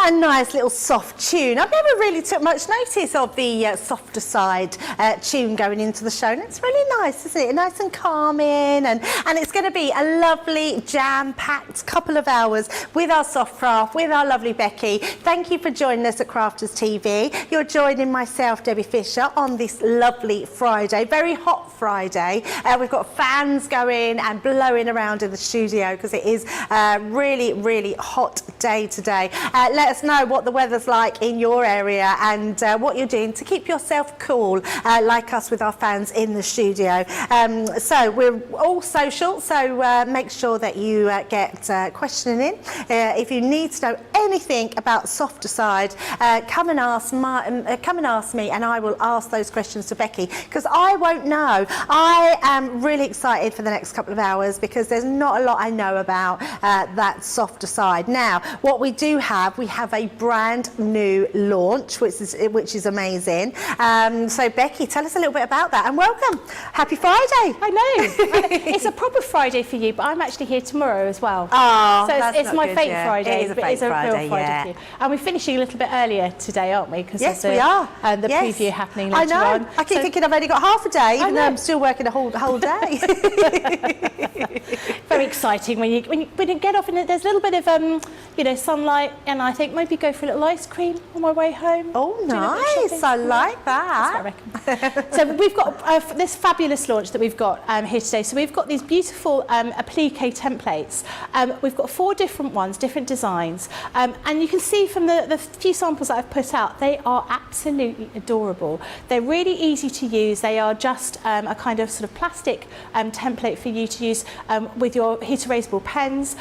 a nice little soft tune. I've never really took much notice of the softer side tune going into the show, and it's really nice, isn't it? Nice and calming, and it's going to be a lovely jam-packed couple of hours with our soft craft, with our lovely Becky. Thank you for joining us at Crafters TV. You're joining myself, Debbie Fisher, on this lovely Friday, very hot Friday. We've got fans going and blowing around in the studio because it is a really, really hot day today. Let us know what the weather's like in your area and what you're doing to keep yourself cool, like us with our fans in the studio. So we're all social, so make sure that you get questioning in. If you need to know anything about softer side, come and ask me, and I will ask those questions to Becky, because I won't know. I am really excited for the next couple of hours because there's not a lot I know about that softer side. Now, what we do have, we have a brand new launch, which is amazing. So Becky, tell us a little bit about that, and welcome. Happy Friday. I know. It's a proper Friday for you, but I'm actually here tomorrow as well. Oh, so it's my fake Friday. It is a fake Friday, real Friday for you. And we're finishing a little bit earlier today, aren't we? Because yes, we are. The preview happening later on. I know. I keep thinking I've only got half a day, even though I'm still working a whole day. Very exciting when you get off, and there's a little bit of sunlight, and I think maybe go for a little ice cream on my way home. Oh, nice! I like that. That's what I reckon. So we've got this fabulous launch that we've got here today. So we've got these beautiful applique templates. We've got 4 different ones, different designs, and you can see from the few samples that I've put out, they are absolutely adorable. They're really easy to use. They are just a kind of sort of plastic template for you to use with your heat erasable pens.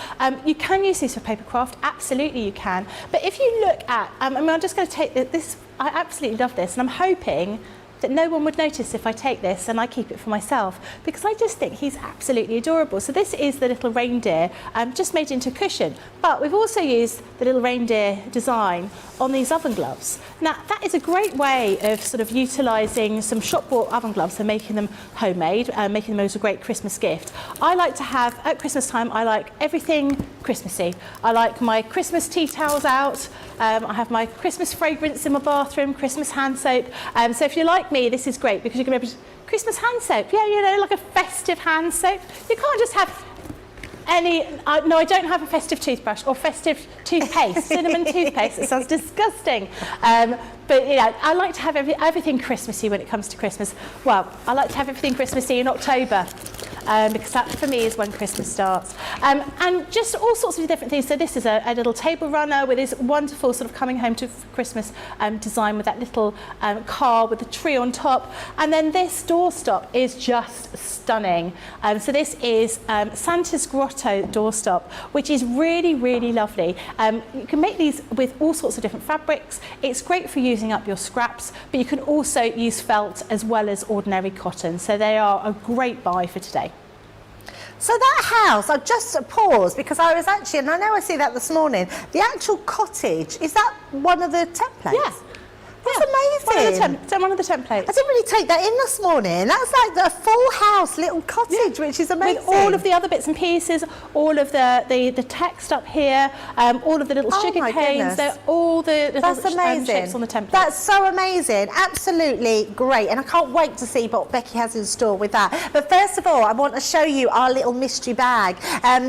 You can use these for paper craft, absolutely you can. But if you look at, I'm just going to take this, I absolutely love this, and I'm hoping that no one would notice if I take this and I keep it for myself, because I just think he's absolutely adorable. So this is the little reindeer, just made into a cushion, but we've also used the little reindeer design on these oven gloves. Now that is a great way of sort of utilising some shop-bought oven gloves and making them homemade, making them as a great Christmas gift. I like to have, at Christmas time, I like everything Christmassy. I like my Christmas tea towels out, I have my Christmas fragrance in my bathroom, Christmas hand soap. So if you're like me, this is great because you can maybe Christmas hand soap. Yeah, you know, like a festive hand soap. You can't just have any. No, I don't have a festive toothbrush or festive toothpaste, cinnamon toothpaste. It sounds disgusting. But yeah, I like to have everything Christmassy when it comes to Christmas. Well, I like to have everything Christmassy in October. Because that for me is when Christmas starts. And just all sorts of different things. So this is a little table runner with this wonderful sort of coming home to Christmas design with that little car with the tree on top. And then this doorstop is just stunning. So this is Santa's Grotto doorstop, which is really, really lovely. You can make these with all sorts of different fabrics. It's great for using up your scraps, but you can also use felt as well as ordinary cotton. So they are a great buy for today. So that house, I just paused because I was actually, and I know I see that this morning, the actual cottage, is that one of the templates? Yeah. That's amazing. One of the templates. I didn't really take that in this morning. That's like the full house little cottage, which is amazing. With all of the other bits and pieces, all of the text up here, all of the little sugar canes, they're all the little shapes on the template. That's so amazing. Absolutely great. And I can't wait to see what Becky has in store with that. But first of all, I want to show you our little mystery bag.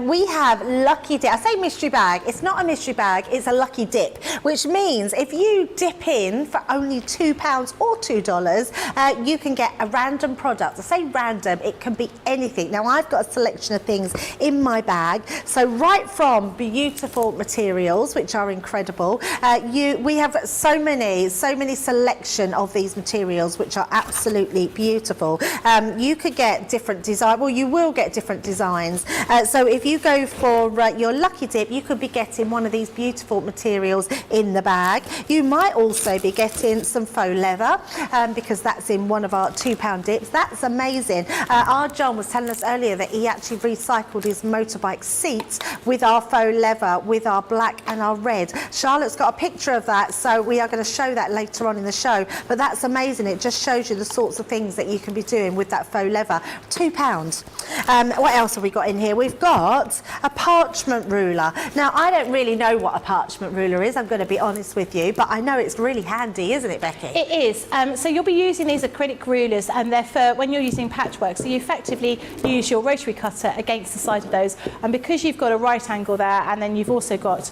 We have Lucky Dip. I say mystery bag. It's not a mystery bag. It's a lucky dip, which means if you dip in for only £2 or $2, you can get a random product. I say random, it can be anything. Now I've got a selection of things in my bag, so right from beautiful materials, which are incredible. We have so many selection of these materials, which are absolutely beautiful. You could get different design. Well, you will get different designs. So if you go for your lucky dip, you could be getting one of these beautiful materials in the bag. You might also be getting in some faux leather because that's in one of our £2 dips. That's amazing. Our John was telling us earlier that he actually recycled his motorbike seats with our faux leather, with our black and our red. Charlotte's got a picture of that, so we are going to show that later on in the show. But that's amazing. It just shows you the sorts of things that you can be doing with that faux leather. £2. What else have we got in here? We've got a parchment ruler. Now, I don't really know what a parchment ruler is, I'm going to be honest with you, but I know it's really handy, isn't it, Becky? It is. So you'll be using these acrylic rulers, and they're for when you're using patchwork. So you effectively use your rotary cutter against the side of those, and because you've got a right angle there, and then you've also got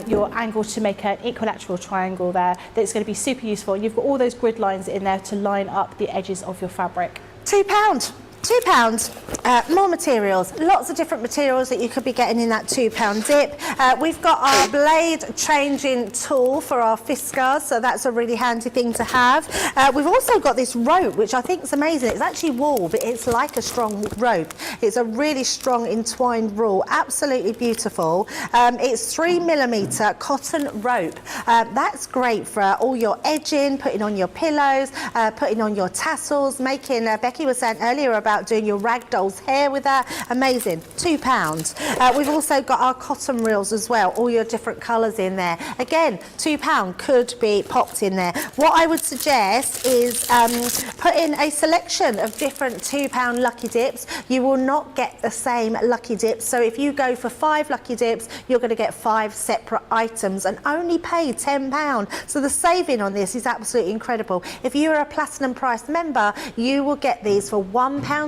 your angle to make an equilateral triangle there, that's going to be super useful. You've got all those grid lines in there to line up the edges of your fabric. £2. £2. More materials, lots of different materials that you could be getting in that £2 dip. We've got our blade changing tool for our fiskars, so that's a really handy thing to have. We've also got this rope, which I think is amazing. It's actually wool, but it's like a strong rope. It's a really strong entwined wool, absolutely beautiful. It's 3mm cotton rope. That's great for all your edging, putting on your pillows, putting on your tassels, making, Becky was saying earlier about doing your ragdoll's hair with that. Amazing. £2. We've also got our cotton reels as well, all your different colours in there. Again, £2 could be popped in there. What I would suggest is putting a selection of different £2 lucky dips. You will not get the same lucky dips, so if you go for 5 lucky dips, you're going to get 5 separate items and only pay £10. So the saving on this is absolutely incredible. If you're a platinum price member, you will get these for £1.60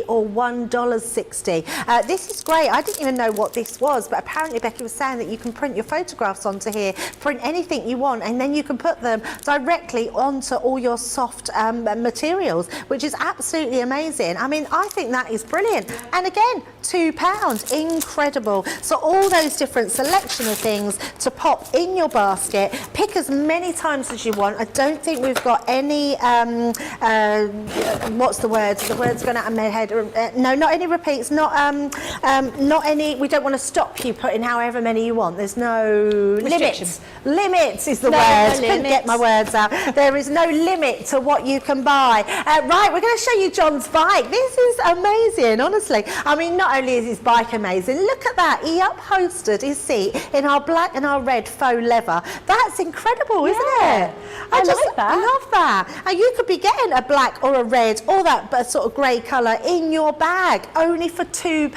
or $1.60. This is great. I didn't even know what this was, but apparently Becky was saying that you can print your photographs onto here, print anything you want, and then you can put them directly onto all your soft materials, which is absolutely amazing. I mean, I think that is brilliant. And again, £2, incredible. So all those different selection of things to pop in your basket, pick as many times as you want. I don't think we've got any, what's the word? The word's gone out of my head. No, not any repeats, not any, we don't want to stop you putting however many you want. There's no limits. Limits is the word. Couldn't get my words out. There is no limit to what you can buy. Right, we're going to show you John's bike. This is amazing, honestly. I mean, not only is his bike amazing, look at that. He upholstered his seat in our black and our red faux leather. That's incredible, isn't it? I just like that. love that. And you could be getting a black or a red or that sort of grey colour in your bag, only for £2.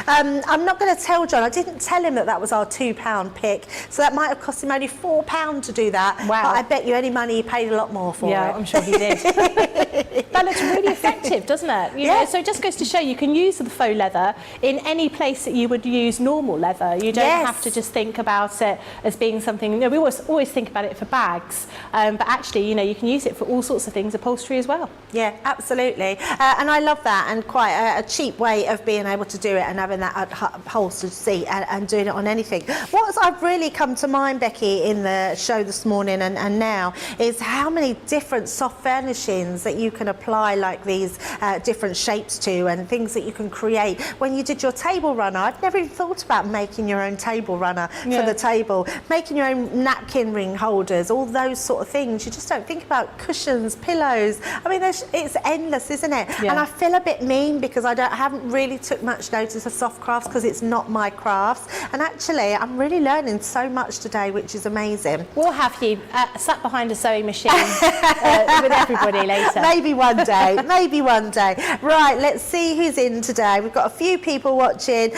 I'm not going to tell John, I didn't tell him that that was our £2 pick, so that might have cost him only £4 to do that. Wow. But I bet you any money he paid a lot more for it. Yeah, I'm sure he did. That looks really effective, doesn't it? You know, so it just goes to show you can use the faux leather in any place that you would use normal leather. You don't have to just think about it as being something, you know, we always think about it for bags, but actually, you know, you can use it for all sorts of things, upholstery as well. Yeah, absolutely. And I love that, and quite a cheap way of being able to do it and having that upholstered seat and doing it on anything. What's I've really come to mind, Becky, in the show this morning and now is how many different soft furnishings that you can apply like these different shapes to, and things that you can create. When you did your table runner, I've never even thought about making your own table runner for the table, making your own napkin ring holders, all those sort of things. You just don't think about cushions, pillows. I mean, it's endless, isn't it? Yeah. And I feel a bit mean because I haven't really took much notice of soft crafts because it's not my crafts. And actually, I'm really learning so much today, which is amazing. We'll have you sat behind a sewing machine with everybody later. Maybe one day, maybe one day. Right, let's see who's in today. We've got a few people watching,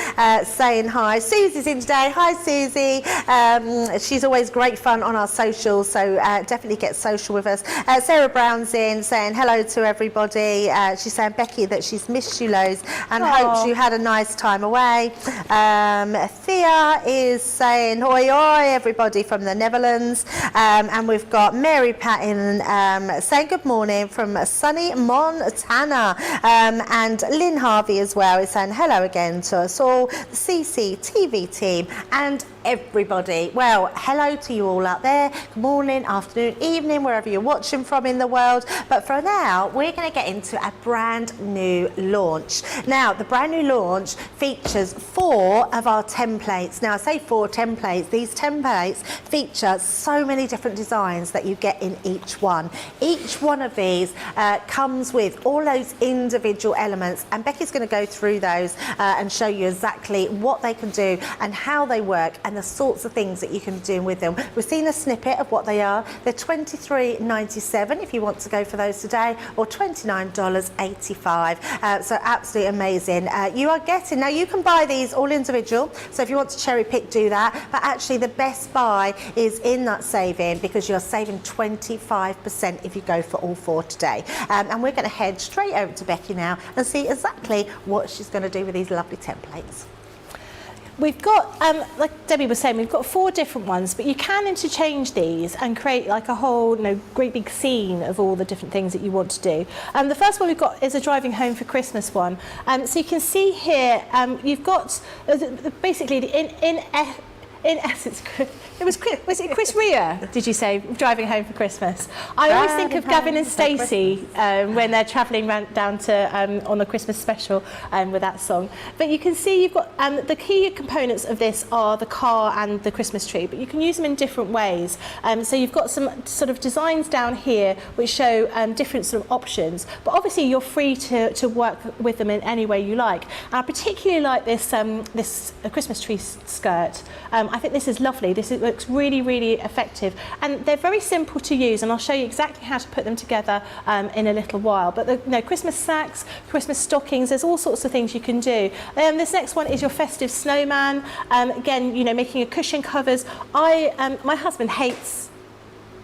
saying hi. Susie's in today. Hi, Susie. She's always great fun on our socials, so definitely get social with us. Sarah Brown's in, saying hello to everybody. She's saying, Becky, that she's missed you loads and hopes you had a nice time away. Thea is saying, hoi hoi, everybody from the Netherlands. And we've got Mary Patton saying good morning from sunny Montana. And Lynn Harvey as well is saying hello again to us all, the CCTV team, and everybody. Well, hello to you all out there. Good morning, afternoon, evening, wherever you're watching from in the world. But for now, we're going to get into a brand new launch. Now, the brand new launch features 4 of our templates. Now, I say 4 templates. These templates feature so many different designs that you get in each one. Each one of these comes with all those individual elements, and Becky's going to go through those and show you exactly what they can do and how they work and the sorts of things that you can do with them. We've seen a snippet of what they are. They're $23.97 if you want to go for those today, or $29.85. So absolutely amazing. You are getting, now you can buy these all individual, so if you want to cherry pick, do that, but actually the best buy is in that saving, because you're saving 25% if you go for all 4 today. And we're going to head straight over to Becky now and see exactly what she's going to do with these lovely templates. We've got, like Debbie was saying, we've got 4 different ones, but you can interchange these and create like a whole, great big scene of all the different things that you want to do. The first one we've got is a driving home for Christmas one. So you can see here, you've got basically in essence, was it Chris Rea, did you say, driving home for Christmas? I always think of Gavin and Stacey when they're travelling down to on the Christmas special with that song. But you can see you've got the key components of this are the car and the Christmas tree, but you can use them in different ways. So you've got some sort of designs down here which show different sort of options, but obviously you're free to work with them in any way you like. And I particularly like this this Christmas tree skirt. I think this is lovely. This looks really, really effective, and they're very simple to use, and I'll show you exactly how to put them together in a little while. But the Christmas sacks, Christmas stockings, there's all sorts of things you can do. This next one is your festive snowman. Again, making a cushion covers. My husband hates,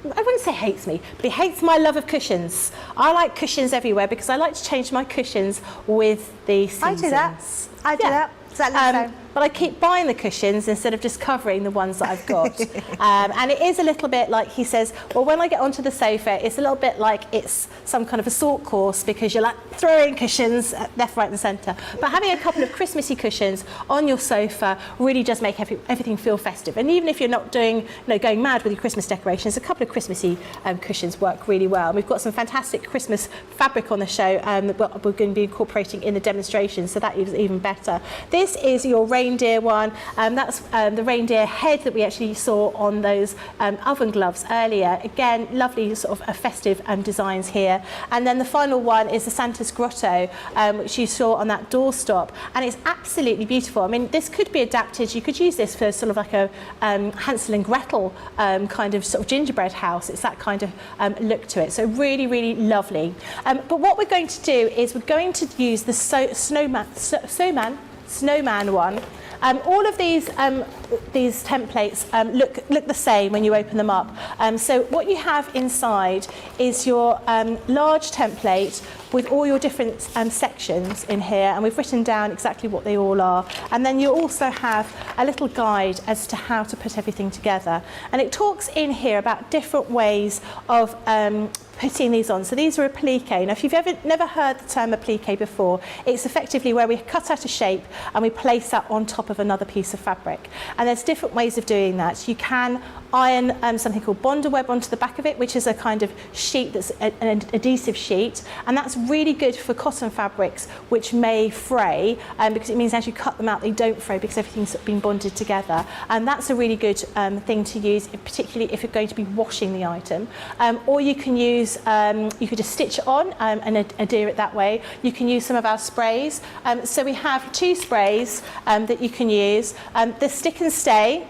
I wouldn't say hates me, but he hates my love of cushions. I like cushions everywhere because I like to change my cushions with the seasons. I do that. Exactly the same. But I keep buying the cushions instead of just covering the ones that I've got. And it is a little bit like he says, well, when I get onto the sofa, it's a little bit like it's some kind of assault course, because you're like throwing cushions left, right and centre. But having a couple of Christmassy cushions on your sofa really does make everything feel festive. And even if you're not doing, going mad with your Christmas decorations, a couple of Christmassy cushions work really well. And we've got some fantastic Christmas fabric on the show that we're going to be incorporating in the demonstration, so that is even better. This is your reindeer one. That's the reindeer head that we actually saw on those oven gloves earlier. Again, lovely sort of festive designs here. And then the final one is the Santa's Grotto, which you saw on that doorstop, and it's absolutely beautiful. I mean, this could be adapted. You could use this for sort of like a Hansel and Gretel kind of sort of gingerbread house. It's that kind of look to it. So really, really lovely. But what we're going to do is we're going to use the snowman one. All of these templates look the same when you open them up. So what you have inside is your large template with all your different sections in here, and we've written down exactly what they all are. And then you also have a little guide as to how to put everything together. And it talks in here about different ways of putting these on. So these are applique. Now, if you've never heard the term applique before, it's effectively where we cut out a shape and we place that on top of another piece of fabric. And there's different ways of doing that. You can iron something called Bonder web onto the back of it, which is a kind of sheet that's an adhesive sheet, and that's really good for cotton fabrics which may fray, because it means as you cut them out they don't fray because everything's been bonded together, and that's a really good thing to use, particularly if you're going to be washing the item. Or you can use, you could just stitch it on and adhere it that way. You can use some of our sprays. So we have 2 sprays that you can use. The stick and stay,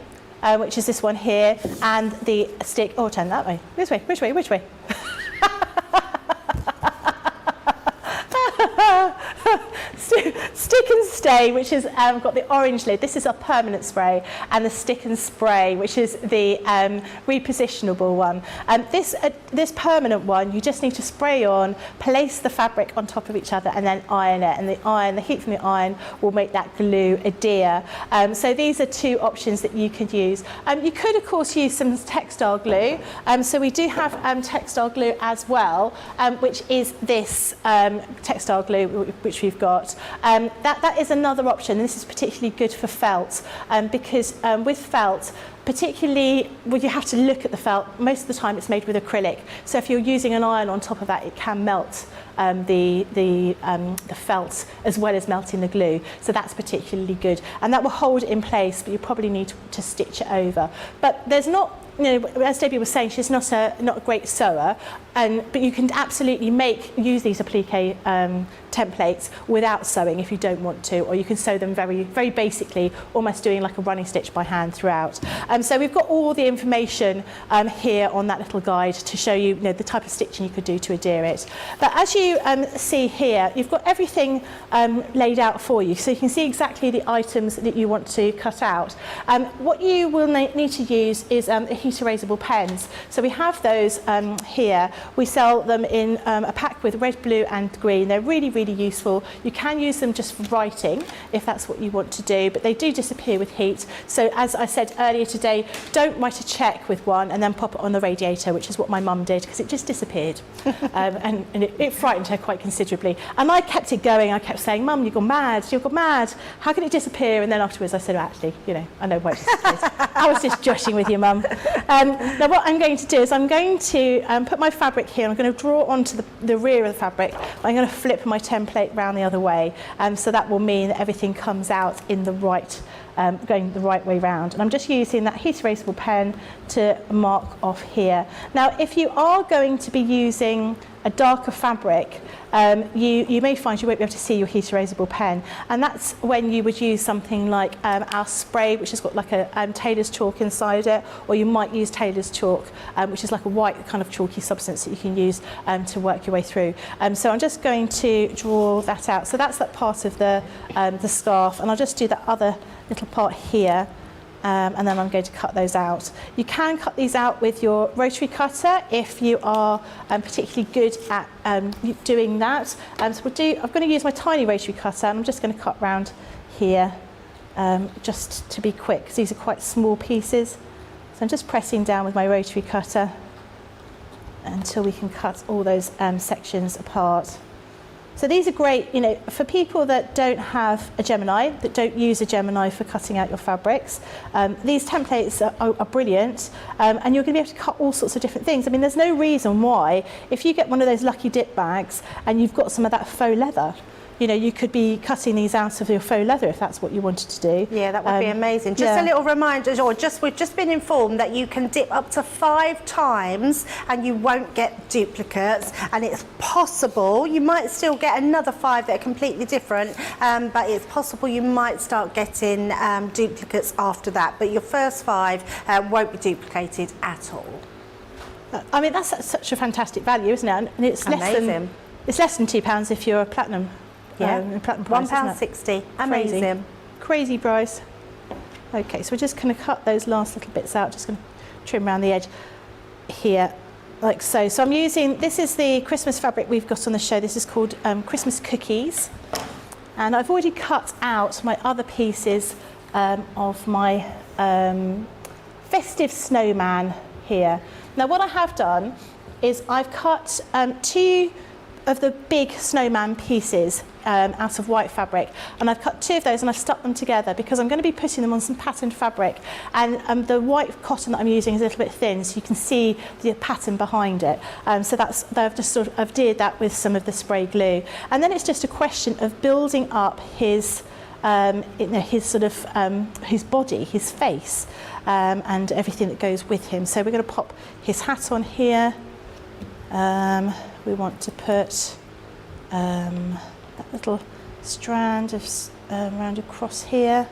which is this one here, and the stick, turn that way. Which way? Stick and stay, which is got the orange lid. This is a permanent spray, and the stick and spray, which is the repositionable one. This permanent one, you just need to spray on, place the fabric on top of each other, and then iron it. And the heat from the iron will make that glue adhere. So these are 2 options that you could use. You could, of course, use some textile glue. So we do have textile glue as well, which is this textile glue which we've got. That is a another option, and this is particularly good for felt, because with felt, particularly when you have to look at the felt, most of the time it's made with acrylic. So if you're using an iron on top of that, it can melt the felt as well as melting the glue. So that's particularly good. And that will hold it in place, but you probably need to stitch it over. But there's not, as Debbie was saying, she's not a great sewer, but you can absolutely use these applique templates without sewing if you don't want to, or you can sew them very, very basically, almost doing like a running stitch by hand throughout. So we've got all the information here on that little guide to show you, the type of stitching you could do to adhere it. But as you see here, you've got everything laid out for you, so you can see exactly the items that you want to cut out. What you will need to use is heat erasable pens. So we have those here. We sell them in a pack with red, blue and green. They're really, really useful. You can use them just for writing if that's what you want to do, but they do disappear with heat. So as I said earlier today, don't write a cheque with one and then pop it on the radiator, which is what my mum did, because it just disappeared. And it frightened her quite considerably. And I kept it going. I kept saying, Mum, you've gone mad, how can it disappear? And then afterwards I said, well, actually, I know why it disappears. I was just joshing with you, Mum. Now what I'm going to do is I'm going to put my fabric here. I'm going to draw onto the rear of the fabric. I'm going to flip my template round the other way. So that will mean that everything comes out in the right, going the right way round. And I'm just using that heat erasable pen to mark off here. Now, if you are going to be using a darker fabric, you may find you won't be able to see your heat erasable pen, and that's when you would use something like our spray, which has got like a tailor's chalk inside it, or you might use tailor's chalk, which is like a white kind of chalky substance that you can use to work your way through. So I'm just going to draw that out. So that's that part of the scarf, and I'll just do that other little part here. And then I'm going to cut those out. You can cut these out with your rotary cutter if you are particularly good at doing that. So I'm going to use my tiny rotary cutter, and I'm just going to cut round here just to be quick, because these are quite small pieces. So I'm just pressing down with my rotary cutter until we can cut all those sections apart. So these are great, for people that don't have a Gemini, that don't use a Gemini for cutting out your fabrics. These templates are brilliant, and you're going to be able to cut all sorts of different things. I mean, there's no reason why, if you get one of those lucky dip bags and you've got some of that faux leather, you could be cutting these out of your faux leather if that's what you wanted to do. Yeah, that would be amazing. Just a little reminder, we've just been informed that you can dip up to 5 times and you won't get duplicates, and it's possible you might still get another 5 that are completely different, but it's possible you might start getting duplicates after that, but your first 5 won't be duplicated at all. I mean, that's such a fantastic value, isn't it? And it's amazing. It's less than £2 if you're a platinum. Yeah, £1.60. Amazing. Crazy price. Okay, so we're just going to cut those last little bits out. Just going to trim around the edge here, like so. So I'm using, this is the Christmas fabric we've got on the show. This is called Christmas Cookies. And I've already cut out my other pieces of my festive snowman here. Now what I have done is I've cut 2 of the big snowman pieces out of white fabric, and I've cut 2 of those and I've stuck them together because I'm going to be putting them on some patterned fabric, and the white cotton that I'm using is a little bit thin, so you can see the pattern behind it. So I've just sort of adhered that with some of the spray glue, and then it's just a question of building up his sort of his body, his face, and everything that goes with him. So we're going to pop his hat on here. We want to put that little strand of round across here.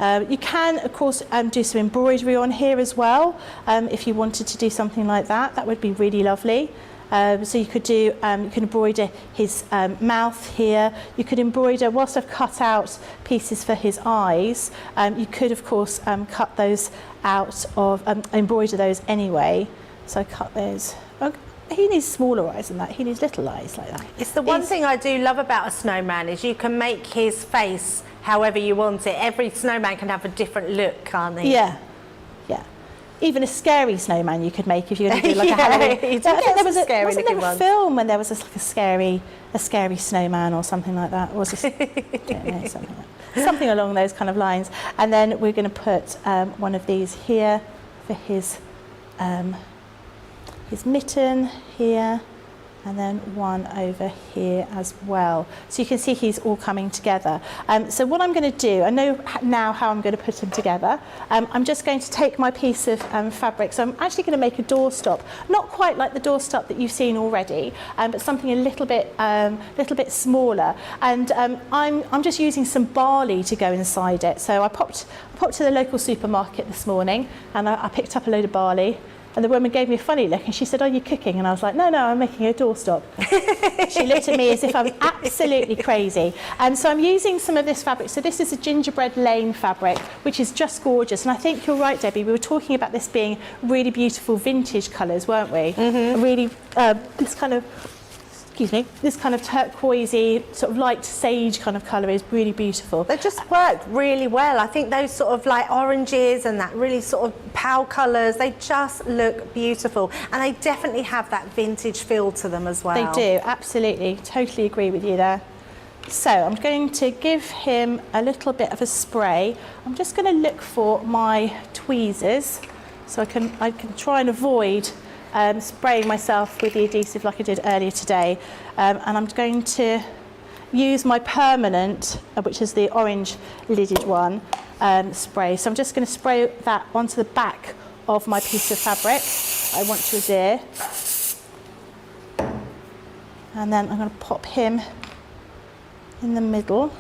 You can, of course, do some embroidery on here as well. If you wanted to do something like that, that would be really lovely. So you could do, you can embroider his mouth here. You could embroider, whilst I've cut out pieces for his eyes, you could, of course, cut those out of, embroider those anyway. So I cut those. He needs smaller eyes than that. He needs little eyes like that. It's the one thing I do love about a snowman is you can make his face however you want it. Every snowman can have a different look, can't they? Yeah, yeah. Even a scary snowman you could make if you're going to do like a Halloween. I think there was a film when there was like a scary snowman or something like that. Or was this, I don't know, something like that. something along those kind of lines. And then we're going to put one of these here for his mitten here, and then one over here as well. So you can see he's all coming together. So what I'm going to do, I know now how I'm going to put them together. I'm just going to take my piece of fabric. So I'm actually going to make a doorstop, not quite like the doorstop that you've seen already, but something a little bit smaller. And I'm just using some barley to go inside it. So I popped to the local supermarket this morning, and I picked up a load of barley. And the woman gave me a funny look and she said, "Are you cooking?" And I was like, no, I'm making a doorstop. She looked at me as if I was absolutely crazy. And so I'm using some of this fabric. So this is a gingerbread lane fabric, which is just gorgeous. And I think you're right, Debbie. We were talking about this being really beautiful vintage colours, weren't we? Mm-hmm. Really, this kind of turquoisey, sort of light sage kind of colour is really beautiful. They just work really well. I think those sort of like oranges and that really sort of pale colours, they just look beautiful. And they definitely have that vintage feel to them as well. They do, absolutely. Totally agree with you there. So I'm going to give him a little bit of a spray. I'm just going to look for my tweezers so I can try and avoid spraying myself with the adhesive like I did earlier today, and I'm going to use my permanent, which is the orange lidded one, spray. So I'm just going to spray that onto the back of my piece of fabric I want to adhere, and then I'm going to pop him in the middle.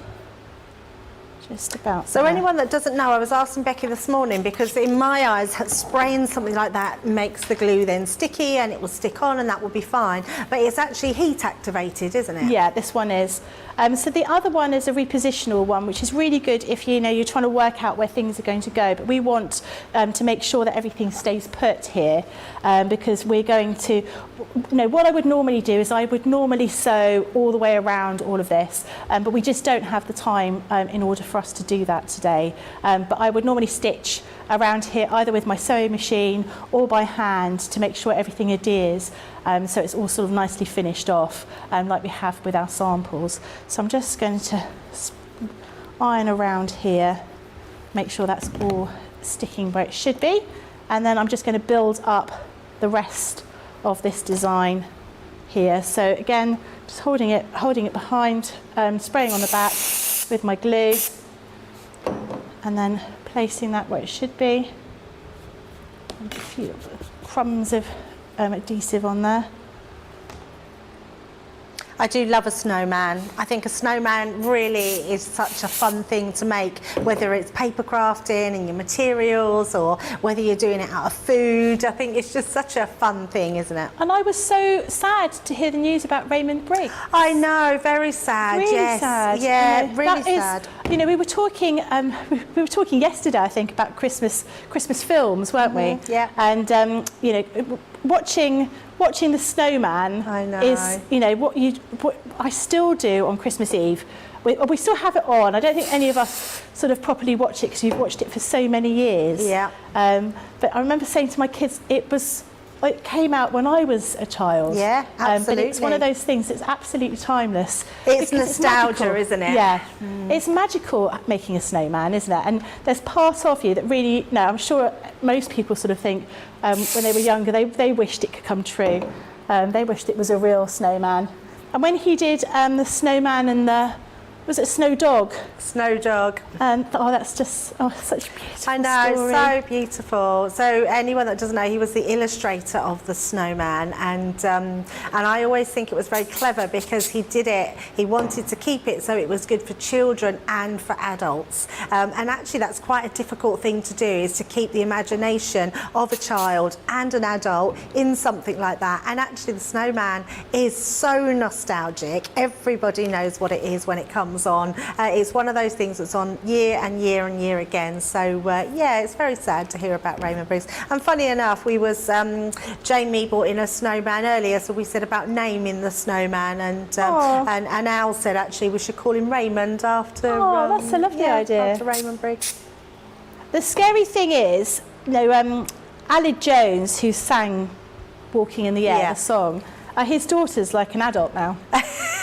Just about so there. Anyone that doesn't know, I was asking Becky this morning, because in my eyes spraying something like that makes the glue then sticky and it will stick on and that will be fine, but it's actually heat activated, isn't it? Yeah, this one is. So the other one is a repositional one, which is really good if you're trying to work out where things are going to go, but we want to make sure that everything stays put here, because we're going to, what I would normally do is I would normally sew all the way around all of this, but we just don't have the time in order for us to do that today. But I would normally stitch around here either with my sewing machine or by hand to make sure everything adheres, so it's all sort of nicely finished off, like we have with our samples. So I'm just going to iron around here, make sure that's all sticking where it should be, and then I'm just going to build up the rest of this design here. So again, just holding it behind, spraying on the back with my glue, and then placing that where it should be. And a few crumbs of adhesive on there. I do love a snowman. I think a snowman really is such a fun thing to make, whether it's paper crafting and your materials or whether you're doing it out of food. I think it's just such a fun thing, isn't it? And I was so sad to hear the news about Raymond Briggs. I know, very sad. Really yes. sad. Yeah, really sad. We were talking yesterday, I think, about Christmas films, weren't we? Yeah. And watching the snowman is, what I still do on Christmas Eve. We still have it on. I don't think any of us sort of properly watch it because you've watched it for so many years. Yeah. But I remember saying to my kids, it came out when I was a child. Yeah, absolutely. But it's one of those things that's absolutely timeless. It's nostalgia, isn't it? Yeah. It's magical making a snowman, isn't it? And there's part of you that really, I'm sure most people sort of think when they were younger, they wished it could come true. They wished it was a real snowman. And when he did the snowman and was it Snow Dog? Snow Dog. And that's just such a beautiful I know, story. so beautiful. So anyone that doesn't know, he was the illustrator of the snowman, and I always think it was very clever because he did it. He wanted to keep it so it was good for children and for adults. And actually, that's quite a difficult thing to do, is to keep the imagination of a child and an adult in something like that. And actually, the snowman is so nostalgic. Everybody knows what it is when it comes on. It's one of those things that's on year and year and year again. So yeah, it's very sad to hear about Raymond Briggs. And funny enough, Jamie brought in a snowman earlier, so we said about naming the snowman, and Al said actually we should call him Raymond after. That's a lovely idea. After Raymond Briggs. The scary thing is, Aled Jones, who sang "Walking in the Air," the song. His daughter's like an adult now.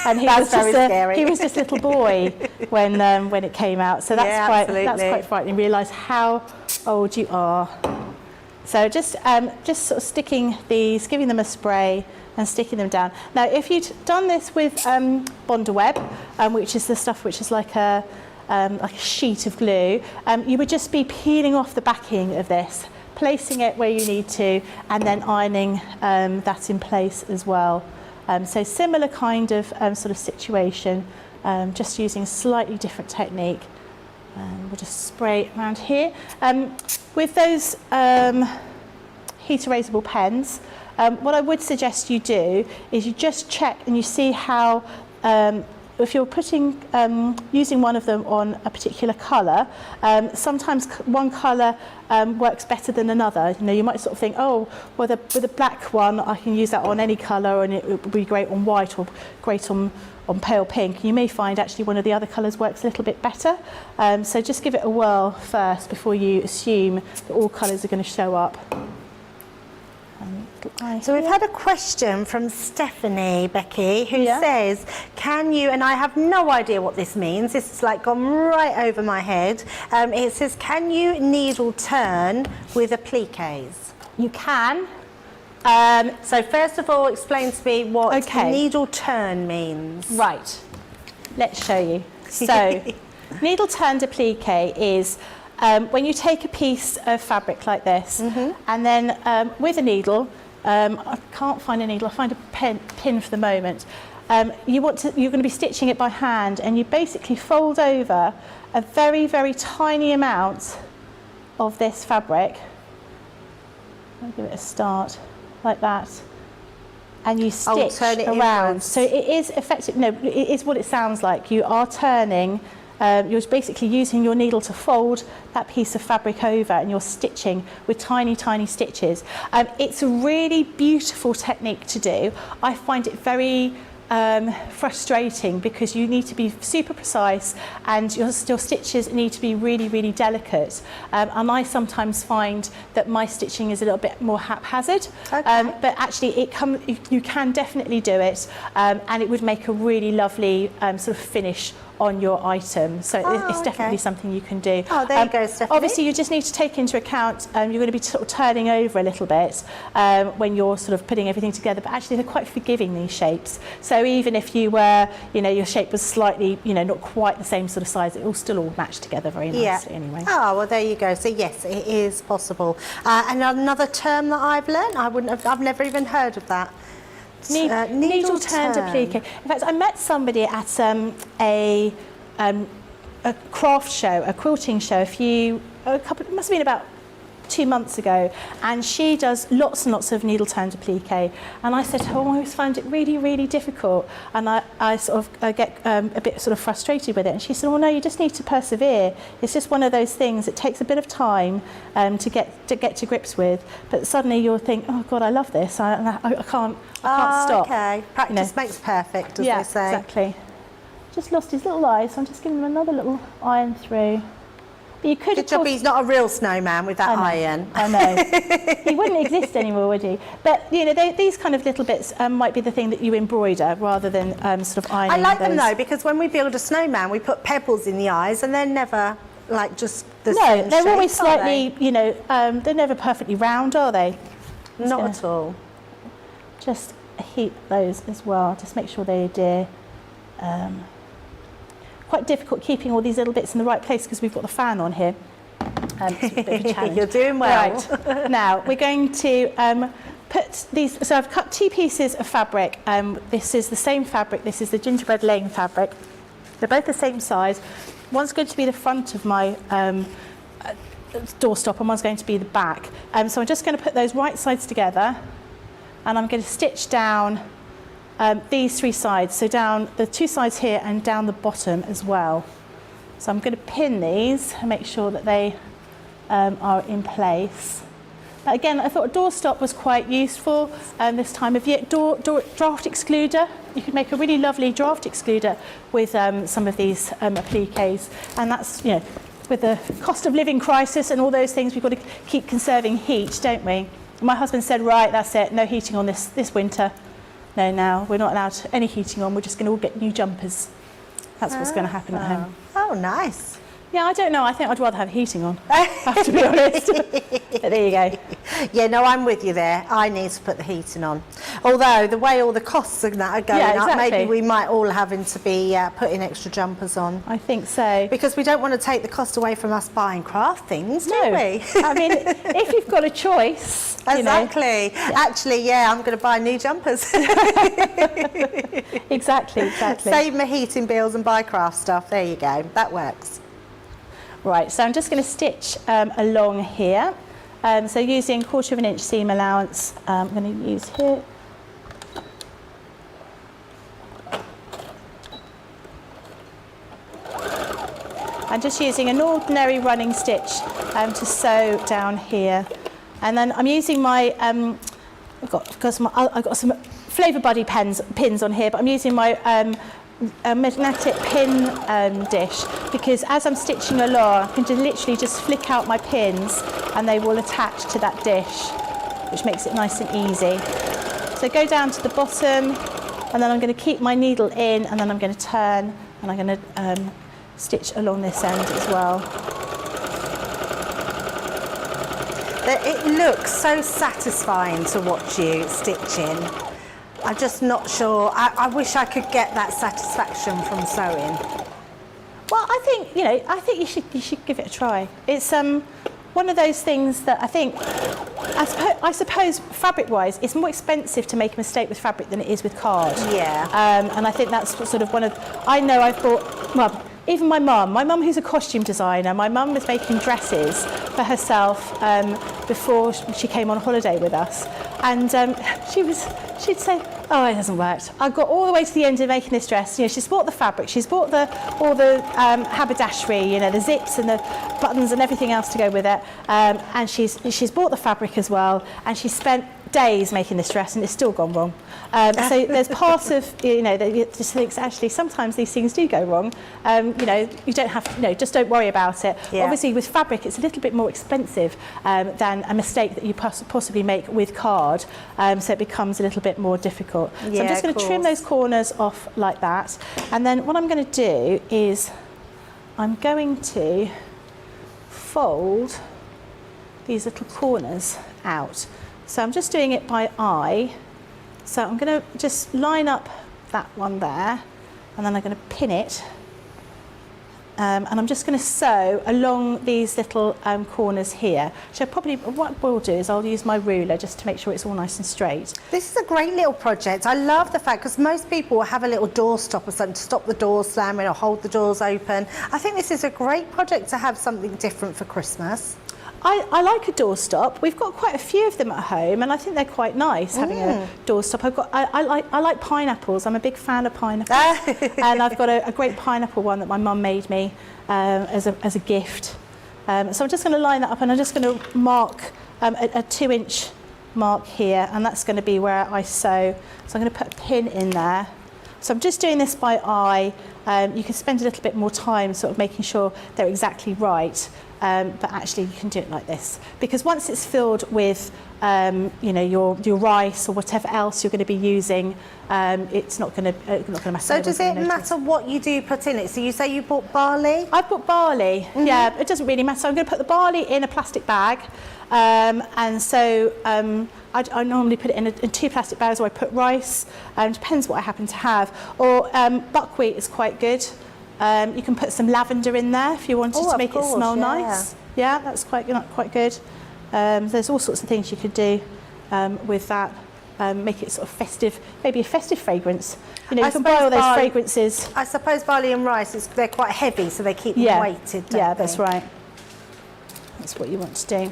And he That's was very scary. He was just a little boy when it came out. So that's quite frightening. Realise how old you are. So just sort of sticking these, giving them a spray and sticking them down. Now, if you'd done this with Bonder Web, which is the stuff which is like a sheet of glue, you would just be peeling off the backing of this, placing it where you need to, and then ironing that in place as well. So similar kind of sort of situation, just using a slightly different technique. We'll just spray it around here. With those heat erasable pens, what I would suggest you do is you just check and you see how, if you're using one of them on a particular colour, sometimes one colour works better than another. You know, you might sort of think, oh, well, with a black one, I can use that on any colour and it would be great on white or great on pale pink. You may find actually one of the other colours works a little bit better. So just give it a whirl first before you assume that all colours are going to show up. So we've had a question from Stephanie, Becky, who says, can you, and I have no idea what this means, this is like gone right over my head, it says, can you needle turn with appliques? You can. So first of all, explain to me what needle turn means. Right, let's show you. So needle turned applique is when you take a piece of fabric like this, and then with a needle, I can't find a needle, I'll find a pin for the moment. You're going to be stitching it by hand, and you basically fold over a very, very tiny amount of this fabric. I'll give it a start, like that. And you stitch turn it around. inwards. So it is effective, no, it is what it sounds like. You are turning, you're basically using your needle to fold that piece of fabric over, and you're stitching with tiny, tiny stitches. It's a really beautiful technique to do. I find it very frustrating because you need to be super precise and your stitches need to be really, really delicate. And I sometimes find that my stitching is a little bit more haphazard, but actually you can definitely do it, and it would make a really lovely sort of finish on your item. So it's definitely something you can do. Oh, there you go, Stephanie. Obviously, you just need to take into account you're going to be sort of turning over a little bit when you're sort of putting everything together, but actually they're quite forgiving, these shapes. So even if you were, your shape was slightly, not quite the same sort of size, it will still all match together very nicely anyway. Oh, well, there you go. So yes, it is possible. And another term that I've learned, I've never even heard of that. Needle turned applique. In fact, I met somebody at a craft show, a quilting show, it must have been about 2 months ago, and she does lots and lots of needle turned applique. And I said, I always find it really, really difficult, and I sort of get a bit sort of frustrated with it. And she said, no, you just need to persevere. It's just one of those things. It takes a bit of time to get to grips with, but suddenly you'll think, oh God, I love this. I can't stop. Okay, practice makes perfect, as they say. Exactly. Just lost his little eye, so I'm just giving him another little iron through. But you could. Good job, he's not a real snowman with that iron. I know. He wouldn't exist anymore, would he? But these kind of little bits might be the thing that you embroider rather than sort of ironing. I like them though, because when we build a snowman, we put pebbles in the eyes, and they're never like just the same they're shape, always slightly. They're never perfectly round, are they? Not at all. Just heat those as well. Just make sure they adhere. Quite difficult keeping all these little bits in the right place because we've got the fan on here. It's a bit of a challenge. You're doing well. Right. Now we're going to put these. So I've cut 2 pieces of fabric. This is the same fabric. This is the gingerbread laying fabric. They're both the same size. One's going to be the front of my doorstop, and one's going to be the back. So I'm just going to put those right sides together, and I'm going to stitch down these 3 sides, so down the 2 sides here and down the bottom as well. So I'm going to pin these and make sure that they are in place. But again, I thought a doorstop was quite useful this time of year. Draft excluder, you could make a really lovely draft excluder with some of these appliques, and that's, with the cost of living crisis and all those things, we've got to keep conserving heat, don't we? My husband said, right, that's it, no heating on this winter. No, now we're not allowed any heating on. We're just going to all get new jumpers. That's what's going to happen at home. Oh, nice. Yeah, I don't know. I think I'd rather have heating on, I have to be honest. But there you go. Yeah, no, I'm with you there. I need to put the heating on. Although, the way all the costs and that are going up, maybe we might all having to be putting extra jumpers on. I think so. Because we don't want to take the cost away from us buying craft things, do we? I mean, if you've got a choice, exactly. You know. Actually, yeah, I'm going to buy new jumpers. Exactly. Save my heating bills and buy craft stuff. There you go. That works. Right, so I'm just going to stitch along here. So using 1/4 of an inch seam allowance, I'm going to use here. I'm just using an ordinary running stitch to sew down here. And then I'm using my, I've got some Flavour Buddy pins on here, but I'm using my a magnetic pin dish, because as I'm stitching along I can literally just flick out my pins and they will attach to that dish, which makes it nice and easy. So go down to the bottom, and then I'm going to keep my needle in, and then I'm going to turn and I'm going to stitch along this end as well. It looks so satisfying to watch you stitching. I'm just not sure. I wish I could get that satisfaction from sewing. Well, I think you should give it a try. It's one of those things that I suppose fabric-wise, it's more expensive to make a mistake with fabric than it is with card. Yeah. And I think that's sort of one of. I know I've bought. Well, even my mum who's a costume designer, my mum was making dresses for herself before she came on holiday with us, and she'd say, oh, it hasn't worked. I got all the way to the end of making this dress. You know, she's bought the fabric, she's bought all the haberdashery, you know, the zips and the buttons and everything else to go with it, and she's bought the fabric as well, and she spent days making this dress and it's still gone wrong. So there's part of, you know, that you just think actually sometimes these things do go wrong. You know, you don't have to, you know, just don't worry about it. Yeah. Obviously with fabric it's a little bit more expensive than a mistake that you possibly make with card, so it becomes a little bit more difficult. So I'm just going to trim those corners off like that, and then what I'm going to do is I'm going to fold these little corners out. So I'm just doing it by eye. So I'm going to just line up that one there, and then I'm going to pin it. And I'm just going to sew along these little corners here. So probably what we'll do is I'll use my ruler just to make sure it's all nice and straight. This is a great little project. I love the fact, because most people will have a little door stop or something to stop the doors slamming or hold the doors open. I think this is a great project to have something different for Christmas. I like a doorstop. We've got quite a few of them at home, and I think they're quite nice having a doorstop. I like pineapples. I'm a big fan of pineapples, and I've got a great pineapple one that my mum made me as a gift. So I'm just going to line that up, and I'm just going to mark a 2-inch mark here, and that's going to be where I sew. So I'm going to put a pin in there. So I'm just doing this by eye. You can spend a little bit more time sort of making sure they're exactly right. But actually you can do it like this, because once it's filled with you know, your rice or whatever else you're going to be using, it's not going to matter. So does it matter what you do put in it? So you say you bought barley? I've bought barley. Yeah, it doesn't really matter. So I'm going to put the barley in a plastic bag, and so I normally put it in 2 plastic bags, or I put rice. Depends what I happen to have. Or buckwheat is quite good. You can put some lavender in there if you wanted to make it smell nice. Yeah, that's quite good. There's all sorts of things you could do with that. Make it sort of festive, maybe a festive fragrance. You know, you can buy all those fragrances. I suppose barley and rice, they're quite heavy, so they keep them weighted, don't they? That's right. That's what you want to do.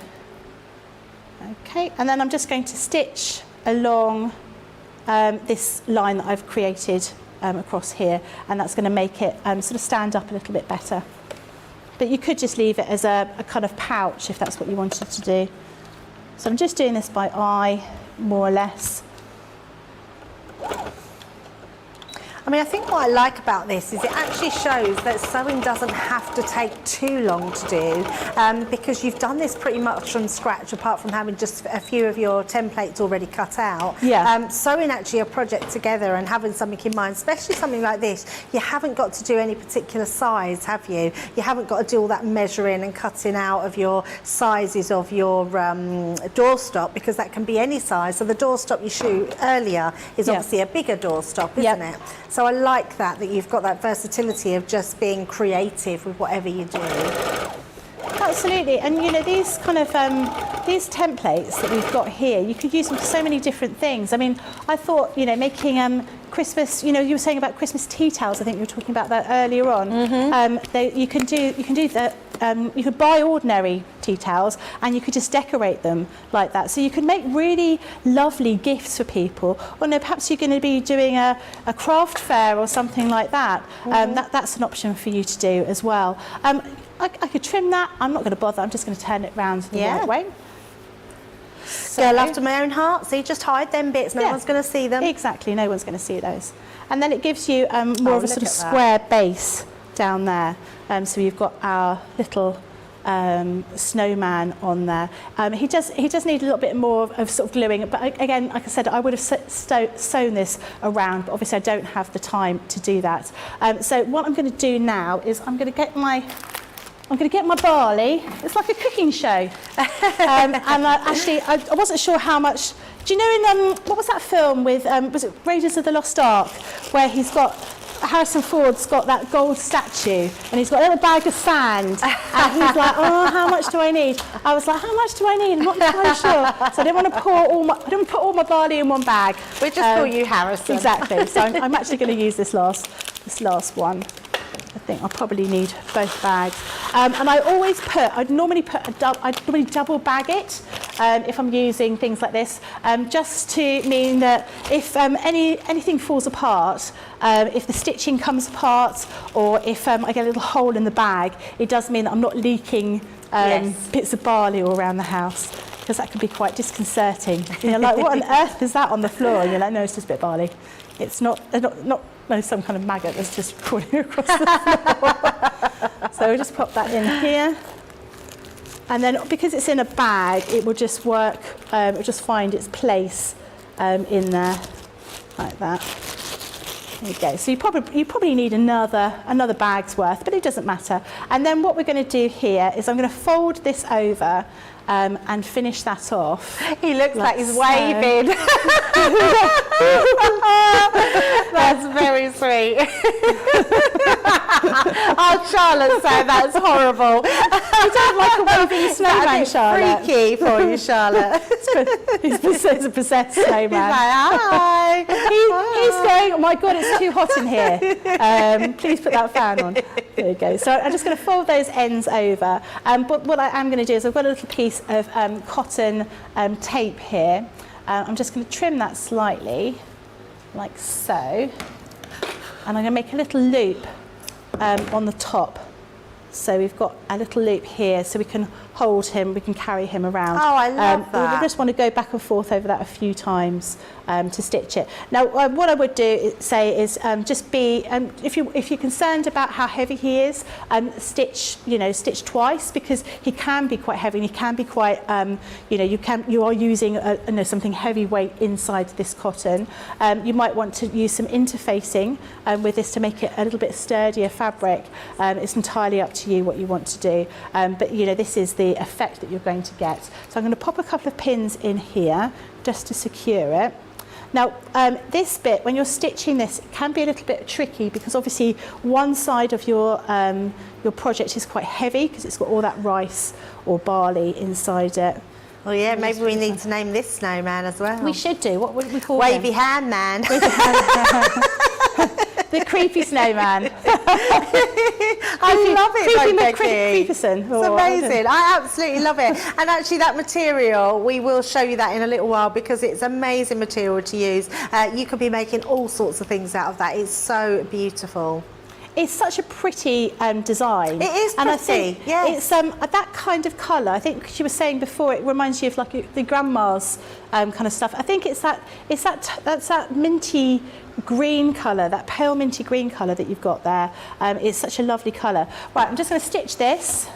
Okay, and then I'm just going to stitch along this line that I've created across here, and that's going to make it sort of stand up a little bit better. But you could just leave it as a kind of pouch if that's what you wanted to do. So I'm just doing this by eye, more or less. I mean, I think what I like about this is it actually shows that sewing doesn't have to take too long to do, because you've done this pretty much from scratch, apart from having just a few of your templates already cut out. Yeah. Sewing actually a project together and having something in mind, especially something like this, you haven't got to do any particular size, have you? You haven't got to do all that measuring and cutting out of your sizes of your doorstop, because that can be any size. So the doorstop you shoot earlier is obviously a bigger doorstop, isn't it? So I like that you've got that versatility of just being creative with whatever you do. Absolutely, and you know, these kind of these templates that we've got here, you could use them for so many different things. I mean, I thought, you know, making Christmas, you know, you were saying about Christmas tea towels. I think you were talking about that earlier on. You could buy ordinary tea towels and you could just decorate them like that. So you could make really lovely gifts for people. Or no, perhaps you're going to be doing a craft fair or something like that. That's an option for you to do as well. I could trim that. I'm not going to bother. I'm just going to turn it round the right way. So, girl after my own heart. So you just hide them bits. No one's going to see them. Exactly. No one's going to see those. And then it gives you more of a sort of square base down there. So you've got our little snowman on there. He does need a little bit more of sort of gluing, but again, like I said, I would have sewn this around, but obviously I don't have the time to do that. So what I'm going to do now is I'm going to get my barley. It's like a cooking show. Actually, I wasn't sure how much. Do you know in what was that film with was it Raiders of the Lost Ark, where Harrison Ford's got that gold statue and he's got a little bag of sand and he's like, oh, how much do I need? I was like, how much do I need? I'm not entirely sure. So I didn't want to put all my barley in one bag. We just call you Harrison. Exactly. So I'm actually going to use this last one. I think I'll probably need both bags. And I'd normally double bag it if I'm using things like this, just to mean that if anything falls apart, if the stitching comes apart, or if I get a little hole in the bag, it does mean that I'm not leaking bits of barley all around the house, because that can be quite disconcerting. You know, like, what on earth is that on the floor? And you're like, no, it's just a bit of barley. It's not some kind of maggot that's just crawling across the floor. So we'll just pop that in here. And then because it's in a bag, it will just work, it will just find its place in there, like that. There you go. So you probably need another bag's worth, but it doesn't matter. And then what we're going to do here is I'm going to fold this over and finish that off. He looks like he's waving. That's very sweet. Oh, Charlotte said that's horrible. You don't like a waving snowman, Charlotte? Freaky for you, Charlotte. He's a possessed snowman. He's like, hi. He's going, oh my God, it's too hot in here. Please put that fan on. There you go. So I'm just going to fold those ends over. But what I am going to do is I've got a little piece of cotton tape here. I'm just going to trim that slightly, like so. And I'm going to make a little loop on the top. So we've got a little loop here, so we can hold him, we can carry him around. Oh, I love that. We just want to go back and forth over that a few times to stitch it. Now, what I would say is just be, if you're concerned about how heavy he is, stitch twice, because he can be quite heavy and he can be quite, you are using something heavyweight inside this cotton. You might want to use some interfacing with this to make it a little bit sturdier fabric. It's entirely up to you what you want to do, but this is the effect that you're going to get. So I'm going to pop a couple of pins in here just to secure it. Now, this bit, when you're stitching this, it can be a little bit tricky, because obviously one side of your project is quite heavy because it's got all that rice or barley inside it. Well, yeah, maybe we need to name this snowman as well. We should do. What would we call Wavy him? Hand Man. The creepy snowman. I love it, Becky. Creeperson. It's amazing. I absolutely love it. And actually, that material, we will show you that in a little while, because it's amazing material to use. You could be making all sorts of things out of that. It's so beautiful. it's such a pretty design. It is and I pretty, think yes. it's that kind of colour. I think she was saying before, it reminds you of like the grandma's kind of stuff. I think that's that minty green colour, that pale minty green colour that you've got there. It's such a lovely colour. Right, I'm just going to stitch this,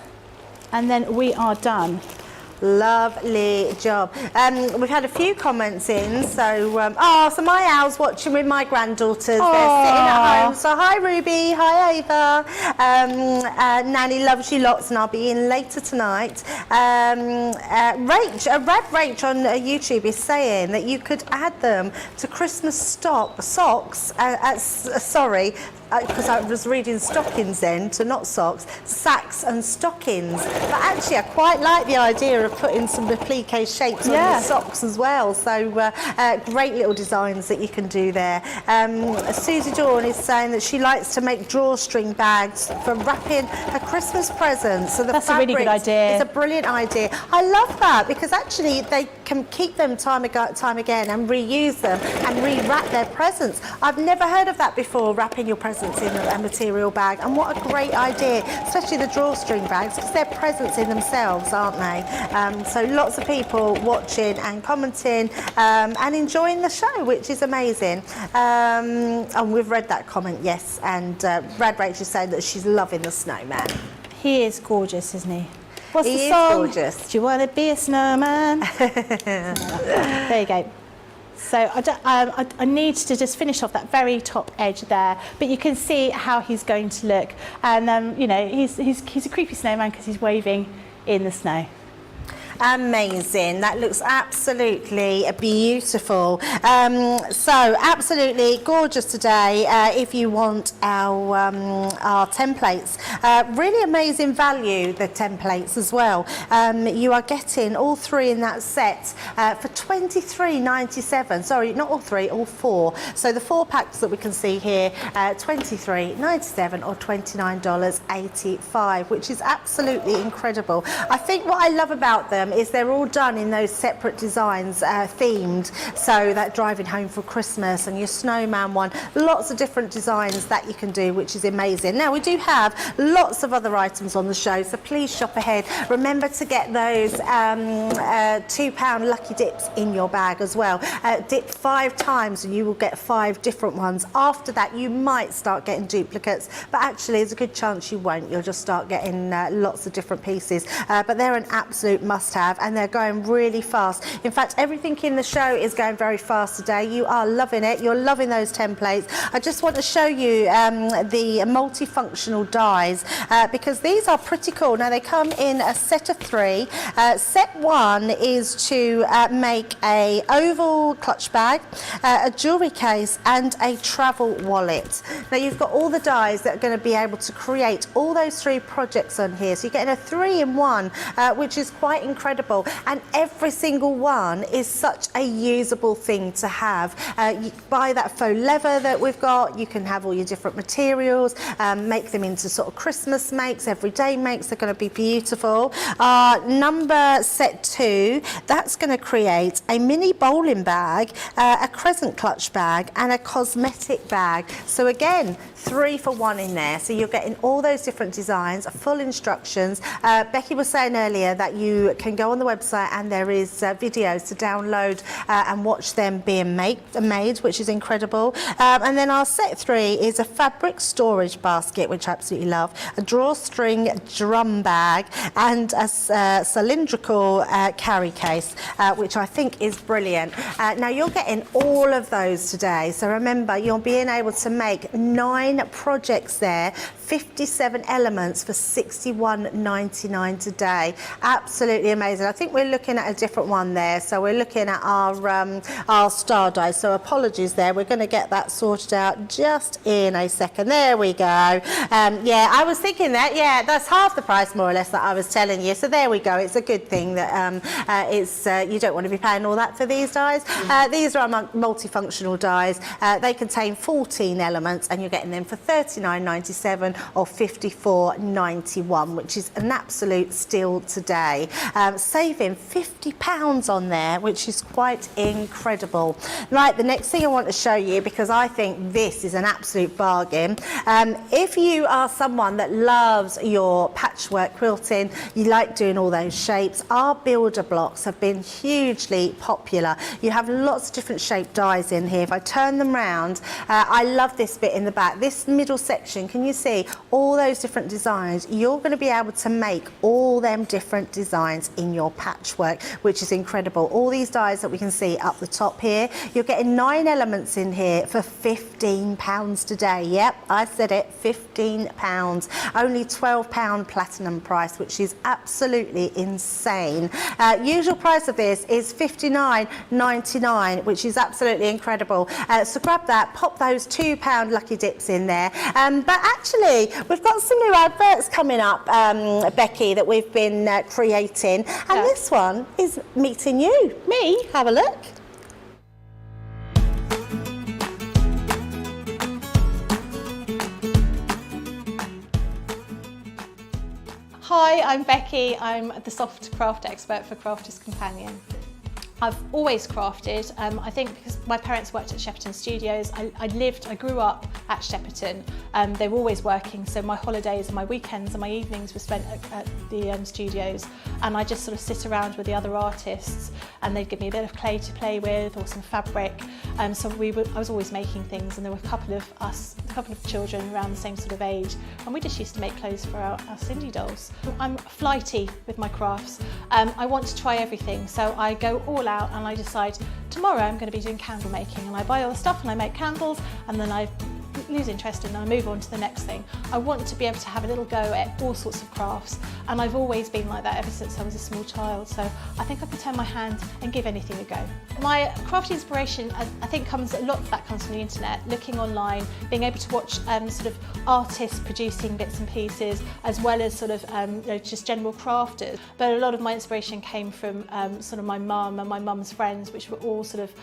and then we are done. Lovely job. We've had a few comments in. So, so my owl's watching with my granddaughters. They're sitting at home. So hi Ruby, hi Ava. Nanny loves you lots, and I'll be in later tonight. Rach on YouTube is saying that you could add them to Christmas socks. Sorry. Because I was reading stockings then, to not socks, sacks and stockings. But actually, I quite like the idea of putting some applique shapes on your socks as well. So great little designs that you can do there. Susie Dawn is saying that she likes to make drawstring bags for wrapping her Christmas presents. So that's a really good idea. It's a brilliant idea. I love that because actually they can keep them time again and reuse them and rewrap their presents. I've never heard of that before, wrapping your presents in a material bag, and what a great idea, especially the drawstring bags, because they're presents in themselves, aren't they? So lots of people watching and commenting and enjoying the show, which is amazing. And we've read that comment, yes, and Brad Rachel saying that she's loving the snowman. He is gorgeous, isn't he? What's He the is song? gorgeous. Do you want to be a snowman? There you go. So I need to just finish off that very top edge there, but you can see how he's going to look. And you know, he's a creepy snowman because he's waving in the snow. Amazing. That looks absolutely beautiful. So absolutely gorgeous today. If you want our templates, really amazing value, the templates as well. You are getting all three in that set for $23.97. Sorry, not all three, all four. So the 4 packs that we can see here, $23.97 or $29.85, which is absolutely incredible. I think what I love about them is they're all done in those separate designs, themed, so that driving home for Christmas and your snowman one, lots of different designs that you can do, which is amazing. Now we do have lots of other items on the show, so please shop ahead. Remember to get those £2 lucky dips in your bag as well. Dip 5 times and you will get 5 different ones. After that you might start getting duplicates, but actually there's a good chance you won't. You'll just start getting lots of different pieces, but they're an absolute must-have, and they're going really fast. In fact, everything in the show is going very fast today. You are loving it. You're loving those templates. I just want to show you the multifunctional dies because these are pretty cool. Now they come in a set of 3. Set 1 is to make a oval clutch bag, a jewellery case and a travel wallet. Now you've got all the dies that are going to be able to create all those 3 projects on here. So you're getting a 3-in-1, which is quite incredible, and every single one is such a usable thing to have. You buy that faux leather that we've got, you can have all your different materials, make them into sort of Christmas makes, everyday makes. They're going to be beautiful. Number set 2, that's going to create a mini bowling bag, a crescent clutch bag and a cosmetic bag. So again, 3 for 1 in there. So you're getting all those different designs, full instructions. Becky was saying earlier that you can go on the website and there is videos to download and watch them being made, which is incredible. And then our set 3 is a fabric storage basket, which I absolutely love, a drawstring drum bag and a cylindrical carry case, which I think is brilliant. Now you're getting all of those today. So remember, you're being able to make 9 projects there, 57 elements for $61.99 today. Absolutely amazing. I think we're looking at a different one there. So we're looking at our star die. So apologies there. We're going to get that sorted out just in a second. There we go. Yeah, I was thinking that. Yeah, that's half the price more or less that I was telling you. So there we go. It's a good thing that you don't want to be paying all that for these dies. These are our multifunctional dies. They contain 14 elements and you're getting them in for $39.97 or $54.91, which is an absolute steal today. Saving £50 on there, which is quite incredible. Right, the next thing I want to show you, because I think this is an absolute bargain. If you are someone that loves your patchwork quilting, you like doing all those shapes, our builder blocks have been hugely popular. You have lots of different shaped dies in here. If I turn them round, I love this bit in the back. This middle section, can you see all those different designs? You're going to be able to make all them different designs in your patchwork, which is incredible. All these dies that we can see up the top here, you're getting 9 elements in here for £15 today. Yep, I said it, £15. Only £12 platinum price, which is absolutely insane. Usual price of this is $59.99, which is absolutely incredible. So grab that, pop those £2 lucky dips in there. But actually, we've got some new adverts coming up, Becky, that we've been creating. And this one is meeting you. Me? Have a look. Hi, I'm Becky. I'm the soft craft expert for Crafter's Companion. I've always crafted. I think because my parents worked at Shepperton Studios, I grew up at Shepperton. They were always working, so my holidays and my weekends and my evenings were spent at the studios, and I just sort of sit around with the other artists, and they'd give me a bit of clay to play with or some fabric. So I was always making things, and there were a couple of children around the same sort of age, and we just used to make clothes for our Cindy dolls. I'm flighty with my crafts. I want to try everything, so I go all out and I decide tomorrow I'm going to be doing candle making, and I buy all the stuff and I make candles, and then I lose interest and I move on to the next thing. I want to be able to have a little go at all sorts of crafts, and I've always been like that ever since I was a small child, so I think I can turn my hand and give anything a go. My craft inspiration, I think a lot of that comes from the internet, looking online, being able to watch sort of artists producing bits and pieces, as well as sort of just general crafters. But a lot of my inspiration came from sort of my mum and my mum's friends, which were all sort of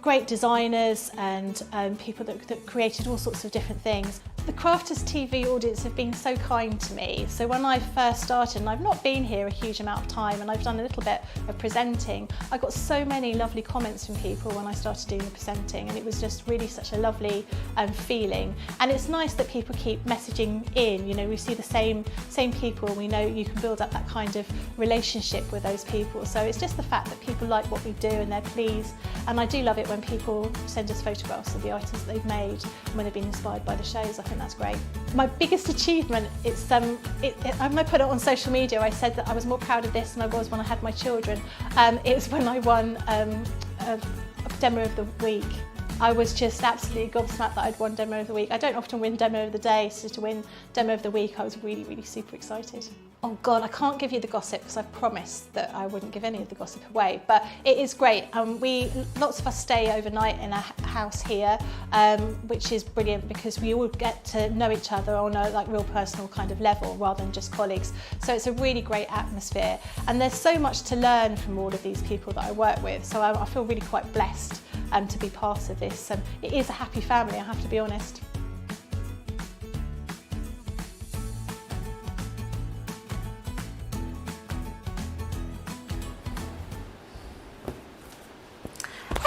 great designers and people that created all sorts of different things. The Crafters TV audience have been so kind to me. So when I first started, and I've not been here a huge amount of time, and I've done a little bit of presenting, I got so many lovely comments from people when I started doing the presenting, and it was just really such a lovely feeling. And it's nice that people keep messaging in. You know, we see the same people, and we know you can build up that kind of relationship with those people. So it's just the fact that people like what we do and they're pleased. And I do love it when people send us photographs of the items that they've made and when they've been inspired by the shows. I think that's great. My biggest achievement, when I put it on social media, I said that I was more proud of this than I was when I had my children. It was when I won a Demo of the Week. I was just absolutely gobsmacked that I'd won Demo of the Week. I don't often win Demo of the Day, so to win Demo of the Week, I was really, really super excited. Oh God, I can't give you the gossip because I promised that I wouldn't give any of the gossip away, but it is great. Lots of us stay overnight in a house here, which is brilliant because we all get to know each other on a real personal kind of level rather than just colleagues. So it's a really great atmosphere, and there's so much to learn from all of these people that I work with. So I feel really quite blessed to be part of this. It is a happy family, I have to be honest.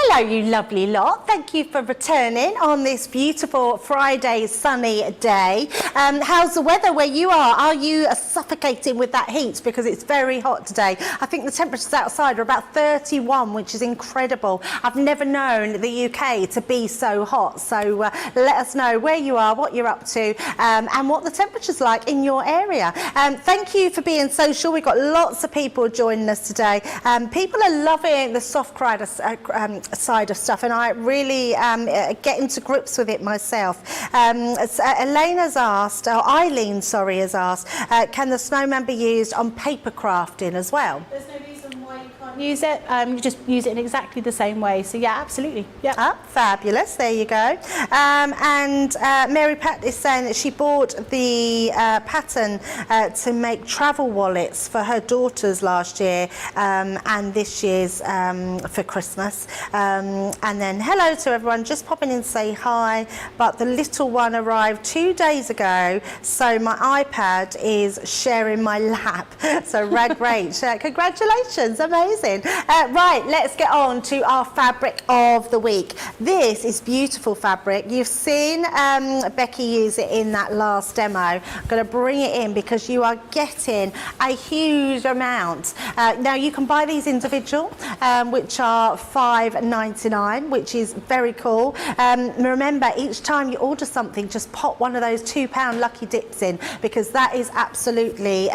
Hello, you lovely lot. Thank you for returning on this beautiful Friday sunny day. How's the weather where you are? Are you suffocating with that heat? Because it's very hot today. I think the temperatures outside are about 31, which is incredible. I've never known the UK to be so hot. So let us know where you are, what you're up to, and what the temperature's like in your area. Thank you for being social. We've got lots of people joining us today. People are loving the soft side of stuff, and I really getting to grips with it myself. Elena's asked, or Eileen, has asked, can the snowman be used on paper crafting as well? There's no reason why you can't can't use it, you just use it in exactly the same way. So yeah, absolutely. Yeah. Ah, fabulous. There you go. And Mary Pat is saying that she bought the pattern to make travel wallets for her daughters last year and this year's for Christmas. And then hello to everyone, just popping in to say hi, but the little one arrived 2 days ago, so my iPad is sharing my lap. So great. Congratulations, amazing. Right, let's get on to our fabric of the week. This is beautiful fabric. You've seen Becky use it in that last demo. I'm going to bring it in because you are getting a huge amount. Now you can buy these individual, which are $5.99, which is very cool. Remember, each time you order something, just pop one of those £2 lucky dips in, because that is absolutely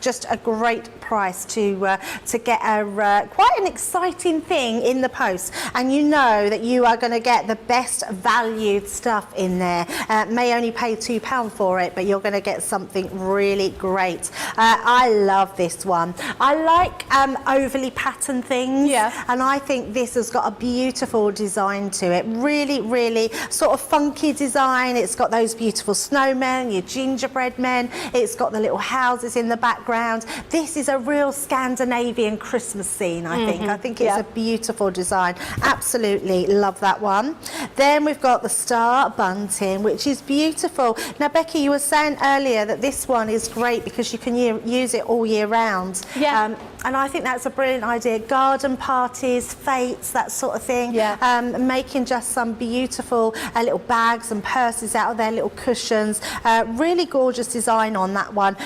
just a great price to get quite an exciting thing in the post, and you know that you are going to get the best valued stuff in there. May only pay £2 for it, but you're going to get something really great. I love this one. I like overly patterned things, and I think this has got a beautiful design to it. Really sort of funky design. It's got those beautiful snowmen, your gingerbread men. It's got the little houses in the background. This is a real Scandinavian Christmas scene, I think. I think it's a beautiful design. Absolutely love that one. Then we've got the star bunting, which is beautiful. Now, Becky, you were saying earlier that this one is great because you can use it all year round. Yeah. And I think that's a brilliant idea. Garden parties, fetes, that sort of thing. Yeah. Making just some beautiful little bags and purses out of their little cushions. Really gorgeous design on that one.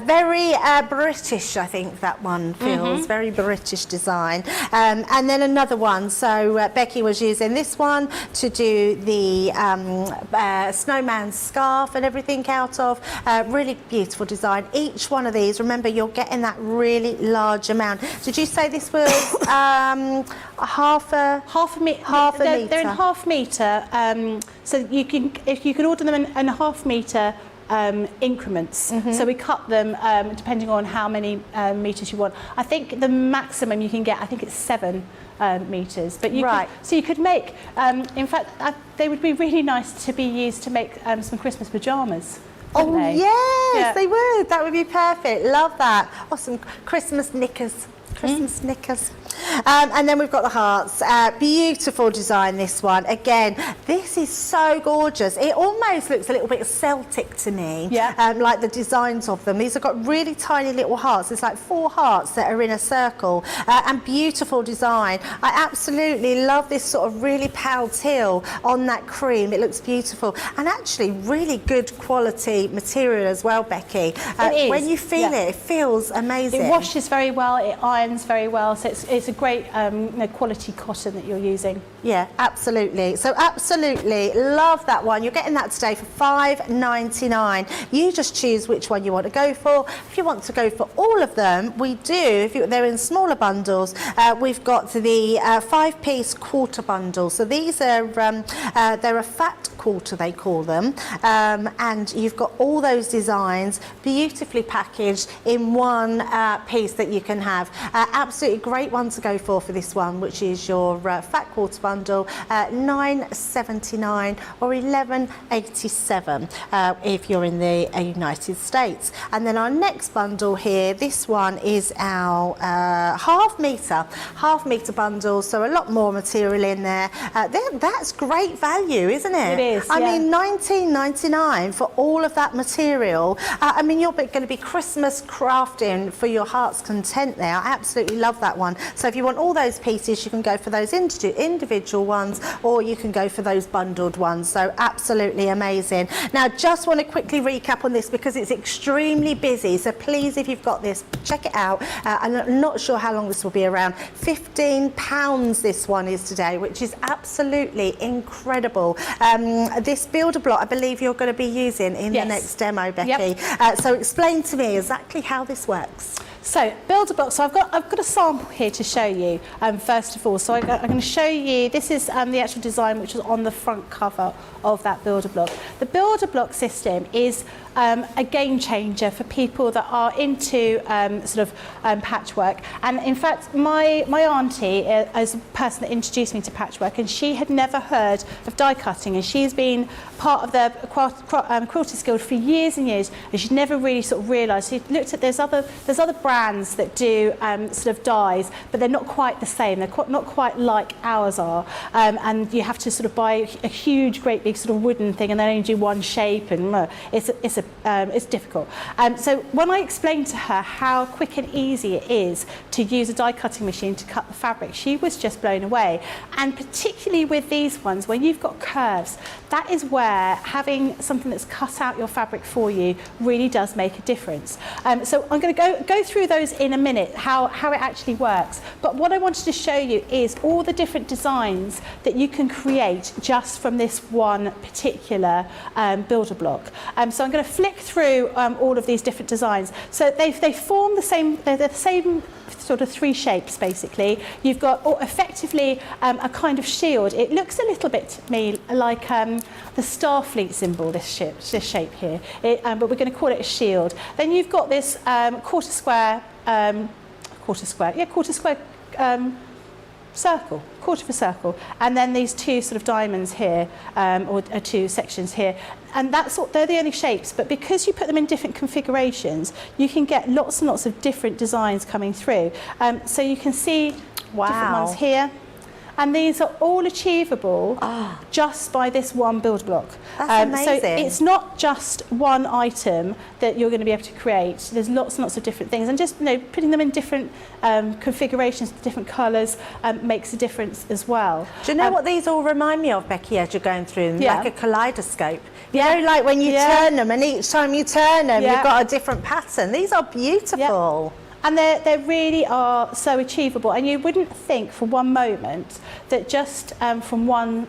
Very British, I think that one feels. Very British design. And then another one. So Becky was using this one to do the snowman scarf and everything out of. Really beautiful design. Each one of these, remember, you're getting that really large amount. Did you say this was half a metre? They're in half metre, so you can order them in half metre increments. So we cut them depending on how many metres you want. I think the maximum you can get, I think it's 7 metres. But you could make, in fact, they would be really nice to be used to make some Christmas pyjamas. Oh yes, they would. That would be perfect. Love that. Awesome. Christmas knickers. Christmas knickers. And then we've got the hearts. Beautiful design, this one. Again, this is so gorgeous. It almost looks a little bit Celtic to me, like the designs of them. These have got really tiny little hearts. It's like 4 hearts that are in a circle, and beautiful design. I absolutely love this sort of really pale teal on that cream. It looks beautiful, and actually really good quality material as well, Becky. It is. When you feel it, it feels amazing. It washes very well, it irons very well, so it's a great quality cotton that you're using. Yeah, absolutely. So absolutely love that one. You're getting that today for $5.99. You just choose which one you want to go for. If you want to go for all of them, we do. They're in smaller bundles. We've got the 5-piece quarter bundle. So these are they're a fat quarter, they call them, and you've got all those designs beautifully packaged in one piece that you can have. Absolutely great one to go for this one, which is your fat quarter bundle, $9.79 or $11.87 if you're in the United States. And then our next bundle here, this one is our half metre bundle, so a lot more material in there. That's great value, isn't it? It is. I mean, $19.99 for all of that material. I mean, you're going to be Christmas crafting for your heart's content there. I absolutely love that one. So if you want all those pieces, you can go for those individual ones, or you can go for those bundled ones. So absolutely amazing. Now, just want to quickly recap on this because it's extremely busy. So please, if you've got this, check it out. I'm not sure how long this will be around. £15 this one is today, which is absolutely incredible. This builder block, I believe you're going to be using in the next demo, Becky. So explain to me exactly how this works. So builder block. So I've got a sample here to show you. First of all, so I'm going to show you. This is the actual design which is on the front cover of that builder block. The builder block system is a game changer for people that are into patchwork. And in fact, my auntie is the person that introduced me to patchwork, and she had never heard of die cutting, and she's been part of the Quilters Guild for years and years, and she'd never really sort of realised. She looked at there's other brands that do dies, but they're not quite the same. They're not quite like ours are, and you have to sort of buy a huge, great big sort of wooden thing, and they only do one shape, and it's difficult. So when I explained to her how quick and easy it is to use a die cutting machine to cut the fabric, she was just blown away. And particularly with these ones, when you've got curves, that is where having something that's cut out your fabric for you really does make a difference. So I'm going to go through those in a minute, how it actually works. But what I wanted to show you is all the different designs that you can create just from this one particular builder block. So I'm going to flick through all of these different designs. So they form the same, they're the same sort of three shapes basically. You've got effectively a kind of shield. It looks a little bit to me like the Starfleet symbol, this shape here, but we're going to call it a shield. Then you've got this quarter square circle, quarter of a circle, and then these two sort of diamonds here, or two sections here, and they're the only shapes. But because you put them in different configurations, you can get lots and lots of different designs coming through. So you can see different ones here. And these are all achievable just by this one build block. That's amazing. So it's not just one item that you're going to be able to create. There's lots and lots of different things, and just putting them in different configurations, different colours, makes a difference as well. Do you know what these all remind me of, Becky, as you're going through them? Yeah. Like a kaleidoscope. You know, like when you turn them, and each time you turn them, you've got a different pattern. These are beautiful. And they really are so achievable, and you wouldn't think for one moment that just from one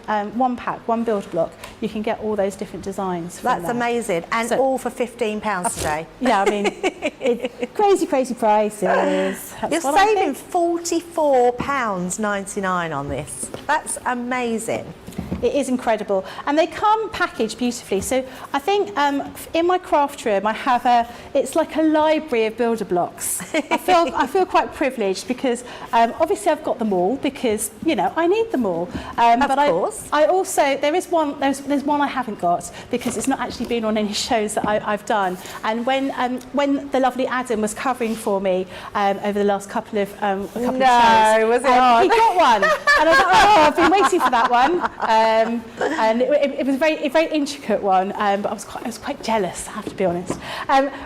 pack, one build block, you can get all those different designs. That's amazing, and so, all for £15 today. Yeah, I mean, crazy prices. You're saving £44.99 on this. That's amazing. It is incredible, and they come packaged beautifully. So I think in my craft room I have it's like a library of builder blocks. I feel quite privileged because obviously I've got them all because I need them all. But of course. I also there's one I haven't got because it's not actually been on any shows that I've done. And when the lovely Adam was covering for me over the last couple of shows, was it on? He got one, and I was like, oh, I've been waiting for that one. And it was a very intricate one, but I was quite jealous, I have to be honest.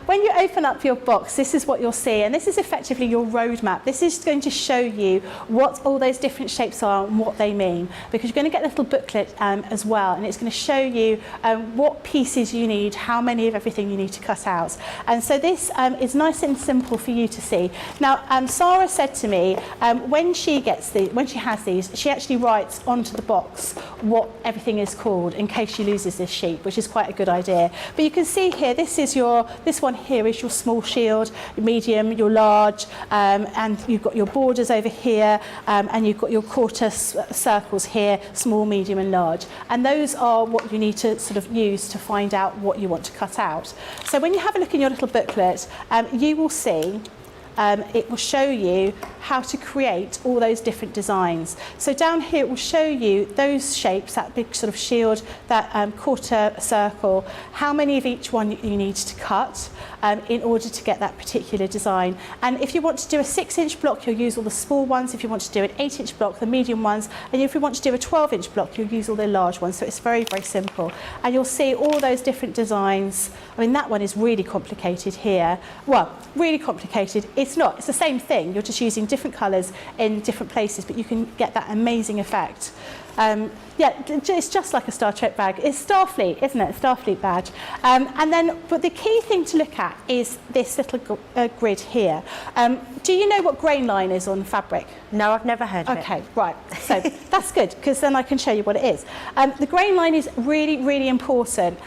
When you open up your box, this is what you'll see, and this is effectively your roadmap. This is going to show you what all those different shapes are and what they mean, because you're going to get a little booklet as well, and it's going to show you what pieces you need, how many of everything you need to cut out. And so this is nice and simple for you to see. Now, Sarah said to me, when she has these, she actually writes onto the box what everything is called in case she loses this sheet, which is quite a good idea. But you can see here, this one here is your small shield, your medium, your large, and you've got your borders over here, and you've got your quarter circles here, small, medium and large. And those are what you need to sort of use to find out what you want to cut out. So when you have a look in your little booklet, you will see it will show you how to create all those different designs. So down here it will show you those shapes, that big sort of shield, that quarter circle, how many of each one you need to cut in order to get that particular design. And if you want to do a 6-inch block, you'll use all the small ones. If you want to do an 8-inch block, the medium ones. And if you want to do a 12-inch block, you'll use all the large ones. So it's very, very simple. And you'll see all those different designs. I mean, that one is really complicated here. Well, really complicated. It's not. It's the same thing. You're just using different colours in different places, but you can get that amazing effect. Yeah, it's just like a Star Trek bag. It's Starfleet, isn't it? Starfleet badge. But the key thing to look at is this little grid here. Do you know what grain line is on fabric? No, I've never heard of it. Okay, right. So that's good, because then I can show you what it is. The grain line is really, really important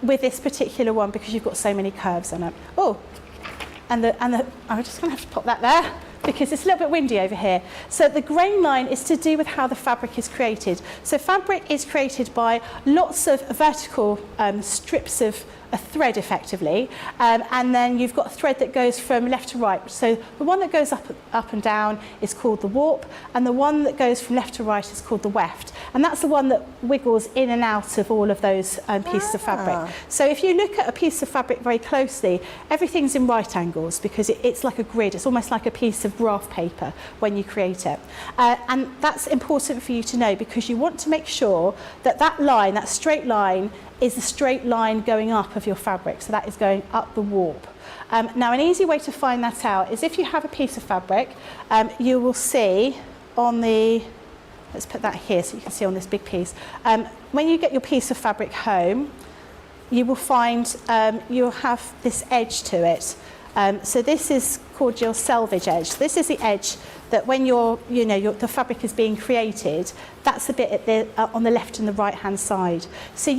with this particular one because you've got so many curves on it. Oh, I'm just going to have to pop that there because it's a little bit windy over here. So the grain line is to do with how the fabric is created. So fabric is created by lots of vertical strips of a thread effectively, and then you've got a thread that goes from left to right. So the one that goes up and down is called the warp, and the one that goes from left to right is called the weft, and that's the one that wiggles in and out of all of those pieces of fabric. So if you look at a piece of fabric very closely, everything's in right angles because it's like a grid. It's almost like a piece of graph paper when you create it, and that's important for you to know because you want to make sure that that line, that straight line, is the straight line going up of your fabric, so that is going up the warp. Now an easy way to find that out is if you have a piece of fabric, you will see on the, let's put that here so you can see on this big piece, when you get your piece of fabric home, you will find you'll have this edge to it. So this is called your selvage edge. This is the edge that when the fabric is being created, that's the bit at on the left and the right hand side. So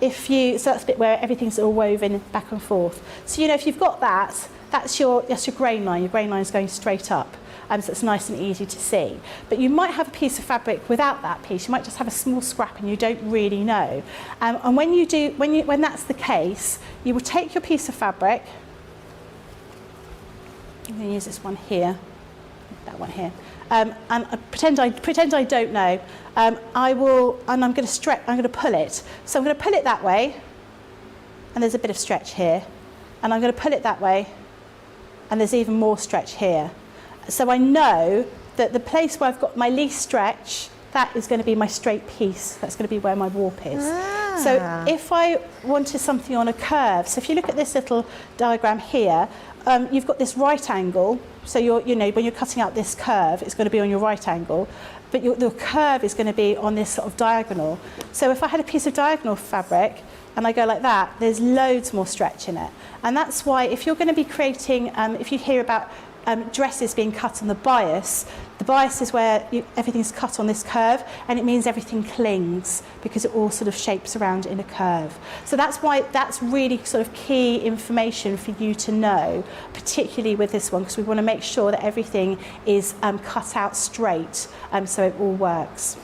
so that's the bit where everything's all woven back and forth. So if you've got that, that's your grain line. Your grain line is going straight up. So it's nice and easy to see. But you might have a piece of fabric without that piece. You might just have a small scrap and you don't really know. And when that's the case, you will take your piece of fabric. I'm going to use this one here, that one here, and pretend I don't know. I'm going to pull it. So I'm going to pull it that way, and there's a bit of stretch here, and I'm going to pull it that way, and there's even more stretch here. So I know that the place where I've got my least stretch, that is going to be my straight piece. That's going to be where my warp is. So if I wanted something on a curve, so if you look at this little diagram here, you've got this right angle. So when you're cutting out this curve, it's going to be on your right angle, but the curve is going to be on this sort of diagonal. So if I had a piece of diagonal fabric and I go like that, there's loads more stretch in it. And that's why if you're going to be creating, if you hear about dresses being cut on the bias is where everything's cut on this curve, and it means everything clings because it all sort of shapes around in a curve. So that's why that's really sort of key information for you to know, particularly with this one, because we want to make sure that everything is cut out straight, so it all works.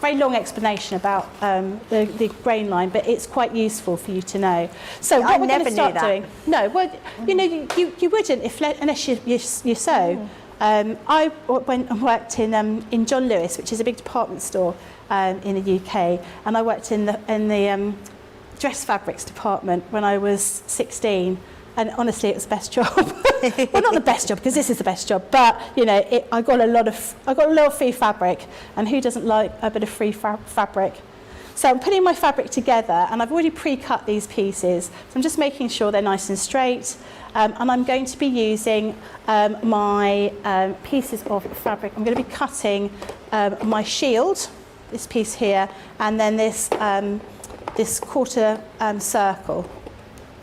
Very long explanation about the grain line, but it's quite ususeful for you to know. So what we're going to start doing? No, well, you wouldn't unless you sew. I went and worked in John Lewis, which is a big department store in the UK, and I worked in the dress fabrics department when I was 16. And honestly, it was the best job. Well, not the best job, because this is the best job, but I got a lot of free fabric, and who doesn't like a bit of free fabric? So I'm putting my fabric together, and I've already pre-cut these pieces. So I'm just making sure they're nice and straight, and I'm going to be using my pieces of fabric. I'm going to be cutting my shield, this piece here, and then this quarter circle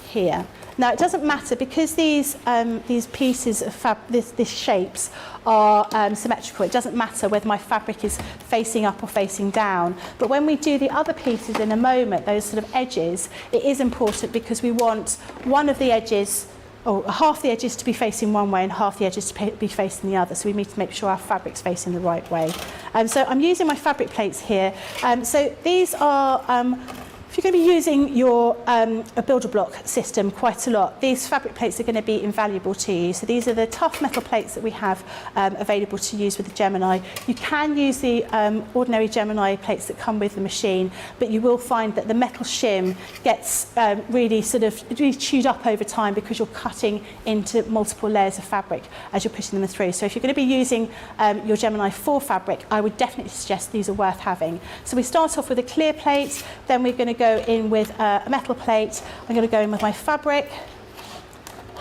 here. Now it doesn't matter because these pieces of these shapes are symmetrical. It doesn't matter whether my fabric is facing up or facing down. But when we do the other pieces in a moment, those sort of edges, it is important because we want one of the edges, or half the edges to be facing one way and half the edges to be facing the other. So we need to make sure our fabric's facing the right way. So I'm using my fabric plates here. So these are. If you're going to be using your a builder block system quite a lot, these fabric plates are going to be invaluable to you. So these are the tough metal plates that we have available to use with the Gemini. You can use the ordinary Gemini plates that come with the machine, but you will find that the metal shim gets really chewed up over time because you're cutting into multiple layers of fabric as you're putting them through. So if you're going to be using your Gemini 4 fabric, I would definitely suggest these are worth having. So we start off with a clear plate, then we're going to go in with a metal plate. I'm going to go in with my fabric,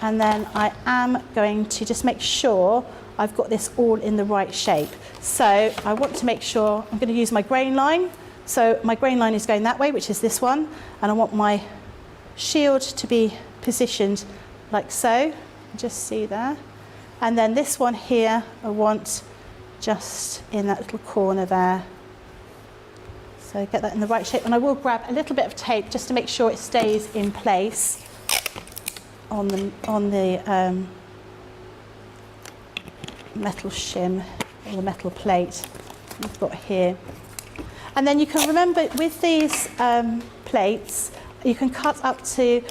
and then I am going to just make sure I've got this all in the right shape. So I want to make sure I'm going to use my grain line. So my grain line is going that way, which is this one, and I want my shield to be positioned like so. Just see there. And then this one here, I want just in that little corner there. So get that in the right shape, and I will grab a little bit of tape just to make sure it stays in place. on the metal shim or the metal plate we've got here. And then you can remember with these plates, you can cut up to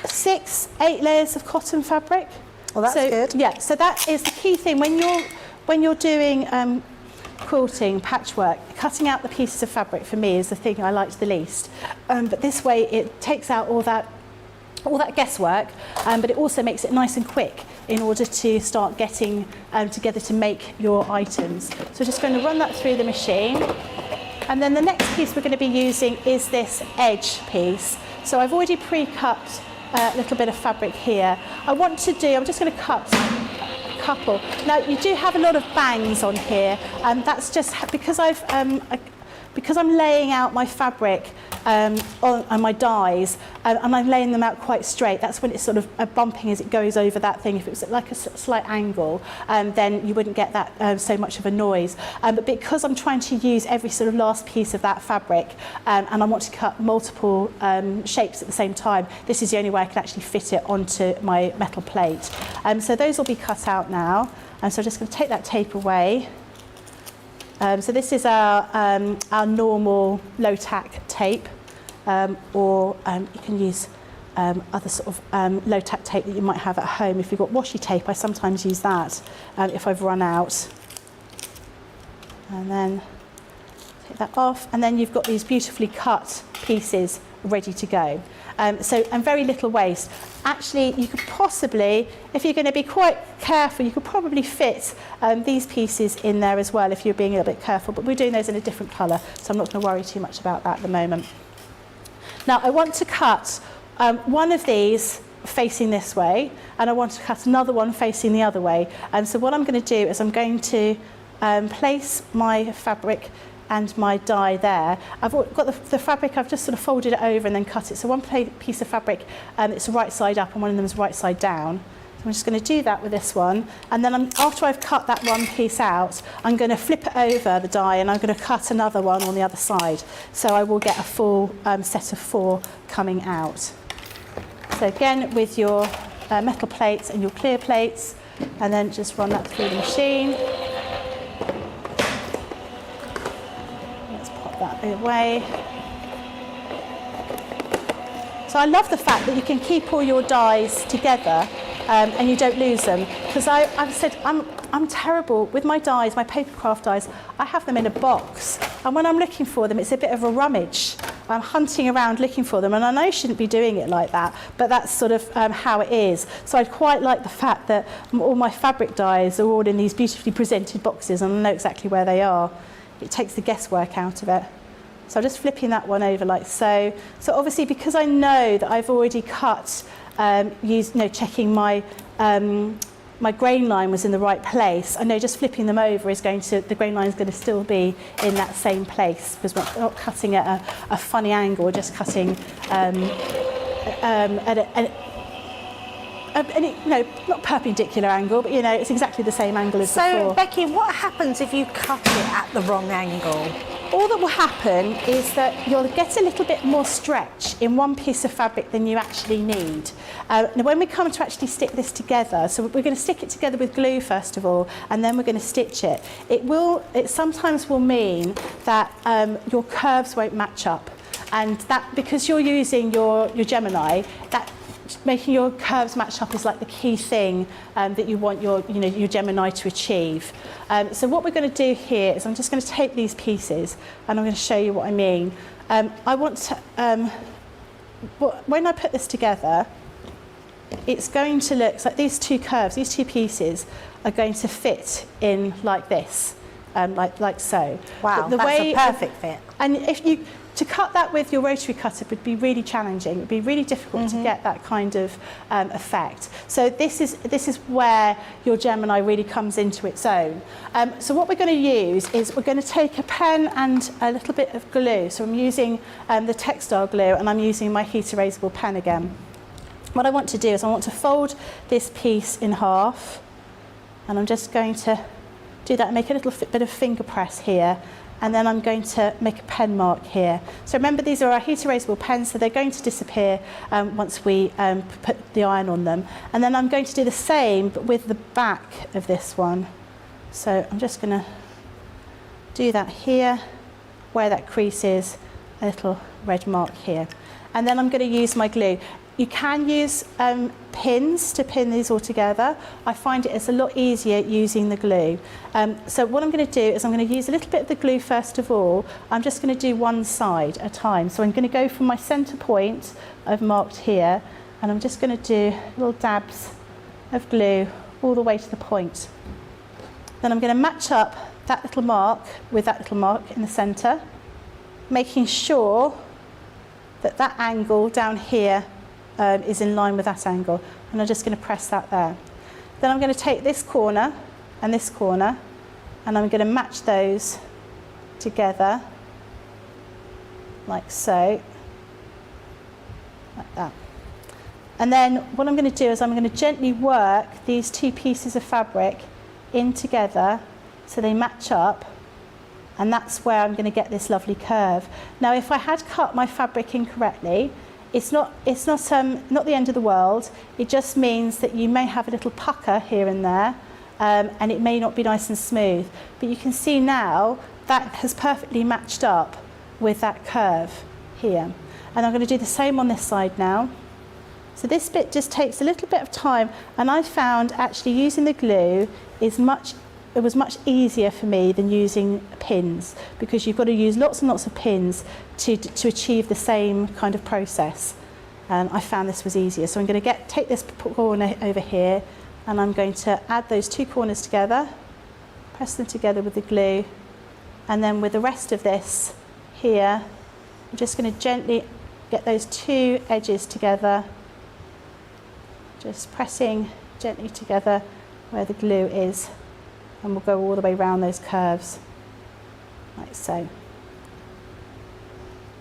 6, 8 layers of cotton fabric. Well, that's good. Yeah, so that is the key thing when you're doing quilting, patchwork. Cutting out the pieces of fabric for me is the thing I liked the least. But this way it takes out all that guesswork, but it also makes it nice and quick in order to start getting together to make your items. So we're just going to run that through the machine. And then the next piece we're going to be using is this edge piece. So I've already pre-cut a little bit of fabric here. I'm just going to cut a couple. Now you do have a lot of bangs on here, and that's just because I'm laying out my fabric on my dies, and I'm laying them out quite straight. That's when it's sort of bumping as it goes over that thing. If it was at like a slight angle, then you wouldn't get that so much of a noise. But because I'm trying to use every sort of last piece of that fabric, and I want to cut multiple shapes at the same time, this is the only way I can actually fit it onto my metal plate. So those will be cut out now. And so I'm just going to take that tape away. So this is our normal low-tack tape, or you can use other sort of low-tack tape that you might have at home. If you've got washi tape, I sometimes use that if I've run out. And then take that off, and then you've got these beautifully cut pieces ready to go. And very little waste. Actually, you could possibly, if you're going to be quite careful, you could probably fit these pieces in there as well if you're being a little bit careful, but we're doing those in a different colour, so I'm not going to worry too much about that at the moment. Now, I want to cut one of these facing this way, and I want to cut another one facing the other way. And so what I'm going to do is I'm going to place my fabric and my die there. I've got the fabric, I've just sort of folded it over and then cut it. So one piece of fabric, it's right side up and one of them is right side down. So I'm just going to do that with this one. And then after I've cut that one piece out, I'm going to flip it over the die and I'm going to cut another one on the other side. So I will get a full set of 4 coming out. So again, with your metal plates and your clear plates, and then just run that through the machine. That away. So I love the fact that you can keep all your dies together and you don't lose them, because I've said I'm terrible with my dies, my paper craft dies. I have them in a box, and when I'm looking for them, it's a bit of a rummage. I'm hunting around looking for them, and I know I shouldn't be doing it like that, but that's sort of how it is. So I'd quite like the fact that all my fabric dies are all in these beautifully presented boxes, and I know exactly where they are. It takes the guesswork out of it. So I'm just flipping that one over like so. So obviously, because I know that I've already cut, checking my my grain line was in the right place, I know just flipping them over is the grain line is going to still be in that same place, because we're not cutting at a funny angle, we're just cutting not perpendicular angle, but it's exactly the same angle as before. So Becky, what happens if you cut it at the wrong angle? All that will happen is that you'll get a little bit more stretch in one piece of fabric than you actually need. Now when we come to actually stick this together, so we're going to stick it together with glue first of all, and then we're going to stitch it. It sometimes will mean that your curves won't match up, and that because you're using your Gemini, that making your curves match up is like the key thing that you want your Gemini to achieve. So what we're going to do here is I'm just going to take these pieces and I'm going to show you what I mean. I want to, when I put this together, it's going to look like these two curves, these two pieces are going to fit in like this, like so. Wow, that's a perfect fit. And to cut that with your rotary cutter would be really challenging. It would be really difficult to get that kind of effect. So this is where your Gemini really comes into its own. So what we're going to use is we're going to take a pen and a little bit of glue. So I'm using the textile glue, and I'm using my heat erasable pen again. What I want to do is I want to fold this piece in half, and I'm just going to do that and make a little bit of finger press here. and then I'm going to make a pen mark here. So remember, these are our heat erasable pens, so they're going to disappear once we put the iron on them. And then I'm going to do the same, but with the back of this one. So I'm just going to do that here, where that crease is, a little red mark here. And then I'm going to use my glue. You can use pins to pin these all together. I find it's a lot easier using the glue. So what I'm going to do is I'm going to use a little bit of the glue first of all. I'm just going to do one side at a time. So I'm going to go from my centre point I've marked here, and I'm just going to do little dabs of glue all the way to the point. Then I'm going to match up that little mark with that little mark in the centre, making sure that that angle down here is in line with that angle, and I'm just going to press that there. Then I'm going to take this corner and this corner, and I'm going to match those together like so, like that. And then what I'm going to do is I'm going to gently work these two pieces of fabric in together so they match up, and that's where I'm going to get this lovely curve. Now, if I had cut my fabric incorrectly, it's not the end of the world. It just means that you may have a little pucker here and there, and it may not be nice and smooth. But you can see now that has perfectly matched up with that curve here. And I'm going to do the same on this side now. So this bit just takes a little bit of time, and I found actually using the glue it was much easier for me than using pins, because you've got to use lots and lots of pins to achieve the same kind of process. And I found this was easier. So I'm going to take this corner over here, and I'm going to add those two corners together, press them together with the glue, and then with the rest of this here, I'm just going to gently get those two edges together, just pressing gently together where the glue is. And we'll go all the way around those curves, like so.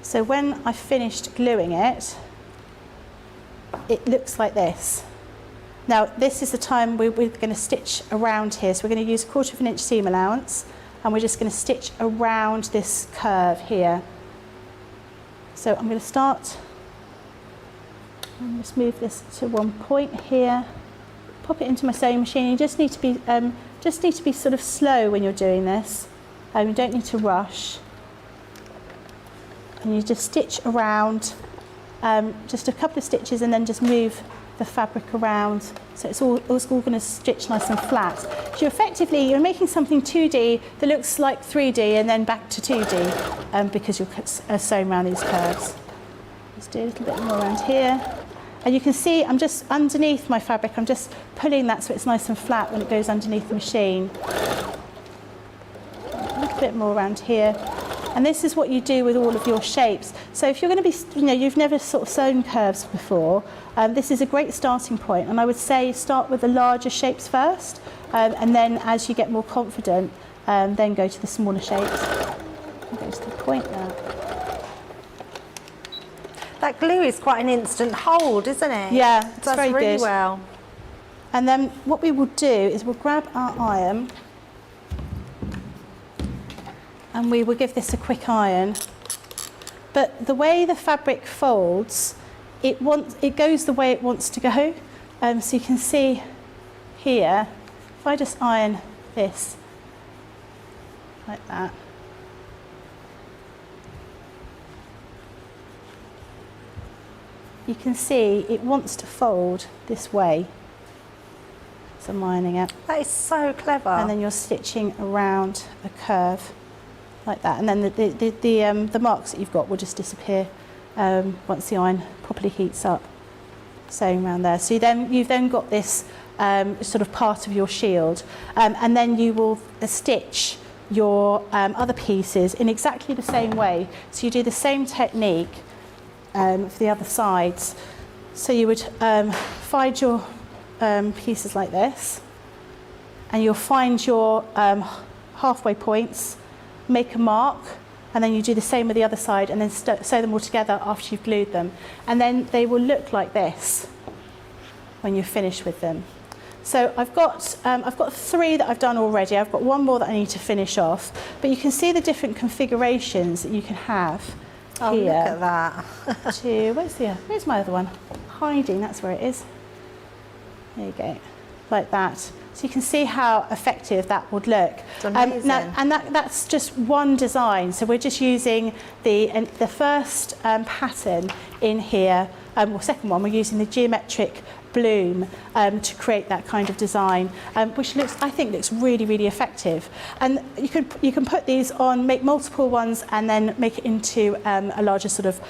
So when I've finished gluing it, it looks like this. Now, this is the time we're going to stitch around here. So we're going to use 1/4 of an inch seam allowance, and we're just going to stitch around this curve here. So I'm going to start, and just move this to one point here, pop it into my sewing machine. You just need to be sort of slow when you're doing this. You don't need to rush. And you just stitch around, just a couple of stitches, and then just move the fabric around, so it's all going to stitch nice and flat. So you're making something 2D that looks like 3D and then back to 2D, because you're sewing around these curves. Let's do a little bit more around here. And you can see I'm just underneath my fabric, I'm just pulling that so it's nice and flat when it goes underneath the machine. A little bit more around here. And this is what you do with all of your shapes. So if you're going to be, you've never sort of sewn curves before, this is a great starting point. And I would say start with the larger shapes first, and then as you get more confident, then go to the smaller shapes. I'll go to the point now. That glue is quite an instant hold, isn't it? Yeah, it's very really good. Well. And then what we will do is we'll grab our iron, and we will give this a quick iron. But the way the fabric folds, it goes the way it wants to go. So you can see here, if I just iron this like that, you can see it wants to fold this way. So I'm ironing it. That is so clever. And then you're stitching around a curve like that, and then the marks that you've got will just disappear once the iron properly heats up. Sewing around there. So you've then got this sort of part of your shield, and then you will stitch your other pieces in exactly the same way. So you do the same technique for the other sides. So you would find your pieces like this, and you'll find your halfway points, make a mark, and then you do the same with the other side, and then sew them all together after you've glued them. And then they will look like this when you're finished with them. So I've got 3 that I've done already. I've got 1 more that I need to finish off. But you can see the different configurations that you can have Oh, here. look at that. Where's my other one? Hiding, that's where it is. There you go, like that. So you can see how effective that would look. It's amazing. That's just one design. So we're just using the first pattern in here, or second one, we're using the geometric bloom to create that kind of design, which I think looks really, really effective. And you can put these on, make multiple ones, and then make it into a larger sort of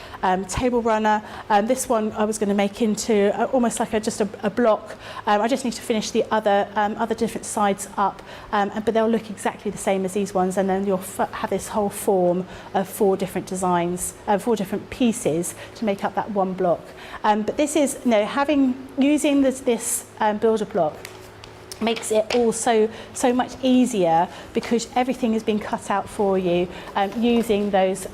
table runner. This one I was going to make into almost like just a block. I just need to finish the other different sides up, but they'll look exactly the same as these ones, and then you'll have this whole form of 4 different designs, 4 different pieces to make up that one block. But this is, using this builder block makes it all so much easier, because everything has been cut out for you using those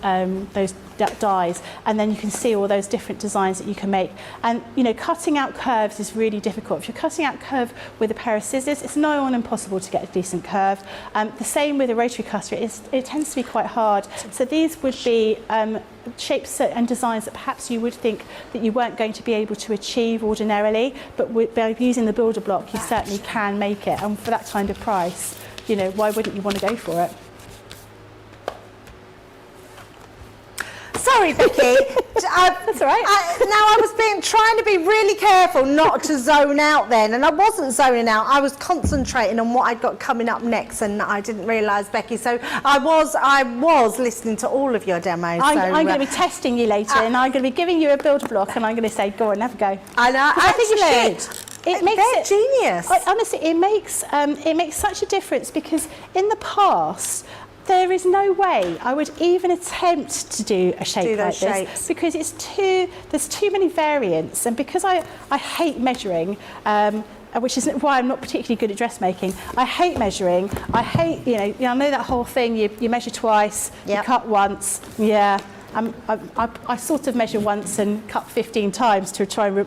dies, and then you can see all those different designs that you can make. And cutting out curves is really difficult. If you're cutting out curve with a pair of scissors, it's nigh on impossible to get a decent curve. The same with a rotary cutter, it tends to be quite hard. So these would be shapes and designs that perhaps you would think that you weren't going to be able to achieve ordinarily, but by using the builder block you certainly can make it, and for that kind of price, why wouldn't you want to go for it? Sorry, Becky. That's all right. I was trying to be really careful not to zone out then, and I wasn't zoning out. I was concentrating on what I'd got coming up next, and I didn't realise, Becky. So I was listening to all of your demos. I'm going to be testing you later, and I'm going to be giving you a builder block, and I'm going to say, go on, have a go. And I think you should. They're genius. Honestly, it makes such a difference, because in the past, there is no way I would even attempt to do a shape like this, because there's too many variants, and because I hate measuring, which is why I'm not particularly good at dressmaking. I hate measuring. I hate, I know that whole thing, you measure twice, you cut once, I sort of measure once and cut 15 times to try and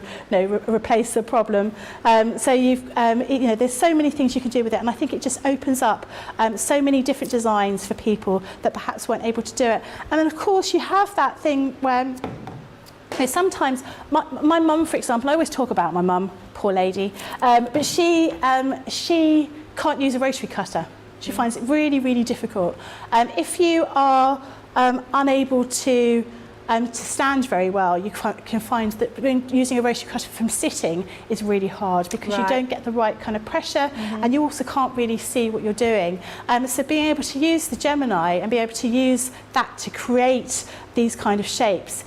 replace the problem. So there's so many things you can do with it, and I think it just opens up so many different designs for people that perhaps weren't able to do it. And then of course you have that thing where sometimes my mum, for example, I always talk about my mum, poor lady, but she can't use a rotary cutter. She finds it really, really difficult. If you are unable to stand very well, you can find that using a rotary cutter from sitting is really hard, because you don't get the right kind of pressure, and you also can't really see what you're doing. So being able to use the Gemini and be able to use that to create these kind of shapes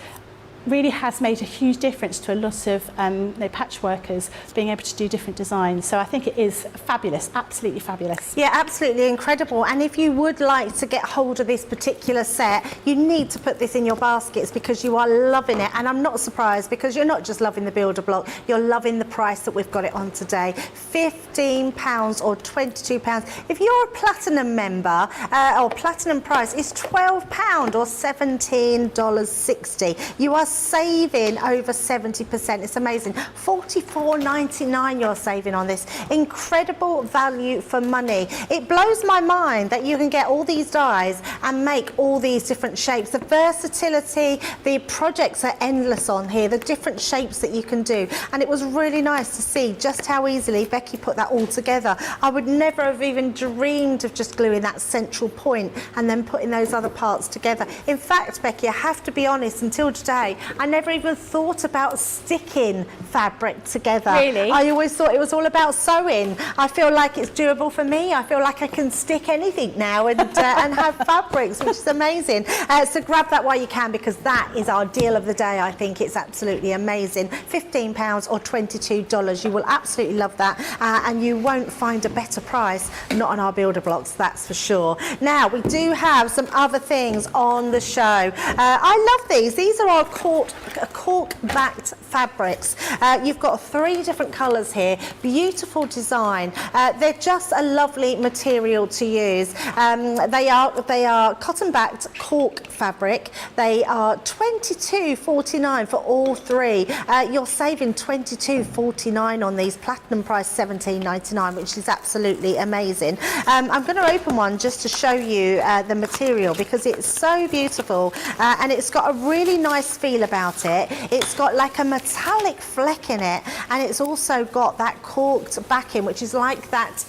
really has made a huge difference to a lot of patchworkers being able to do different designs. So I think it is fabulous, absolutely fabulous. Yeah, absolutely incredible. And if you would like to get hold of this particular set, you need to put this in your baskets, because you are loving it. And I'm not surprised, because you're not just loving the builder block, you're loving the price that we've got it on today. £15 or £22. If you're a platinum member, or platinum price is £12 or $17.60. You are saving over 70%. It's amazing. $44.99 you're saving on this. Incredible value for money. It blows my mind that you can get all these dies and make all these different shapes. The versatility, the projects are endless on here, the different shapes that you can do. And it was really nice to see just how easily Becky put that all together. I would never have even dreamed of just gluing that central point and then putting those other parts together. In fact, Becky, I have to be honest, until today, I never even thought about sticking fabric together. Really? I always thought it was all about sewing. I feel like it's doable for me. I feel like I can stick anything now and have fabrics, which is amazing. So grab that while you can, because that is our deal of the day. I think it's absolutely amazing. £15 or $22. You will absolutely love that, and you won't find a better price, not on our builder blocks, that's for sure. Now, we do have some other things on the show. I love these. These are our Cork cork-backed fabrics. You've got 3 different colours here. Beautiful design. They're just a lovely material to use. They are cotton-backed cork fabric. They are $22.49 for all 3. You're saving $22.49 on these. Platinum price $17.99, which is absolutely amazing. I'm going to open one just to show you the material because it's so beautiful, and it's got a really nice feel about it. It's got like a metallic fleck in it, and it's also got that corked backing, which is like that,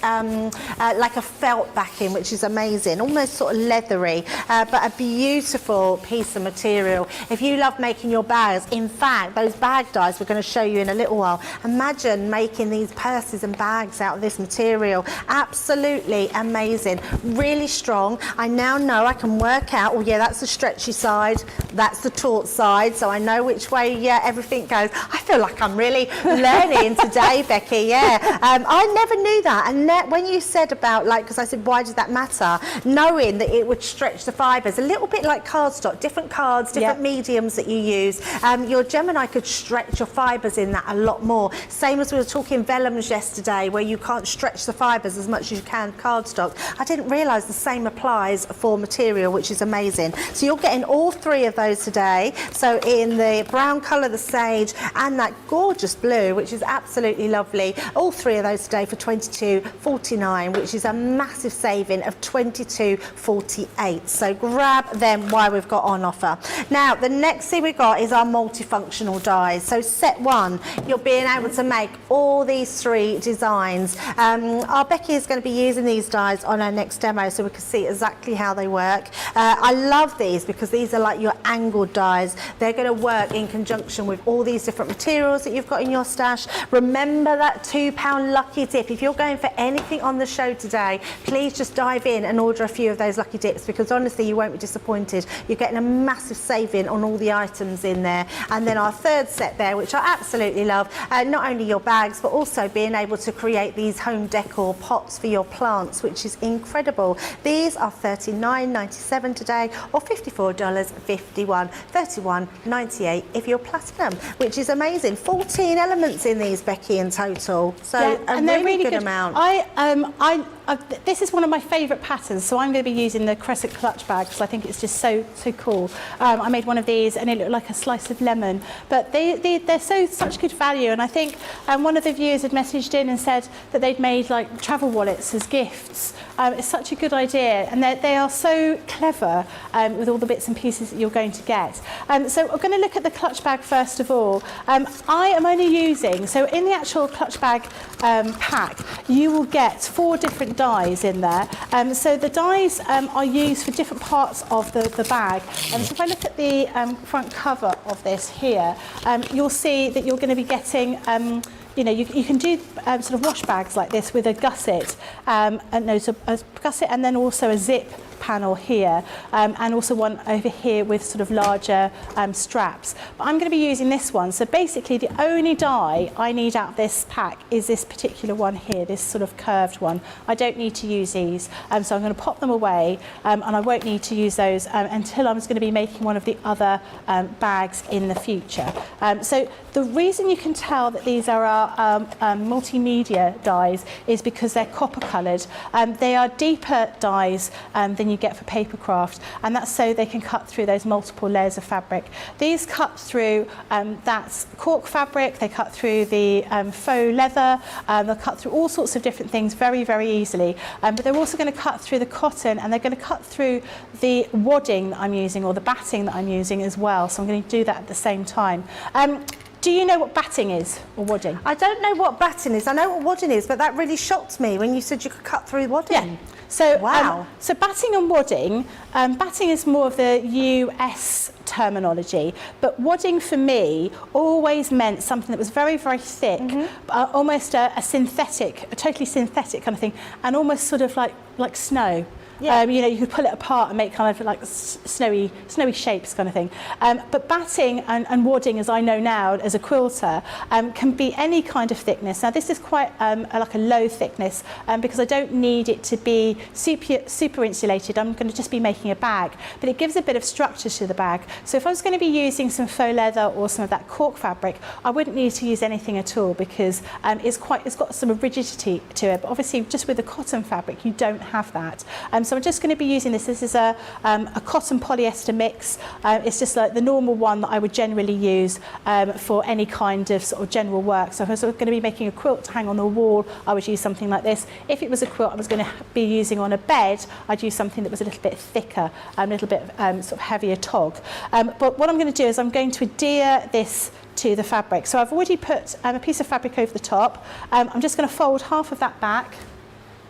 like a felt backing, which is amazing, almost sort of leathery, but a beautiful piece of material. If you love making your bags, in fact, those bag dies we're going to show you in a little while, imagine making these purses and bags out of this material. Absolutely amazing, really strong. I now know I can work out, oh yeah, that's the stretchy side, that's the taut side, so I know which way everything goes. I feel like I'm really learning today, Becky. Yeah, I never knew that, and when you said about, like, because I said why does that matter, knowing that it would stretch the fibres a little bit like cardstock, different cards, different mediums that you use. Your Gemini could stretch your fibres in that a lot more. Same as we were talking vellums yesterday, where you can't stretch the fibres as much as you can cardstock. I didn't realise the same applies for material, which is amazing. So you're getting all 3 of those today. So in the brown colour, the sage, and that gorgeous blue, which is absolutely lovely. All 3 of those today for $22.49, which is a massive saving of $22.48. So grab them while we've got on offer. Now, the next thing we got is our multifunctional dies. So set 1, you're being able to make all these 3 designs. Our Becky is going to be using these dies on our next demo so we can see exactly how they work. I love these because these are like your angled dies. They're going to work in conjunction with all these different materials that you've got in your stash. Remember that £2 lucky dip. If you're going for anything on the show today, please just dive in and order a few of those lucky dips, because honestly you won't be disappointed. You're getting a massive saving on all the items in there. And then our 3rd set there, which I absolutely love, not only your bags but also being able to create these home decor pots for your plants, which is incredible. These are $39.97 today, or $54.51, $31.98 if you're platinum, which is amazing. 14 elements in these, Becky, in total, so and they're really good amount. This is one of my favourite patterns, so I'm going to be using the crescent clutch bag because I think it's just so cool. I made one of these and it looked like a slice of lemon, but they're such good value. And I think one of the viewers had messaged in and said that they'd made like travel wallets as gifts. It's such a good idea, and they are so clever with all the bits and pieces that you're going to get. So we're going to look at the clutch bag first of all. I am only using, so in the actual clutch bag pack, you will get 4 different dies in there. So the dies are used for different parts of the bag. So if I look at the front cover of this here, you'll see that you're going to be getting you know, you can do sort of wash bags like this with a gusset, and there's a gusset and then also a zip panel here, and also one over here with sort of larger straps. But I'm going to be using this one. So basically the only die I need out of this pack is this particular one here, this sort of curved one. I don't need to use these, so I'm going to pop them away, and I won't need to use those until I'm going to be making one of the other bags in the future. So the reason you can tell that these are our multimedia dies is because they're copper coloured. They are deeper dies than you get for paper craft, and that's so they can cut through those multiple layers of fabric. These cut through that's cork fabric, they cut through the faux leather, they'll cut through all sorts of different things very, very easily. But they're also going to cut through the cotton, and they're going to cut through the wadding that I'm using, or the batting that I'm using as well. So I'm going to do that at the same time. Do you know what batting is, or wadding? I don't know what batting is. I know what wadding is, but that really shocked me when you said you could cut through wadding. Yeah. So, wow. So batting and wadding, batting is more of the US terminology, but wadding for me always meant something that was very, very thick, almost a synthetic, a totally synthetic kind of thing, and almost sort of like snow. Yeah. You know, you could pull it apart and make kind of like snowy shapes kind of thing. But batting and wadding, as I know now as a quilter, can be any kind of thickness. Now this is quite like a low thickness because I don't need it to be super insulated. I'm going to just be making a bag, but it gives a bit of structure to the bag. So if I was going to be using some faux leather or some of that cork fabric, I wouldn't need to use anything at all because it's got some rigidity to it. But obviously, just with the cotton fabric, you don't have that. So I'm just going to be using this. This is a cotton polyester mix. It's just like the normal one that I would generally use for any kind of sort of general work. So if I was going to be making a quilt to hang on the wall, I would use something like this. If it was a quilt I was going to be using on a bed, I'd use something that was a little bit thicker, a little bit sort of heavier tog. But what I'm going to do is I'm going to adhere this to the fabric. So I've already put a piece of fabric over the top. I'm just going to fold half of that back.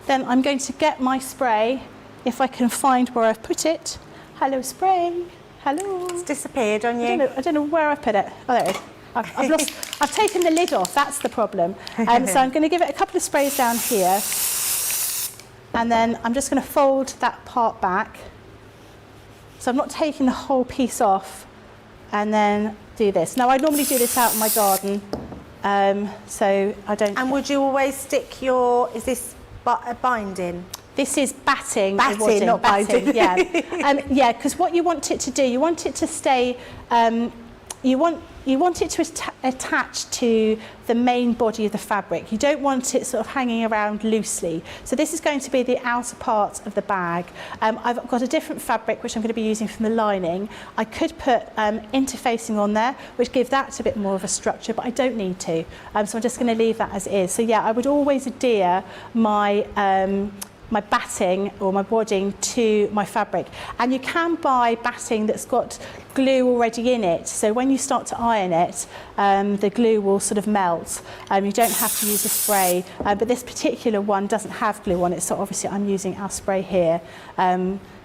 Then I'm going to get my spray, if I can find where I've put it. Hello, spray. Hello. It's disappeared on you. I don't know where I put it. Oh, there it is. I've taken the lid off. That's the problem. So I'm going to give it a couple of sprays down here. And then I'm just going to fold that part back. So I'm not taking the whole piece off. And then do this. Now, I normally do this out in my garden. So I don't... And would you always stick your... Is this binding? This is batting. Batting, not binding. Yeah, yeah. Because what you want it to do, you want it to stay. You want it to attach to the main body of the fabric. You don't want it sort of hanging around loosely. So this is going to be the outer part of the bag. I've got a different fabric which I'm going to be using from the lining. I could put interfacing on there, which give that a bit more of a structure, but I don't need to. So I'm just going to leave that as is. So yeah, I would always adhere my my batting or my wadding to my fabric. And you can buy batting that's got glue already in it. So when you start to iron it, the glue will sort of melt. You don't have to use a spray, but this particular one doesn't have glue on it. So obviously I'm using our spray here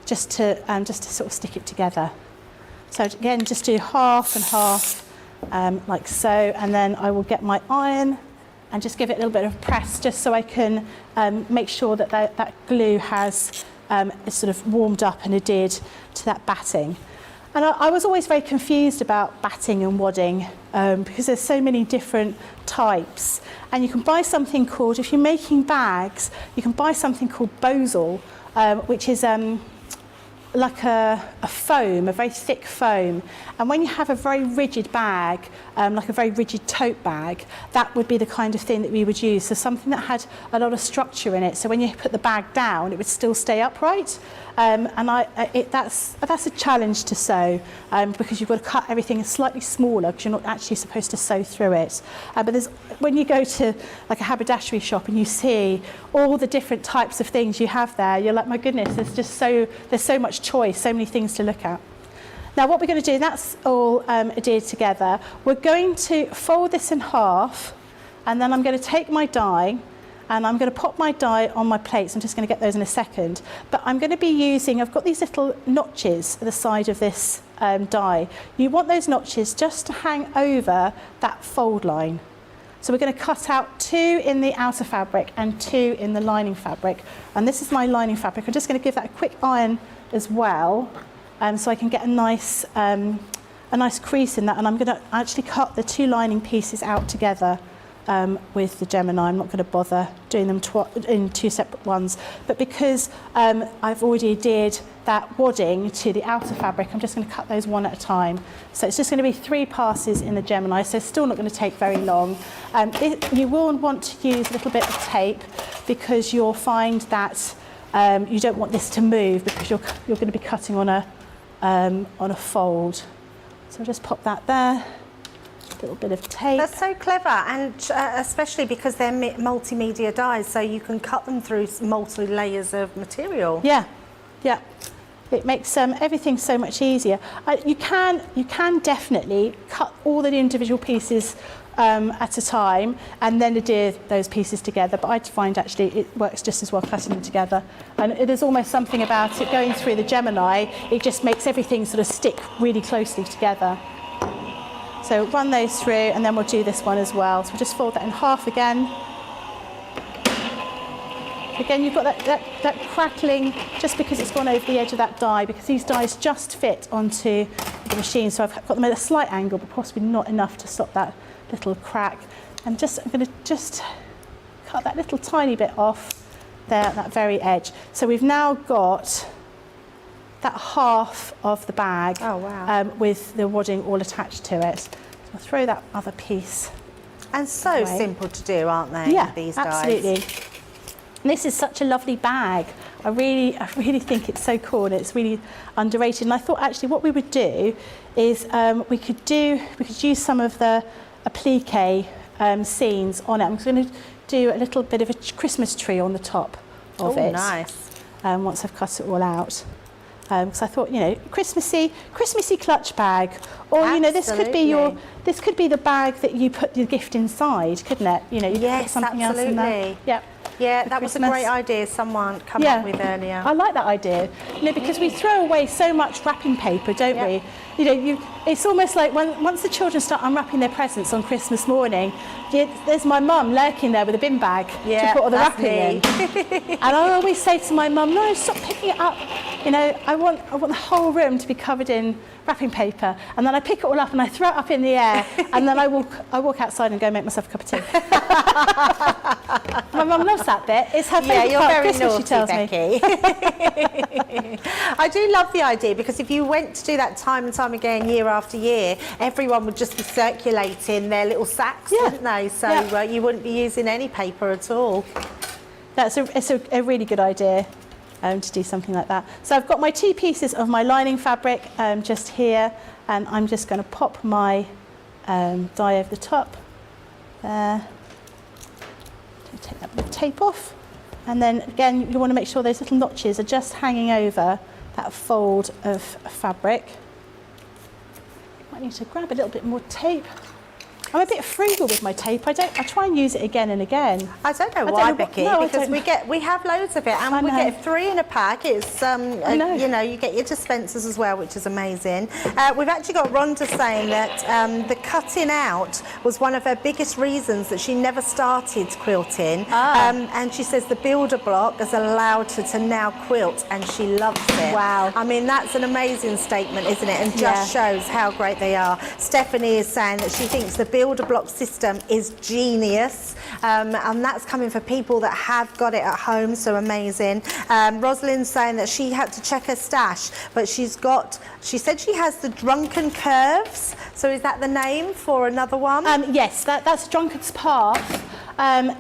just to sort of stick it together. So again, just do half and half like so, and then I will get my iron and just give it a little bit of press just so I can make sure that that glue has sort of warmed up and adhered to that batting. And I was always very confused about batting and wadding because there's so many different types. And you can buy something called, if you're making bags, you can buy something called bosal, which is like a foam, a very thick foam. And when you have a very rigid bag, like a very rigid tote bag, that would be the kind of thing that we would use. So something that had a lot of structure in it. So when you put the bag down, it would still stay upright. And that's a challenge to sew because you've got to cut everything slightly smaller because you're not actually supposed to sew through it. But when you go to like a haberdashery shop and you see all the different types of things you have there, you're like, my goodness, there's so much choice, so many things to look at. Now what we're going to do, that's all adhered together. We're going to fold this in half, and then I'm going to take my die and I'm going to pop my die on my plates. I'm just going to get those in a second. But I'm going to be using, I've got these little notches at the side of this die. You want those notches just to hang over that fold line. So we're going to cut out 2 in the outer fabric and 2 in the lining fabric. And this is my lining fabric. I'm just going to give that a quick iron as well, so I can get a nice crease in that. And I'm going to actually cut the 2 lining pieces out together with the Gemini. I'm not going to bother doing them in 2 separate ones. But because I've already adhered that wadding to the outer fabric, I'm just going to cut those one at a time. So it's just going to be 3 passes in the Gemini, so it's still not going to take very long. You will want to use a little bit of tape because you'll find that you don't want this to move because you're going to be cutting on a fold. So I'll just pop that there. A little bit of tape. That's so clever, and especially because they're multimedia dies, so you can cut them through multiple layers of material. Yeah, yeah. It makes everything so much easier. You can definitely cut all the individual pieces at a time and then adhere those pieces together, but I find actually it works just as well cutting them together. And there's almost something about it going through the Gemini, it just makes everything sort of stick really closely together. So run those through, and then we'll do this one as well. So we'll just fold that in half again. Again, you've got that crackling just because it's gone over the edge of that die, because these dies just fit onto the machine. So I've got them at a slight angle, but possibly not enough to stop that little crack. And I'm going to just cut that little tiny bit off there at that very edge. So we've now got that half of the bag with the wadding all attached to it. So I'll throw that other piece. And so simple to do, aren't they? Yeah, these absolutely. And this is such a lovely bag. I really think it's so cool, and it's really underrated. And I thought actually what we would do is we could use some of the applique scenes on it. I'm going to do a little bit of a Christmas tree on the top of it. Nice. Once I've cut it all out. Because I thought, Christmassy clutch bag, or this could be the bag that you put your gift inside, couldn't it? You could put something else in there. Yeah. Yeah, that was a great idea someone come up with earlier. I like that idea. Because we throw away so much wrapping paper, don't we? It's almost like once the children start unwrapping their presents on Christmas morning, there's my mum lurking there with a bin bag to put all the wrapping in. And I always say to my mum, no, stop picking it up. I want the whole room to be covered in wrapping paper, and then I pick it all up and I throw it up in the air, and then I walk outside and go make myself a cup of tea. My mum loves that bit. It's her favourite part of Christmas, naughty, she tells Becky. me. I do love the idea, because if you went to do that time and time again, year after year, everyone would just be circulating their little sacks, wouldn't they? So you wouldn't be using any paper at all. It's a really good idea. To do something like that. So I've got my 2 pieces of my lining fabric just here, and I'm just going to pop my die over the top there. Take that bit of tape off, and then again you want to make sure those little notches are just hanging over that fold of fabric. Might need to grab a little bit more tape. I'm a bit frugal with my tape. I try and use it again and again. I don't know why, Becky, because we have loads of it, and we get 3 in a pack. It's you get your dispensers as well, which is amazing. We've actually got Rhonda saying that the cutting out was one of her biggest reasons that she never started quilting. And she says the builder block has allowed her to now quilt, and she loves it. Wow. I mean, that's an amazing statement, isn't it? And just shows how great they are. Stephanie is saying that she thinks the builder block system is genius, and that's coming for people that have got it at home, so amazing. Rosalind's saying that she had to check her stash, but she said she has the Drunken Curves, so is that the name for another one? Yes, that's Drunkard's Path,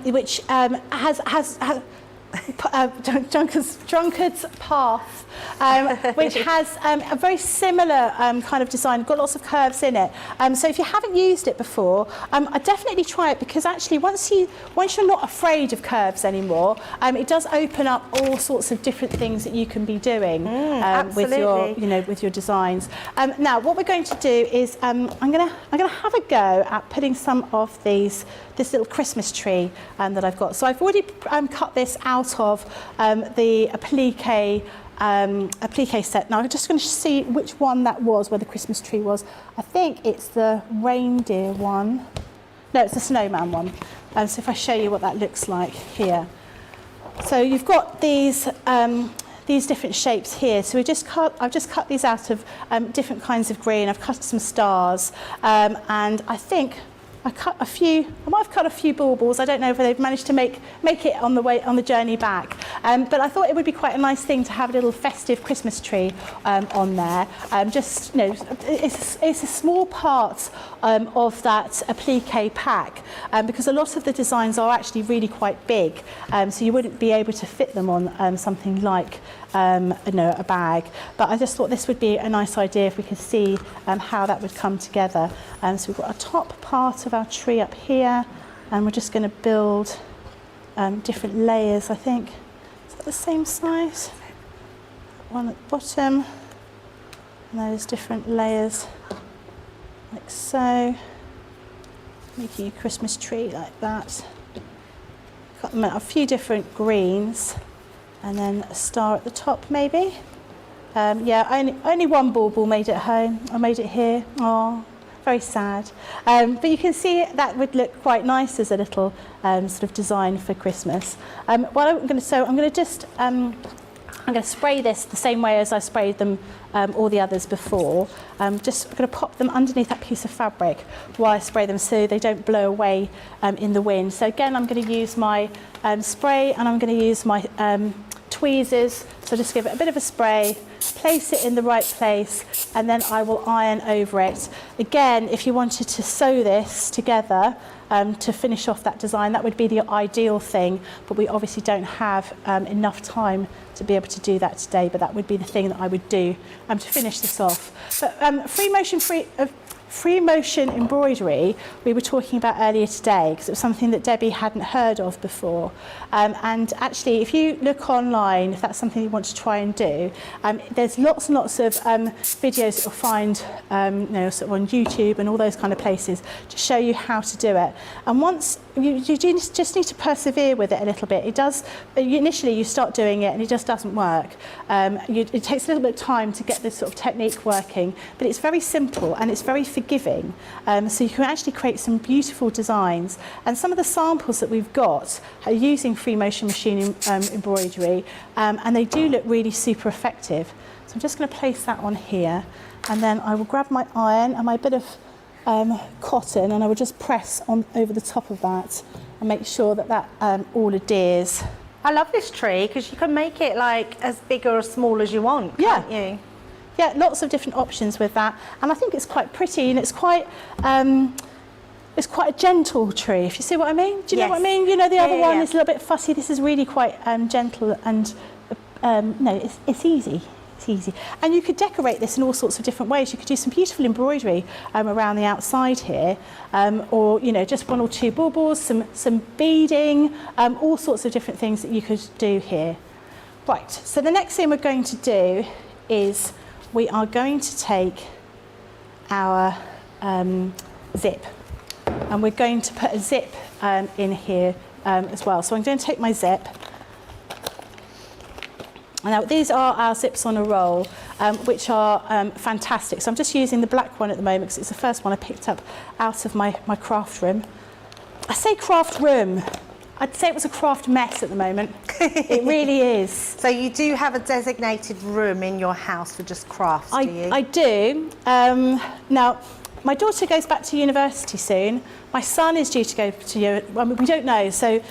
which has Drunkard's Path, which has a very similar kind of design, got lots of curves in it. So if you haven't used it before, I definitely try it, because actually once you're not afraid of curves anymore, it does open up all sorts of different things that you can be doing with your designs. Now what we're going to do is I'm going to have a go at putting some of this little Christmas tree that I've got. So I've already cut this out of the applique set. Now I'm just going to see which one that was, where the Christmas tree was. I think it's the reindeer one. No, it's the snowman one. So if I show you what that looks like here. So you've got these different shapes here. So I've just cut these out of different kinds of green. I've cut some stars, and I think I might have cut a few baubles. I don't know if they've managed to make it on the journey back. But I thought it would be quite a nice thing to have a little festive Christmas tree on there. It's a small part of that applique pack, because a lot of the designs are actually really quite big. So you wouldn't be able to fit them on something like a bag. But I just thought this would be a nice idea if we could see how that would come together. So we've got a top part of our tree up here, and we're just going to build different layers, I think. Is that the same size? One at the bottom, and those different layers, like so. Making a Christmas tree like that. Cut them out a few different greens, and then a star at the top maybe. Only one bauble made it home. I made it here. Oh, very sad. But you can see that would look quite nice as a little sort of design for Christmas. What I'm going to spray this the same way as I sprayed them all the others before. Just going to pop them underneath that piece of fabric while I spray them so they don't blow away in the wind. So again, I'm going to use my spray, and I'm going to use my tweezers. So just give it a bit of a spray, place it in the right place, and then I will iron over it. Again, if you wanted to sew this together to finish off that design, that would be the ideal thing, but we obviously don't have enough time to be able to do that today, but that would be the thing that I would do to finish this off. But free motion embroidery we were talking about earlier today, because it was something that Debbie hadn't heard of before. And actually, if you look online, if that's something you want to try and do, there's lots and lots of videos that you'll find sort of on YouTube and all those kind of places to show you how to do it. And once you just need to persevere with it a little bit. It does, initially you start doing it and it just doesn't work. It takes a little bit of time to get this sort of technique working, but it's very simple and it's very forgiving. So you can actually create some beautiful designs. And some of the samples that we've got are using free motion machine embroidery, and they do look really super effective. So I'm just going to place that on here, and then I will grab my iron and my bit of cotton, and I will just press on over the top of that and make sure that that all adheres. I love this tree because you can make it like as big or as small as you want, can't you? Yeah, lots of different options with that, and I think it's quite pretty, and it's quite a gentle tree, if you see what I mean. Do you know what I mean? You know, the other one is a little bit fussy. This is really quite gentle, and no, it's easy. It's easy. And you could decorate this in all sorts of different ways. You could do some beautiful embroidery around the outside here, or just one or two baubles, some beading, all sorts of different things that you could do here. Right, so the next thing we're going to do is we are going to take our zip, and we're going to put a zip in here as well. So I'm going to take my zip. Now, these are our zips on a roll, which are fantastic. So I'm just using the black one at the moment because it's the first one I picked up out of my craft room. I say craft room. I'd say it was a craft mess at the moment. It really is. So you do have a designated room in your house for just crafts, do you? I do. Now, my daughter goes back to university soon. My son is due to go to, we don't know. So.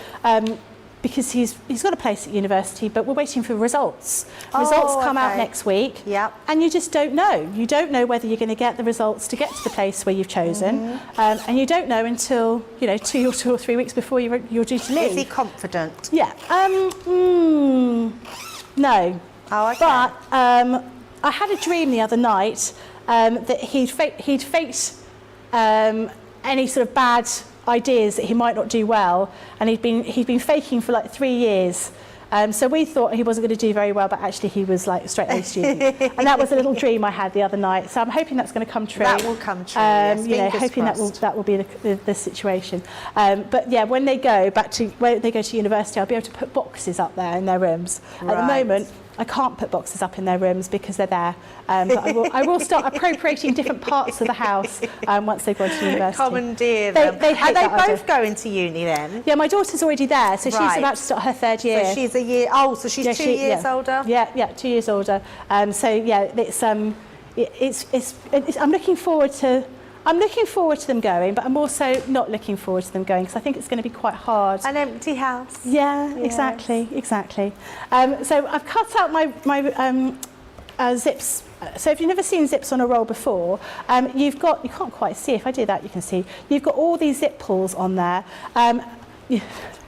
Because he's got a place at university, but we're waiting for results. Results come out next week, and you just don't know. You don't know whether you're going to get the results to get to the place where you've chosen, and you don't know until 2 or 3 weeks before you're due to leave. Is he confident? Yeah. No. Oh, okay. But I had a dream the other night that he'd faked any sort of bad ideas that he might not do well, and he'd been faking for like 3 years. So we thought he wasn't going to do very well, but actually he was like a straight A student. And that was a little dream I had the other night. So I'm hoping that's going to come true. That will come true. Yes, hoping that will be the situation. But yeah, when they go to university, I'll be able to put boxes up there in their rooms. Right. At the moment, I can't put boxes up in their rooms because they're there. But I will start appropriating different parts of the house once they've gone to university. Commandeer them. Are they both going to uni then? Yeah, my daughter's already there, so she's about to start her 3rd year. So she's a year. Oh, so she's 2 years older. Yeah, 2 years older. So yeah, I'm looking forward to them going, but I'm also not looking forward to them going because I think it's going to be quite hard. An empty house. Yeah, yes. Exactly. So I've cut out my zips. So if you've never seen zips on a roll before, you can't quite see. If I do that, you can see. You've got all these zip pulls on there.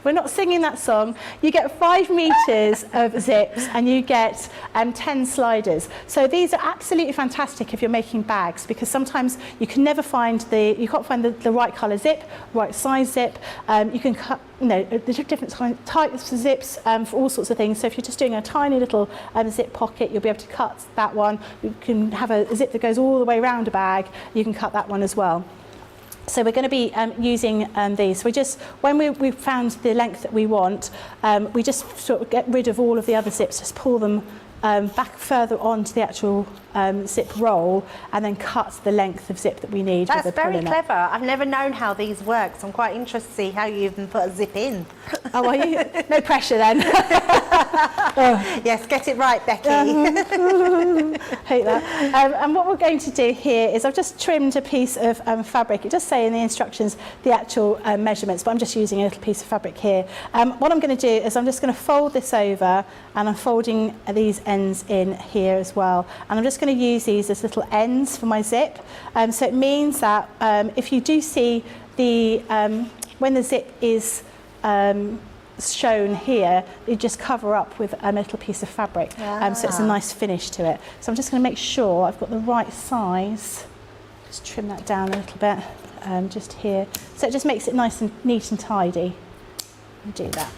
We're not singing that song. You get 5 meters of zips and you get 10 sliders. So these are absolutely fantastic if you're making bags, because sometimes you can never find you can't find the right color zip, right size zip. You can cut, there's different types of zips for all sorts of things. So if you're just doing a tiny little zip pocket, you'll be able to cut that one. You can have a zip that goes all the way around a bag. You can cut that one as well. So we're going to be using these. We just, when we found the length that we want, we just sort of get rid of all of the other zips, just pull them back further onto the actual zip roll, and then cut the length of zip that we need. That's very clever. I've never known how these work, so I'm quite interested to see how you even put a zip in. Oh, are you? No pressure then. Yes, get it right, Becky. Hate that. And what we're going to do here is I've just trimmed a piece of fabric. It does say in the instructions the actual measurements, but I'm just using a little piece of fabric here. What I'm going to do is I'm just going to fold this over, and I'm folding these ends in here as well. And I'm just going to use these as little ends for my zip. So it means that if you do see the, when the zip is shown here, you just cover up with a little piece of fabric, so it's a nice finish to it. So I'm just going to make sure I've got the right size. Just trim that down a little bit, just here. So it just makes it nice and neat and tidy. And do that.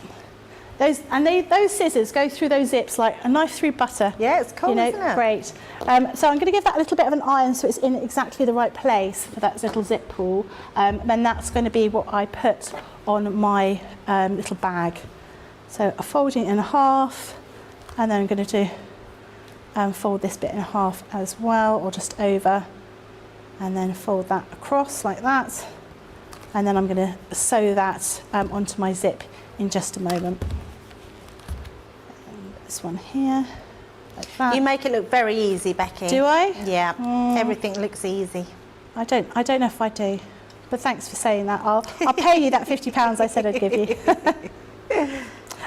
Those scissors go through those zips like a knife through butter. Yeah, it's cool, isn't it? Great. So I'm going to give that a little bit of an iron so it's in exactly the right place for that little zip pull. Then that's going to be what I put on my little bag. So I'm folding it in half, and then I'm going to do fold this bit in half as well, or just over, and then fold that across like that. And then I'm going to sew that onto my zip in just a moment. This one here, like that. You make it look very easy, Becky. Do I? Yeah, everything looks easy. I don't know if I do, but thanks for saying that. I'll pay you that £50 I said I'd give you.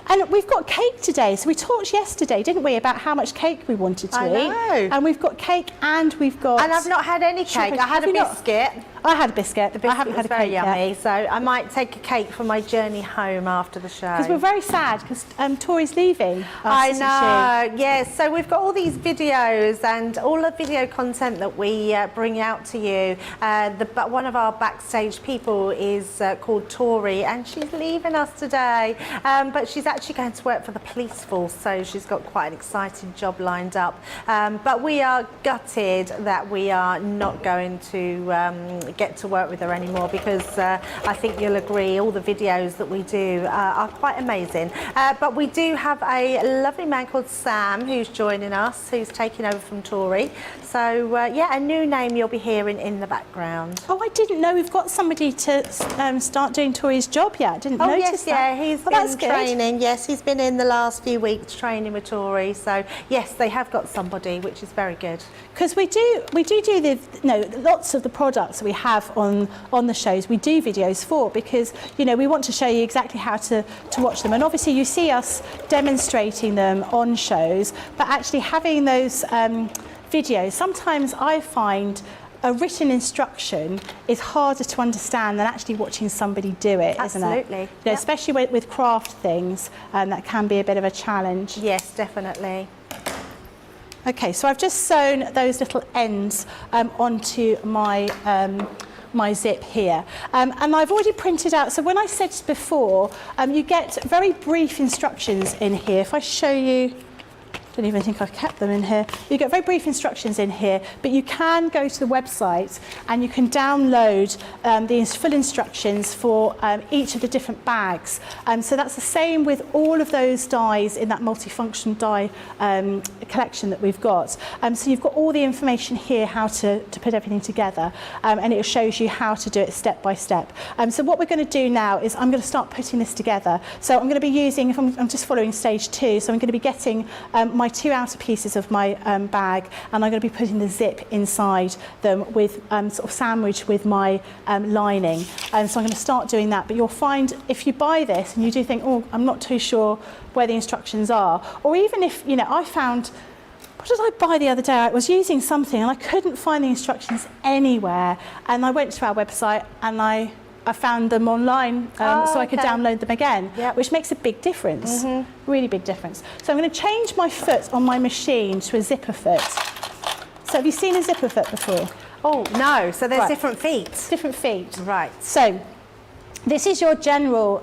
And we've got cake today. So we talked yesterday, didn't we, about how much cake we wanted to eat. I know. And we've got cake and we've got... And I've not had any cake. I had a biscuit. I had a biscuit. I haven't had a very cake yummy, yet. so I might take a cake for my journey home after the show. Because we're very sad because Tori's leaving. I know, yes. So we've got all these videos and all the video content that we bring out to you. But one of our backstage people is called Tori, and she's leaving us today. But she's actually going to work for the police force, so she's got quite an exciting job lined up. But we are gutted that we are not going to get to work with her anymore, because I think you'll agree all the videos that we do are quite amazing. But we do have a lovely man called Sam who's joining us, who's taking over from Tori. So yeah, a new name you'll be hearing in the background. Oh, I didn't know we've got somebody to start doing Tori's job yet. I didn't notice yes, that. Yeah, he's been training. Yes, he's been in the last few weeks training with Tori. So yes, they have got somebody, which is very good. Because we do the lots of the products that we have on the shows we do videos for, because we want to show you exactly how to watch them, and obviously you see us demonstrating them on shows, but actually having those videos, sometimes I find a written instruction is harder to understand than actually watching somebody do it, isn't it? Absolutely. Yep. Especially with craft things, that can be a bit of a challenge. Yes, definitely. Okay, so I've just sewn those little ends onto my my zip here, and I've already printed out. So when I said before, you get very brief instructions in here. If I show you, I don't even think I've kept them in here. You get very brief instructions in here, but you can go to the website and you can download these full instructions for each of the different bags. So that's the same with all of those dies in that multifunction die collection that we've got. So you've got all the information here how to put everything together, and it shows you how to do it step by step. So what we're going to do now is I'm going to start putting this together. So I'm going to be using, if I'm just following stage 2, so I'm going to be getting my 2 outer pieces of my bag, and I'm going to be putting the zip inside them with sort of sandwiched with my lining. So I'm going to start doing that. But you'll find if you buy this and you do think, oh, I'm not too sure where the instructions are, or even if, I found, what did I buy the other day? I was using something and I couldn't find the instructions anywhere, and I went to our website and I found them online, so I could download them again, which makes a big difference, really big difference. So I'm going to change my foot on my machine to a zipper foot. So have you seen a zipper foot before? Oh, no, so there's different feet. Different feet. Right. So this is your general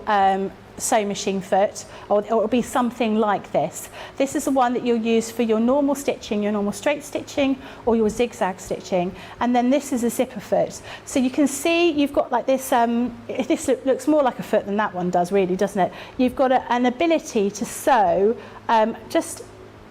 sewing machine foot, or it'll be something like this. This is the one that you'll use for your normal stitching, your normal straight stitching, or your zigzag stitching. And then this is a zipper foot. So you can see you've got like this, this looks more like a foot than that one does, really, doesn't it? You've got an ability to sew just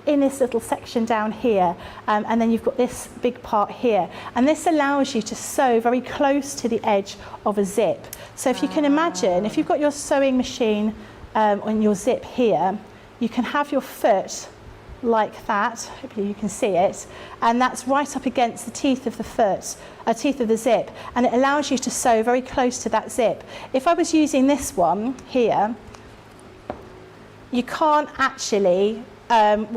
in this little section down here, and then you've got this big part here, and this allows you to sew very close to the edge of a zip. So if you can imagine, if you've got your sewing machine on your zip here, you can have your foot like that, hopefully you can see it, and that's right up against the teeth of the foot, teeth of the zip, and it allows you to sew very close to that zip. If I was using this one here, you can't actually,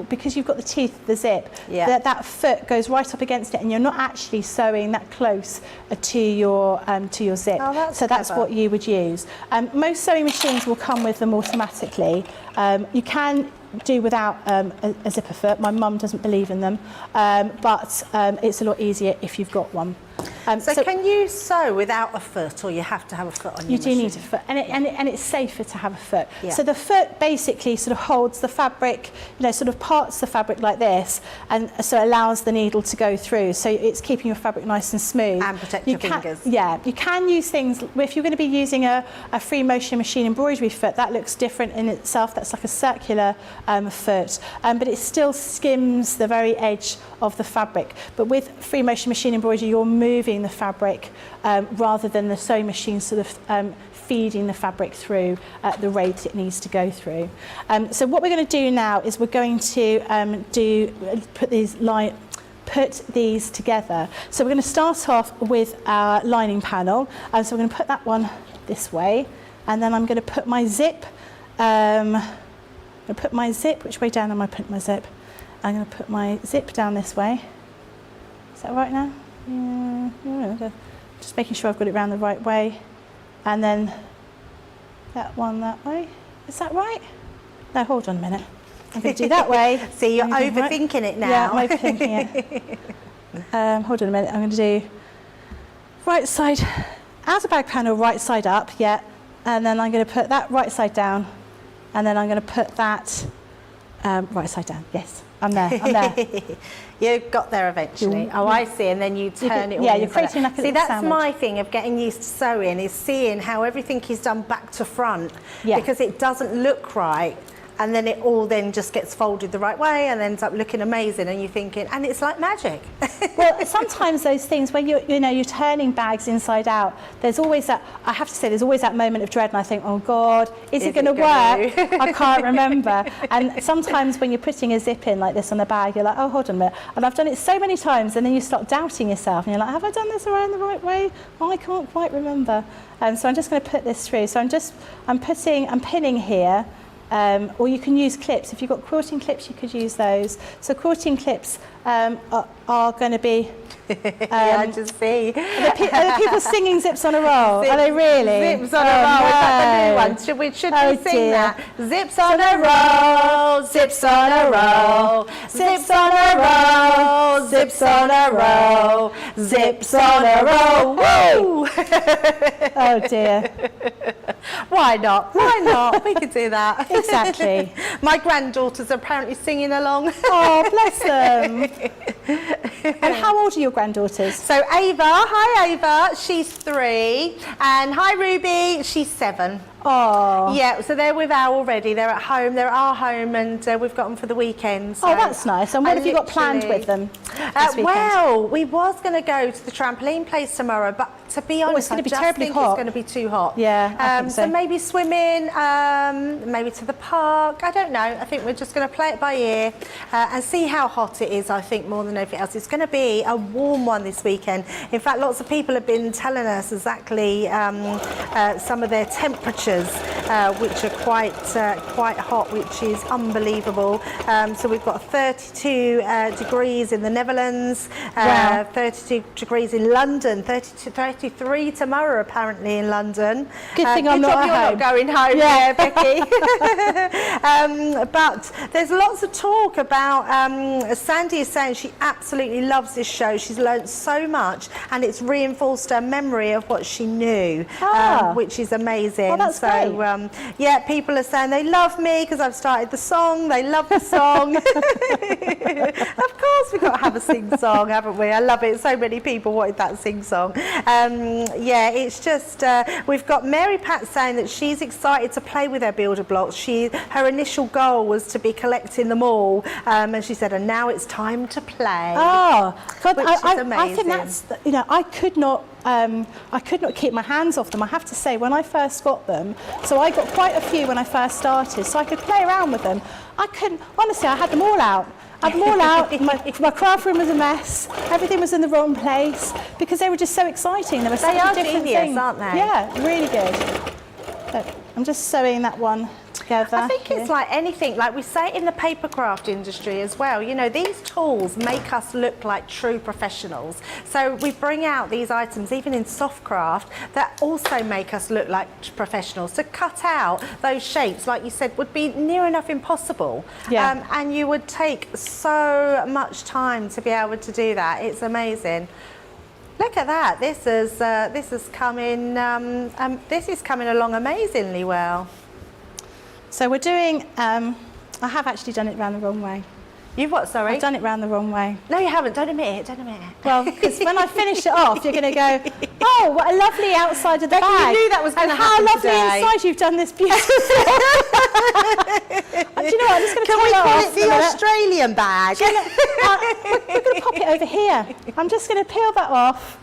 because you've got the teeth of the zip, that foot goes right up against it, and you're not actually sewing that close to your zip. Oh, so that's what you would use. Most sewing machines will come with them automatically. You can do without a zipper foot. My mum doesn't believe in them, but it's a lot easier if you've got one. So can you sew without a foot, or you have to have a foot on your machine? You do need a foot, and it's safer to have a foot. Yeah. So the foot basically sort of holds the fabric, sort of parts the fabric like this, and so it allows the needle to go through. So it's keeping your fabric nice and smooth. And protect your fingers. Yeah, you can use things, if you're going to be using a free motion machine embroidery foot, that looks different in itself. That's like a circular foot, but it still skims the very edge of the fabric. But with free motion machine embroidery, you're moving the fabric rather than the sewing machine sort of feeding the fabric through at the rate it needs to go through. So what we're going to do now is we're going to put these together. So we're going to start off with our lining panel, and so we're going to put that one this way, and then I'm going to put my zip. Which way down am I putting my zip? I'm going to put my zip down this way. Is that right now? Yeah. Just making sure I've got it round the right way. And then that one that way. Is that right? No, hold on a minute. I'm going to do that way. See, you're overthinking it now. Yeah, I'm overthinking it. Hold on a minute. I'm going to do right side, outer bag panel, right side up, yeah. And then I'm going to put that right side down. And then I'm going to put that right side down. Yes, I'm there. You got there eventually. Oh, I see. And then you turn it all. Yeah, you're creating like a See, that's sandwich. my thing of getting used to sewing, is seeing how everything is done back to front, because it doesn't look right. And then it all then just gets folded the right way and ends up looking amazing, and you're thinking, and it's like magic. Well, sometimes those things when you're turning bags inside out, there's always that, I have to say, there's always that moment of dread, and I think, oh God, is it going to work? I can't remember. And sometimes when you're putting a zip in like this on the bag, you're like, oh, hold on a minute. And I've done it so many times, and then you start doubting yourself, and you're like, have I done this around the right way? Oh, I can't quite remember. So I'm just going to put this through. So I'm pinning here. Or you can use clips. If you've got quilting clips, you could use those. So quilting clips are going to be... I just see. Are the people singing Zips on a Roll? Are they really? Zips on a Roll. No. Is that the new one? Should we sing dear. that? Zips on a roll, zips on a roll, zips on a roll, zips on a roll, zips on a roll. Woo! Oh dear. Why not? Why not? We could do that. Exactly. My granddaughters are apparently singing along. Oh, bless them. And how old are your granddaughters? So Ava, hi Ava, she's 3, and hi Ruby, she's 7. Oh. Yeah, so they're with Al already. They're at home. They're at our home, and we've got them for the weekend. So oh, that's nice. And what have you got planned with them this weekend? Well, we was going to go to the trampoline place tomorrow, but to be honest, it's going to be I just terribly think hot. it's going to be too hot. Yeah, I think so. So maybe swimming, maybe to the park. I don't know. I think we're just going to play it by ear and see how hot it is, I think, more than anything else. It's going to be a warm one this weekend. In fact, lots of people have been telling us exactly some of their temperatures, which are quite hot, which is unbelievable. So we've got 32 degrees in the Netherlands, wow. 32 degrees in London, 33 tomorrow apparently in London. Good thing I'm not you're at home. not going home, Yeah. Becky. But there's lots of talk about, Sandy is saying she absolutely loves this show. She's learnt so much, and it's reinforced her memory of what she knew, which is amazing. Well, that's great. Yeah, people are saying they love me because I've started the song. They love the song. Of course, we've got to have a sing-song, haven't we? I love it. So many people wanted that sing-song. Yeah, it's just, we've got Mary Pat saying that she's excited to play with her builder blocks. Her initial goal was to be collecting them all, and she said, and now it's time to play. Oh, God, which is amazing. I think that's, you know, I could not keep my hands off them. I have to say, when I first got them, so I got quite a few when I first started, so I could play around with them. I couldn't, honestly, I had them all out. I had them all out, my craft room was a mess, everything was in the wrong place, because they were just so exciting. There were so many different things. Aren't they? Yeah, really good. Look, I'm just sewing that one together. I think it's like anything, like we say in the paper craft industry as well, you know, these tools make us look like true professionals. So we bring out these items, even in soft craft, that also make us look like professionals. To cut out those shapes, like you said, would be near enough impossible. Yeah. And you would take so much time to be able to do that. It's amazing. Look at that. This is coming along amazingly well. So we're doing, I have actually done it round the wrong way. You've what, sorry? I've done it round the wrong way. No, you haven't. Don't admit it. Don't admit it. Well, because when I finish it off, you're going to go, oh, what a lovely outside of the Becky, bag. you knew that was going to happen And how lovely today. inside you've done this beautiful. Do you know what? I'm just going to Can we it call off it the Australian bag? we're going to pop it over here. I'm just going to peel that off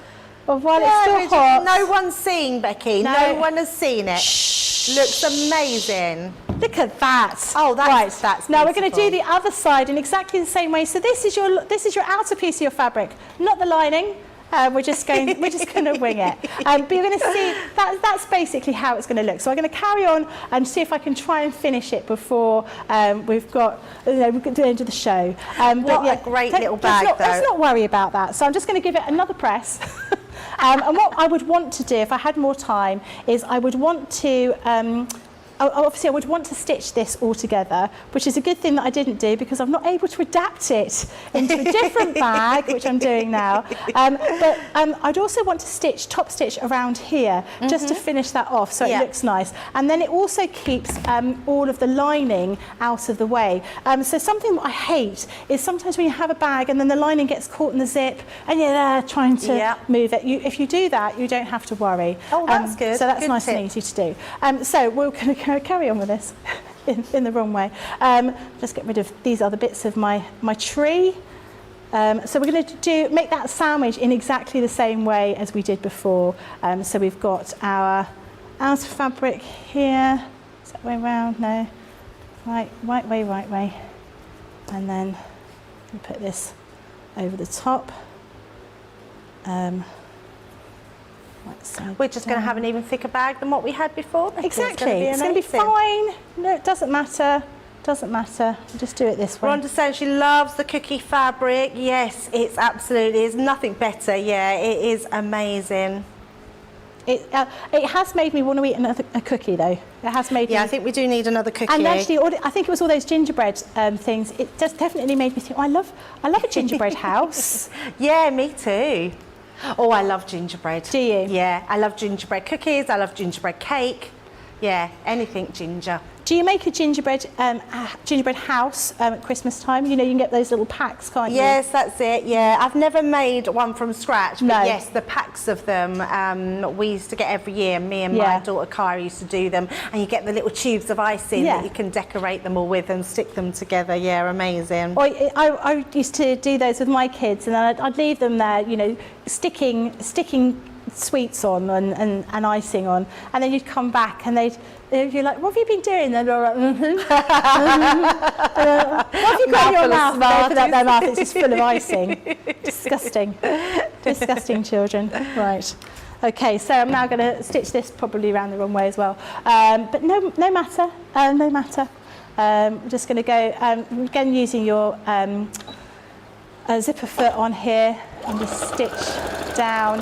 while it's still hot. No one's seen, Becky. No one has seen it. Shh. Looks amazing. Look at that. Oh, that's now we're going to beautiful. do the other side in exactly the same way. So this is your outer piece of your fabric, not the lining. We're just going to wing it. But you're going to see that's basically how it's going to look. So I'm going to carry on and see if I can try and finish it before we've got to the end of the show. What a great little bag, though. Let's not worry about that. So I'm just going to give it another press. And what I would want to do, if I had more time, is I would want to obviously I would want to stitch this all together, which is a good thing that I didn't do because I'm not able to adapt it into a different bag, which I'm doing now. But I'd also want to top stitch around here just to finish that off so it looks nice. And then it also keeps all of the lining out of the way. So something that I hate is sometimes when you have a bag and then the lining gets caught in the zip and you're there trying to move it. If you do that, you don't have to worry. Oh, that's good. So that's good nice tip. and easy to do. So we're going to carry on with this in the wrong way. Just get rid of these other bits of my tree. So we're going to make that sandwich in exactly the same way as we did before. So we've got our outer fabric here. Is that way round? No. Right way. And then we put this over the top. We're just going to have an even thicker bag than what we had before. Exactly. It's going to be fine. No, it doesn't matter. Doesn't matter. We'll just do it this way. Rhonda saying she loves the cookie fabric. Yes, it's absolutely. There's nothing better. Yeah, it is amazing. It has made me want to eat a cookie, though. It has made me... Yeah, I think we do need another cookie. And actually, I think it was all those gingerbread things. It just definitely made me think, oh, I love a gingerbread house. Yeah, me too. Oh, I love gingerbread. Do you? Yeah, I love gingerbread cookies. I love gingerbread cake. Yeah, anything ginger. Do you make a gingerbread house at Christmas time? You know, you can get those little packs, can't you? Yes, that's it. Yeah, I've never made one from scratch, but No. yes, the packs of them we used to get every year. Me and my daughter Kyra used to do them, and you get the little tubes of icing that you can decorate them all with and stick them together. Yeah, amazing. Well, I used to do those with my kids, and then I'd leave them there, you know, sticking sweets on and icing on, and then you'd come back and they'd be like, what have you been doing? And they're like, what have you got in your mouth? They open up their mouth, it's just full of icing. Disgusting. Disgusting children. Right. Okay, so I'm now going to stitch this probably around the wrong way as well. But no matter. No matter. I'm just going to go, again, using your zipper foot on here and just stitch down.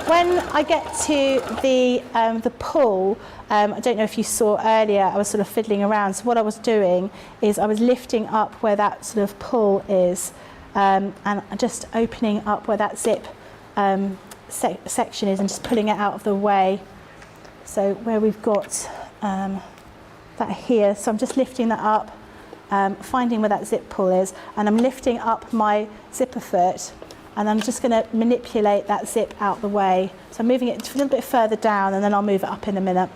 When I get to the pull, I don't know if you saw earlier, I was sort of fiddling around. So what I was doing is I was lifting up where that sort of pull is and just opening up where that zip section is and just pulling it out of the way. So where we've got that here. So I'm just lifting that up, finding where that zip pull is, and I'm lifting up my zipper foot, and I'm just going to manipulate that zip out the way. So I'm moving it a little bit further down, and then I'll move it up in a minute.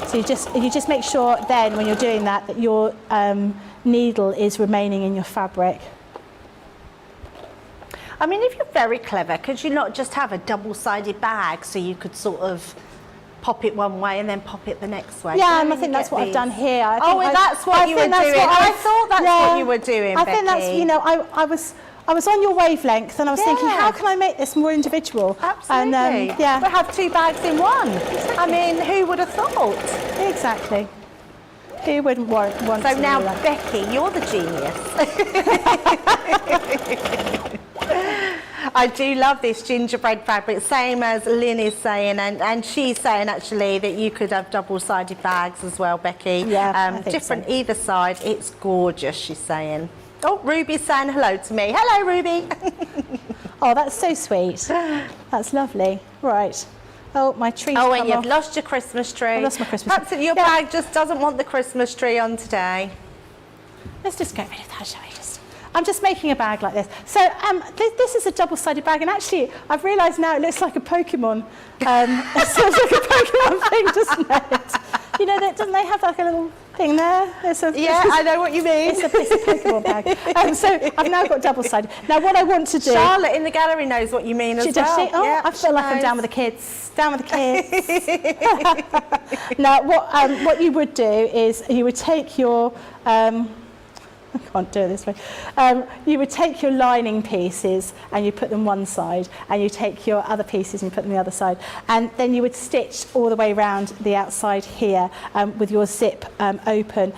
So you just make sure then when you're doing that that your needle is remaining in your fabric. I mean, if you're very clever, could you not just have a double-sided bag so you could sort of pop it one way and then pop it the next way? Yeah, and I think that's what I've done here. That's what you were doing. I thought that's what you were doing, Becky. I think that's, you know, I was on your wavelength, and I was thinking, how can I make this more individual? Absolutely. And, yeah. We'll have 2 bags in one. Exactly. I mean, who would have thought? Exactly. Who wouldn't want to So now, do that? Becky, you're the genius. I do love this gingerbread fabric, same as Lynn is saying, and she's saying actually that you could have double-sided bags as well, Becky. Yeah, I think different so. Either side. It's gorgeous, she's saying. Oh, Ruby's saying hello to me. Hello, Ruby. Oh, that's so sweet. That's lovely. Right. Oh, my tree's come and you've off. lost your Christmas tree. I lost my Christmas tree. Perhaps your bag just doesn't want the Christmas tree on today. Let's just get rid of that, shall we? I'm just making a bag like this. So this is a double-sided bag, and actually I've realised now it looks like a Pokemon. It sounds like a Pokemon thing, doesn't it? You know, doesn't they have like a little thing there? I know what you mean. It's a Pokemon bag. So I've now got double-sided. Now what I want to do... Charlotte in the gallery knows what you mean as well. Does she? Oh, yeah, I feel like I'm down with the kids. Down with the kids. Now what you would do is you would take your... I can't do it this way. You would take your lining pieces and you put them one side, and you take your other pieces and you put them the other side, and then you would stitch all the way around the outside here with your zip open.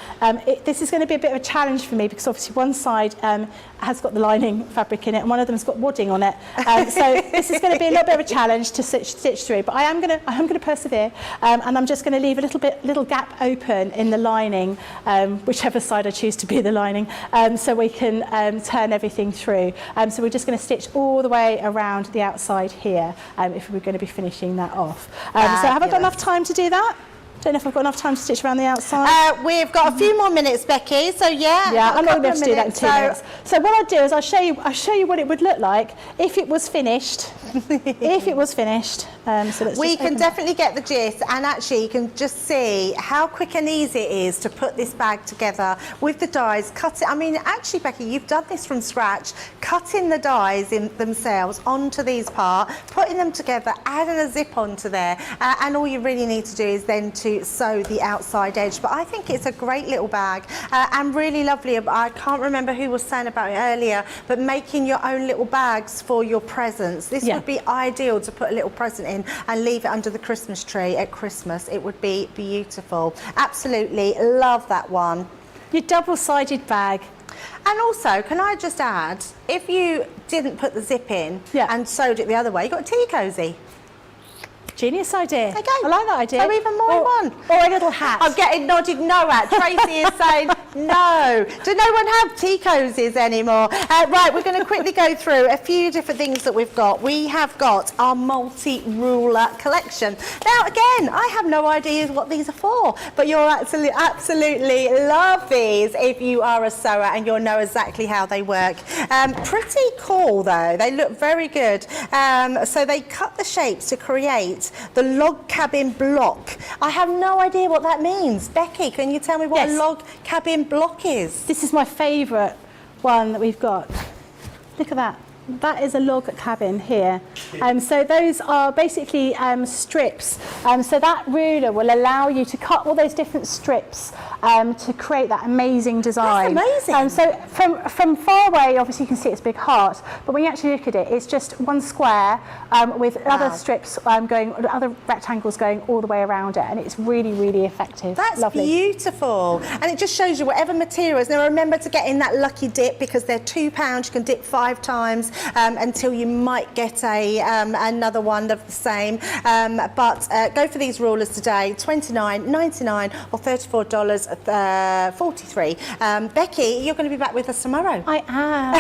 This is going to be a bit of a challenge for me because obviously one side has got the lining fabric in it and one of them's got wadding on it. So this is going to be a little bit of a challenge to stitch through, but I am going to persevere, and I'm just going to leave a little gap open in the lining, whichever side I choose to be the lining. So we can turn everything through. So we're just going to stitch all the way around the outside here if we're going to be finishing that off. So have I got enough time to do that? Don't know if I've got enough time to stitch around the outside. We've got a few more minutes, Becky. So yeah, I'm not going to be able to do that in 2 minutes. So what I'll do is I'll show you what it would look like if it was finished. If it was finished. We can definitely get the gist, and actually you can just see how quick and easy it is to put this bag together with the dies. Cut it. I mean, actually, Becky, you've done this from scratch, cutting the dies in themselves onto these parts, putting them together, adding a zip onto there, and all you really need to do is then to sew the outside edge. But I think it's a great little bag and really lovely. I can't remember who was saying about it earlier, but making your own little bags for your presents. This would be ideal to put a little present in and leave it under the Christmas tree at Christmas. It would be beautiful. Absolutely love that one. Your double-sided bag. And also, can I just add, if you didn't put the zip in and sewed it the other way, you got a tea cosy. Genius idea. Okay. I like that idea. So even more in one. Or a little hat. I'm getting nodded no at. Tracy is saying no. Do no one have tea cozies anymore? Right, we're going to quickly go through a few different things that we've got. We have got our multi-ruler collection. Now, again, I have no idea what these are for, but you'll absolutely love these if you are a sewer and you'll know exactly how they work. Pretty cool, though. They look very good. So they cut the shapes to create the log cabin block. I have no idea what that means. Becky, can you tell me what a log cabin block is? This is my favourite one that we've got. Look at that. That is a log cabin here. So those are basically strips. So that ruler will allow you to cut all those different strips to create that amazing design. That's amazing. So from far away, obviously you can see it's a big heart, but when you actually look at it, it's just one square with other strips other rectangles going all the way around it, and it's really, really effective. That's lovely. Beautiful. And it just shows you whatever materials. Now remember to get in that lucky dip because they're £2. You can dip 5 times. until you might get another one of the same. But go for these rulers today, $29.99 or $34.43. Becky, you're going to be back with us tomorrow. I am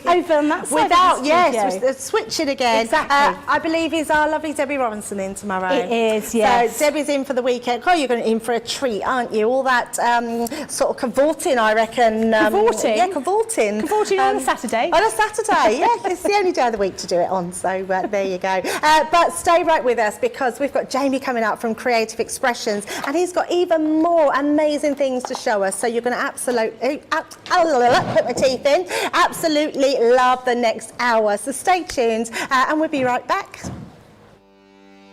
over on that side. Without, yes, we're switching again. Exactly. I believe is our lovely Debbie Robinson in tomorrow. It is, yes. So Debbie's in for the weekend. Oh, you're going in for a treat, aren't you? All that sort of cavorting, I reckon. Cavorting? Yeah, cavorting. Cavorting on a Saturday. On a Saturday, yeah. It's the only day of the week to do it on, so there you go. But stay right with us because we've got Jamie coming up from Creative Expressions and he's got even more amazing things to show us. So you're going to absolutely, put my teeth in, absolutely love the next hour. So stay tuned and we'll be right back.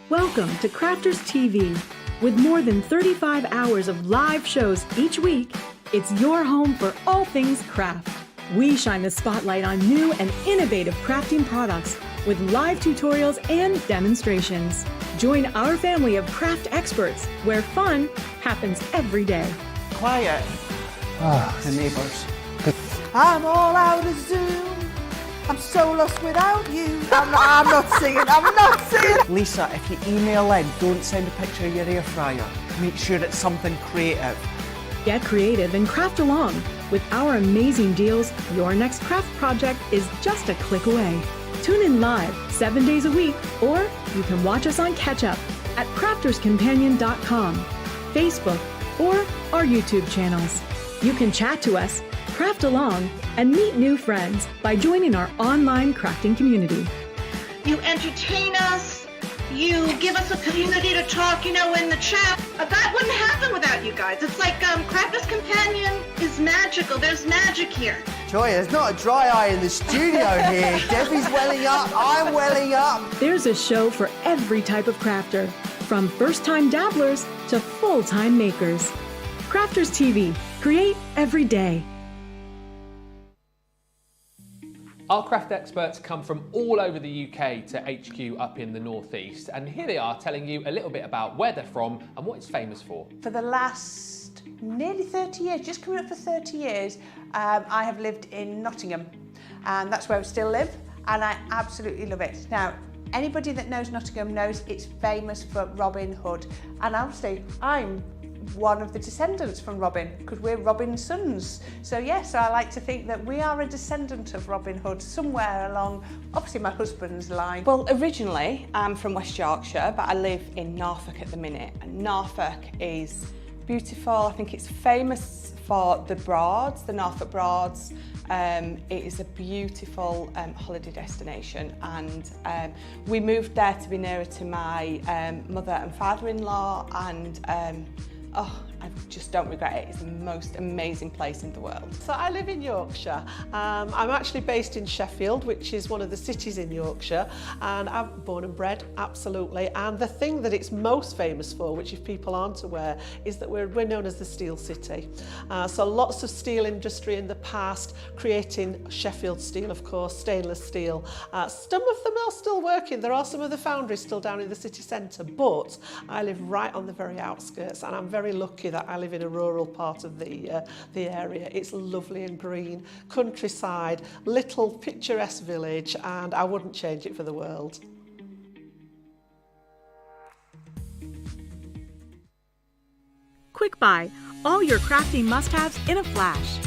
Welcome to Crafters TV. With more than 35 hours of live shows each week, it's your home for all things craft. We shine the spotlight on new and innovative crafting products with live tutorials and demonstrations. Join our family of craft experts where fun happens every day. Quiet. The neighbours. I'm all out of Zoom. I'm so lost without you. I'm not singing. I'm not singing. Lisa, if you email in, don't send a picture of your air fryer. Make sure it's something creative. Get creative and craft along. With our amazing deals, your next craft project is just a click away. Tune in live 7 days a week, or you can watch us on Catch Up at crafterscompanion.com, Facebook, or our YouTube channels. You can chat to us, craft along, and meet new friends by joining our online crafting community. You entertain us. You give us a community to talk, in the chat. That wouldn't happen without you guys. It's like Crafters Companion is magical. There's magic here. Joy, there's not a dry eye in the studio here. Debbie's welling up. I'm welling up. There's a show for every type of crafter, from first-time dabblers to full-time makers. Crafters TV. Create every day. Our craft experts come from all over the UK to HQ up in the northeast, and here they are telling you a little bit about where they're from and what it's famous for. For the last nearly 30 years, just coming up for 30 years, I have lived in Nottingham, and that's where I still live, and I absolutely love it. Now, anybody that knows Nottingham knows it's famous for Robin Hood, and obviously I'm one of the descendants from Robin, because we're Robin's sons. So yes, I like to think that we are a descendant of Robin Hood somewhere along, obviously my husband's line. Well, originally I'm from West Yorkshire, but I live in Norfolk at the minute, and Norfolk is beautiful. I think it's famous for the Broads, the Norfolk Broads. It is a beautiful holiday destination, and we moved there to be nearer to my mother and father-in-law, and I just don't regret it. It's the most amazing place in the world. So I live in Yorkshire. I'm actually based in Sheffield, which is one of the cities in Yorkshire, and I'm born and bred, absolutely. And the thing that it's most famous for, which if people aren't aware, is that we're known as the Steel City. So lots of steel industry in the past, creating Sheffield steel, of course, stainless steel. Some of them are still working. There are some of the foundries still down in the city centre, but I live right on the very outskirts, and I'm very lucky that I live in a rural part of the area. It's lovely and green, countryside, little picturesque village, and I wouldn't change it for the world. Quick Buy, all your crafting must-haves in a flash.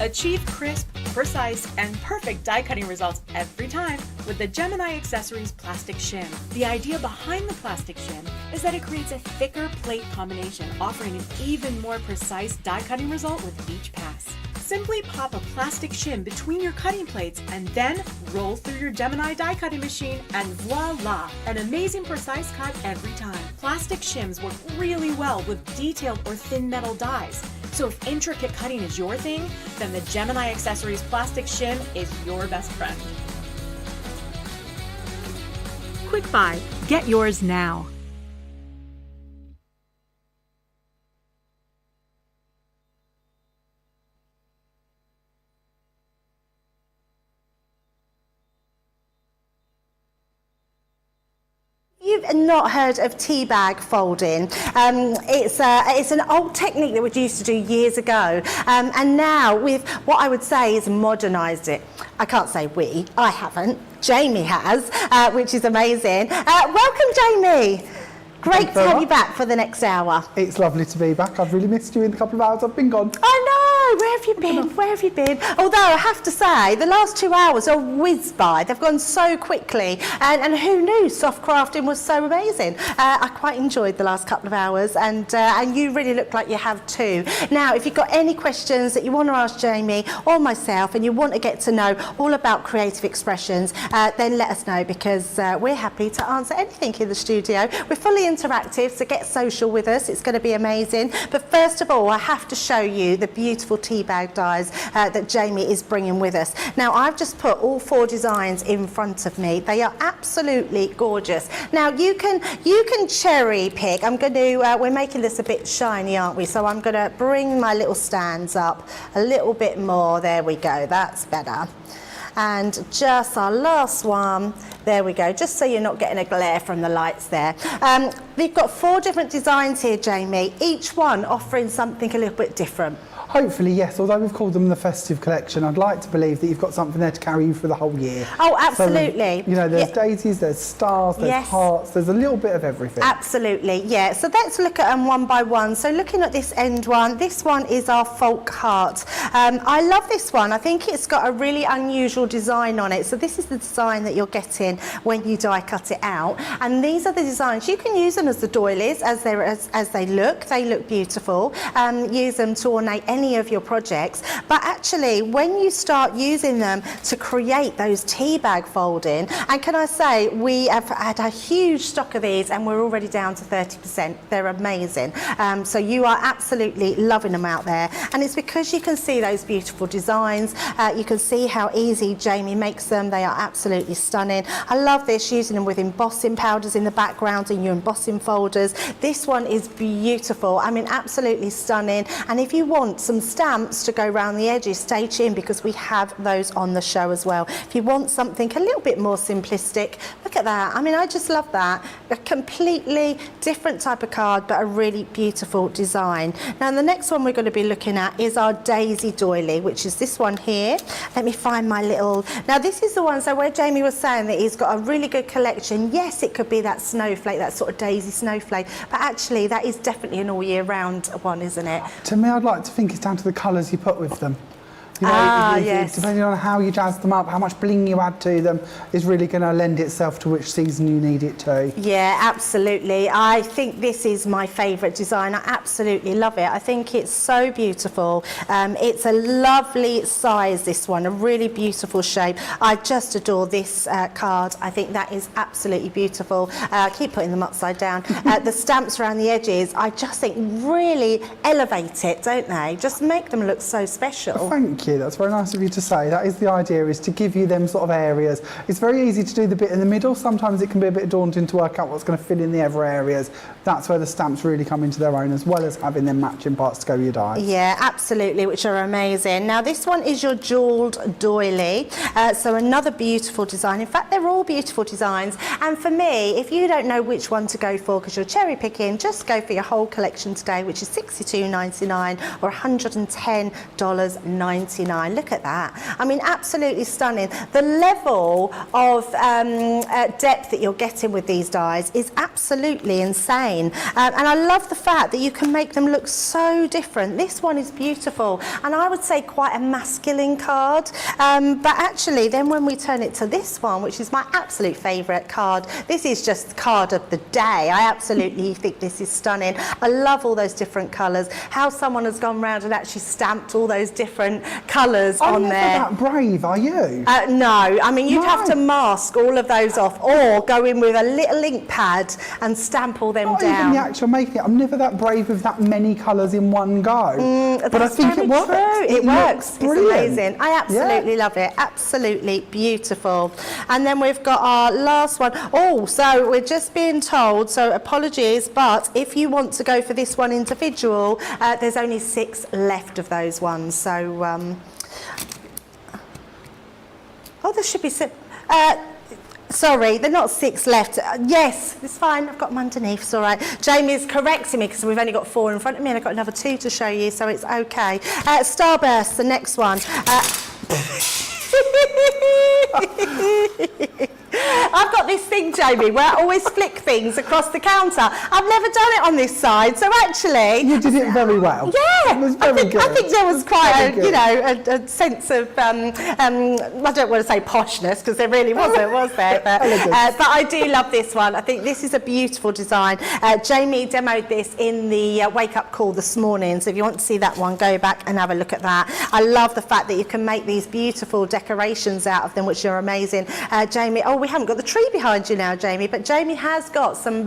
Achieve crisp, precise, and perfect die cutting results every time with the Gemini Accessories Plastic Shim. The idea behind the plastic shim is that it creates a thicker plate combination, offering an even more precise die cutting result with each pass. Simply pop a plastic shim between your cutting plates and then roll through your Gemini die cutting machine, and voila! An amazing precise cut every time. Plastic shims work really well with detailed or thin metal dies. So if intricate cutting is your thing, then the Gemini Accessories Plastic Shim is your best friend. Quick Buy, get yours now. you've not heard of tea bag folding, it's an old technique that we used to do years ago, and now with what I would say is modernised it. I can't say we, I haven't. Jamie has, which is amazing. Welcome, Jamie. Great to have you back for the next hour. It's lovely to be back. I've really missed you in the couple of hours I've been gone. I know. Where have you been? Where have you been? Although I have to say, the last 2 hours are whizzed by. They've gone so quickly. And who knew soft crafting was so amazing? I quite enjoyed the last couple of hours, and you really look like you have too. Now, if you've got any questions that you want to ask Jamie or myself, and you want to get to know all about creative expressions, then let us know, because we're happy to answer anything in the studio. We're fully interactive, so get social with us. It's going to be amazing. But first of all, I have to show you the beautiful tea bag dies that Jamie is bringing with us. Now, I've just put all 4 designs in front of me. They are absolutely gorgeous. Now, you can cherry pick. I'm going to we're making this a bit shiny, aren't we? So I'm going to bring my little stands up a little bit more. There we go. That's better. And just our last one, there we go, just so you're not getting a glare from the lights there. We've got 4 different designs here, Jamie, each one offering something a little bit different. Hopefully, yes. Although we've called them the festive collection, I'd like to believe that you've got something there to carry you for the whole year. Oh, absolutely. So, you know, there's daisies, there's stars, there's hearts, there's a little bit of everything. Absolutely, yeah. So let's look at them one by one. So looking at this end one, this one is our folk heart. I love this one. I think it's got a really unusual design on it. So this is the design that you're getting when you die cut it out. And these are the designs. You can use them as the doilies, as they look. They look beautiful. Use them to ornate any of your projects, but actually when you start using them to create those tea bag folding, and can I say, we have had a huge stock of these and we're already down to 30%. They're amazing. So you are absolutely loving them out there, and it's because you can see those beautiful designs. You can see how easy Jamie makes them. They are absolutely stunning. I love this, using them with embossing powders in the background and your embossing folders. This one is beautiful. I mean, absolutely stunning. And if you want some stamps to go around the edges, stay tuned, because we have those on the show as well. If you want something a little bit more simplistic, look at that. I mean, I just love that. A completely different type of card, but a really beautiful design. Now, the next one we're going to be looking at is our daisy doily, which is this one here. Let me find my little... Now, this is the one, so where Jamie was saying that he's got a really good collection. Yes, it could be that snowflake, that sort of daisy snowflake, but actually that is definitely an all year round one, isn't it? To me, I'd like to think it's down to the colours you put with them. You know, yes. Depending on how you jazz them up, how much bling you add to them, is really going to lend itself to which season you need it to. Yeah, absolutely. I think this is my favourite design. I absolutely love it. I think it's so beautiful. It's a lovely size, this one, a really beautiful shape. I just adore this card. I think that is absolutely beautiful. I keep putting them upside down. The stamps around the edges, I just think really elevate it, don't they? Just make them look so special. Oh, thank you. That's very nice of you to say. That is the idea, is to give you them sort of areas. It's very easy to do the bit in the middle. Sometimes it can be a bit daunting to work out what's going to fill in the other areas. That's where the stamps really come into their own, as well as having them matching parts to go with your dies. Yeah, absolutely, which are amazing. Now, this one is your jewelled doily. So another beautiful design. In fact, they're all beautiful designs. And for me, if you don't know which one to go for because you're cherry picking, just go for your whole collection today, which is $62.99 or $110.99. Look at that. I mean, absolutely stunning. The level of depth that you're getting with these dies is absolutely insane. And I love the fact that you can make them look so different. This one is beautiful, and I would say quite a masculine card. But actually, then when we turn it to this one, which is my absolute favourite card, this is just the card of the day. I absolutely think this is stunning. I love all those different colours. How someone has gone round and actually stamped all those different colours on there. Are you that brave, are you? No, I mean, you'd have to mask all of those off, or go in with a little ink pad and stamp all them Not down. even the actual making it. I'm never that brave with that many colours in one go. But I think it works. True. It works. It's brilliant. amazing. I absolutely love it. Absolutely beautiful. And then we've got our last one. Oh, so we're just being told, so apologies, but if you want to go for this one individual, there's only 6 left of those ones. So, oh, there should be 6. Sorry, they're not 6 left. Yes, it's fine. I've got them underneath. It's all right. Jamie's correcting me because we've only got 4 in front of me and I've got another 2 to show you, so it's okay. Starburst, the next one. I've got this thing, Jamie, where I always flick things across the counter. I've never done it on this side, so actually... You did it very well. Yeah, it was very good. I think there was quite a sense of, I don't want to say poshness, because there really wasn't, was there? But I do love this one. I think this is a beautiful design. Jamie demoed this in the wake-up call this morning, so if you want to see that one, go back and have a look at that. I love the fact that you can make these beautiful decorations out of them, which are amazing. Jamie, we haven't got the tree behind you now, Jamie, but Jamie has got some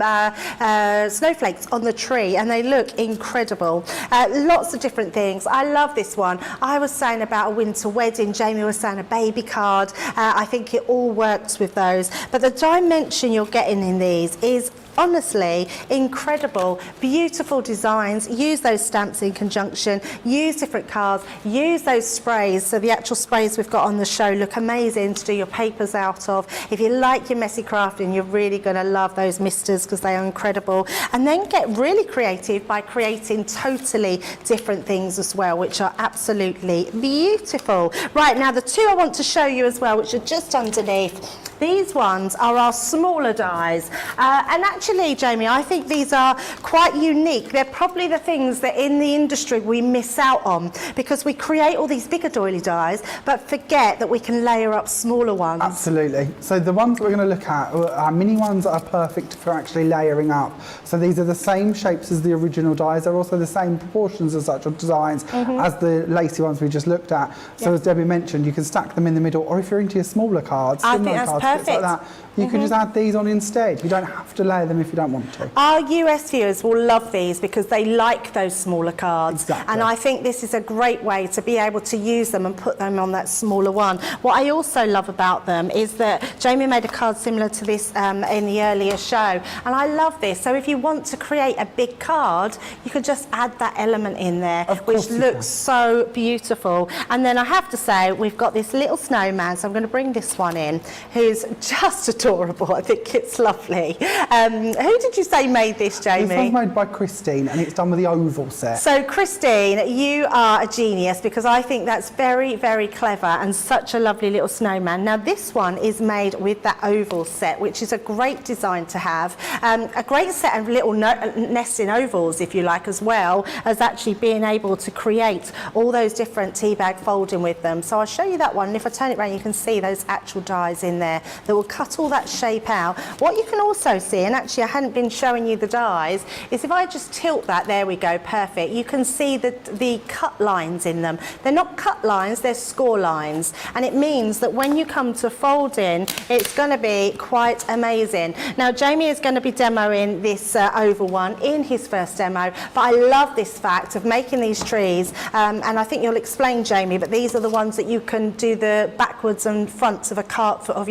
snowflakes on the tree and they look incredible. Lots of different things. I love this one. I was saying about a winter wedding, Jamie was saying a baby card. I think it all works with those, but the dimension you're getting in these is honestly incredible, beautiful designs. Use those stamps in conjunction, use different cards, use those sprays. So the actual sprays we've got on the show look amazing to do your papers out of. If you like your messy crafting, you're really going to love those misters because they are incredible. And then get really creative by creating totally different things as well, which are absolutely beautiful. Right, now the 2 I want to show you as well, which are just underneath. These ones are our smaller dies, and actually, Jamie, I think these are quite unique. They're probably the things that in the industry we miss out on because we create all these bigger doily dies but forget that we can layer up smaller ones. Absolutely. So the ones we're going to look at are mini ones that are perfect for actually layering up. So these are the same shapes as the original dies. They're also the same proportions as such, or designs, as the lacy ones we just looked at. So as Debbie mentioned, you can stack them in the middle, or if you're into your smaller cards, I think that's cards, perfect. like that, you can just add these on instead. You don't have to layer them if you don't want to. Our US viewers will love these because they like those smaller cards. Exactly. And I think this is a great way to be able to use them and put them on that smaller one. What I also love about them is that Jamie made a card similar to this in the earlier show. And I love this. So if you want to create a big card, you can just add that element in there, which looks so beautiful. And then I have to say, we've got this little snowman. So I'm going to bring this one in, who's just adorable. I think it's lovely. Who did you say made this, Jamie? This one's made by Christine and it's done with the oval set. So Christine, you are a genius because I think that's very, very clever and such a lovely little snowman. Now this one is made with that oval set, which is a great design to have. A great set of little nesting ovals, if you like, as well as actually being able to create all those different tea bag folding with them. So I'll show you that one, and if I turn it around you can see those actual dies in there that will cut all that shape out. What you can also see, and actually I hadn't been showing you the dies, is if I just tilt that, there we go, perfect. You can see the cut lines in them. They're not cut lines, they're score lines. And it means that when you come to folding, it's going to be quite amazing. Now Jamie is going to be demoing this oval one in his first demo, but I love this fact of making these trees, and I think you'll explain, Jamie, but these are the ones that you can do the backwards and fronts of your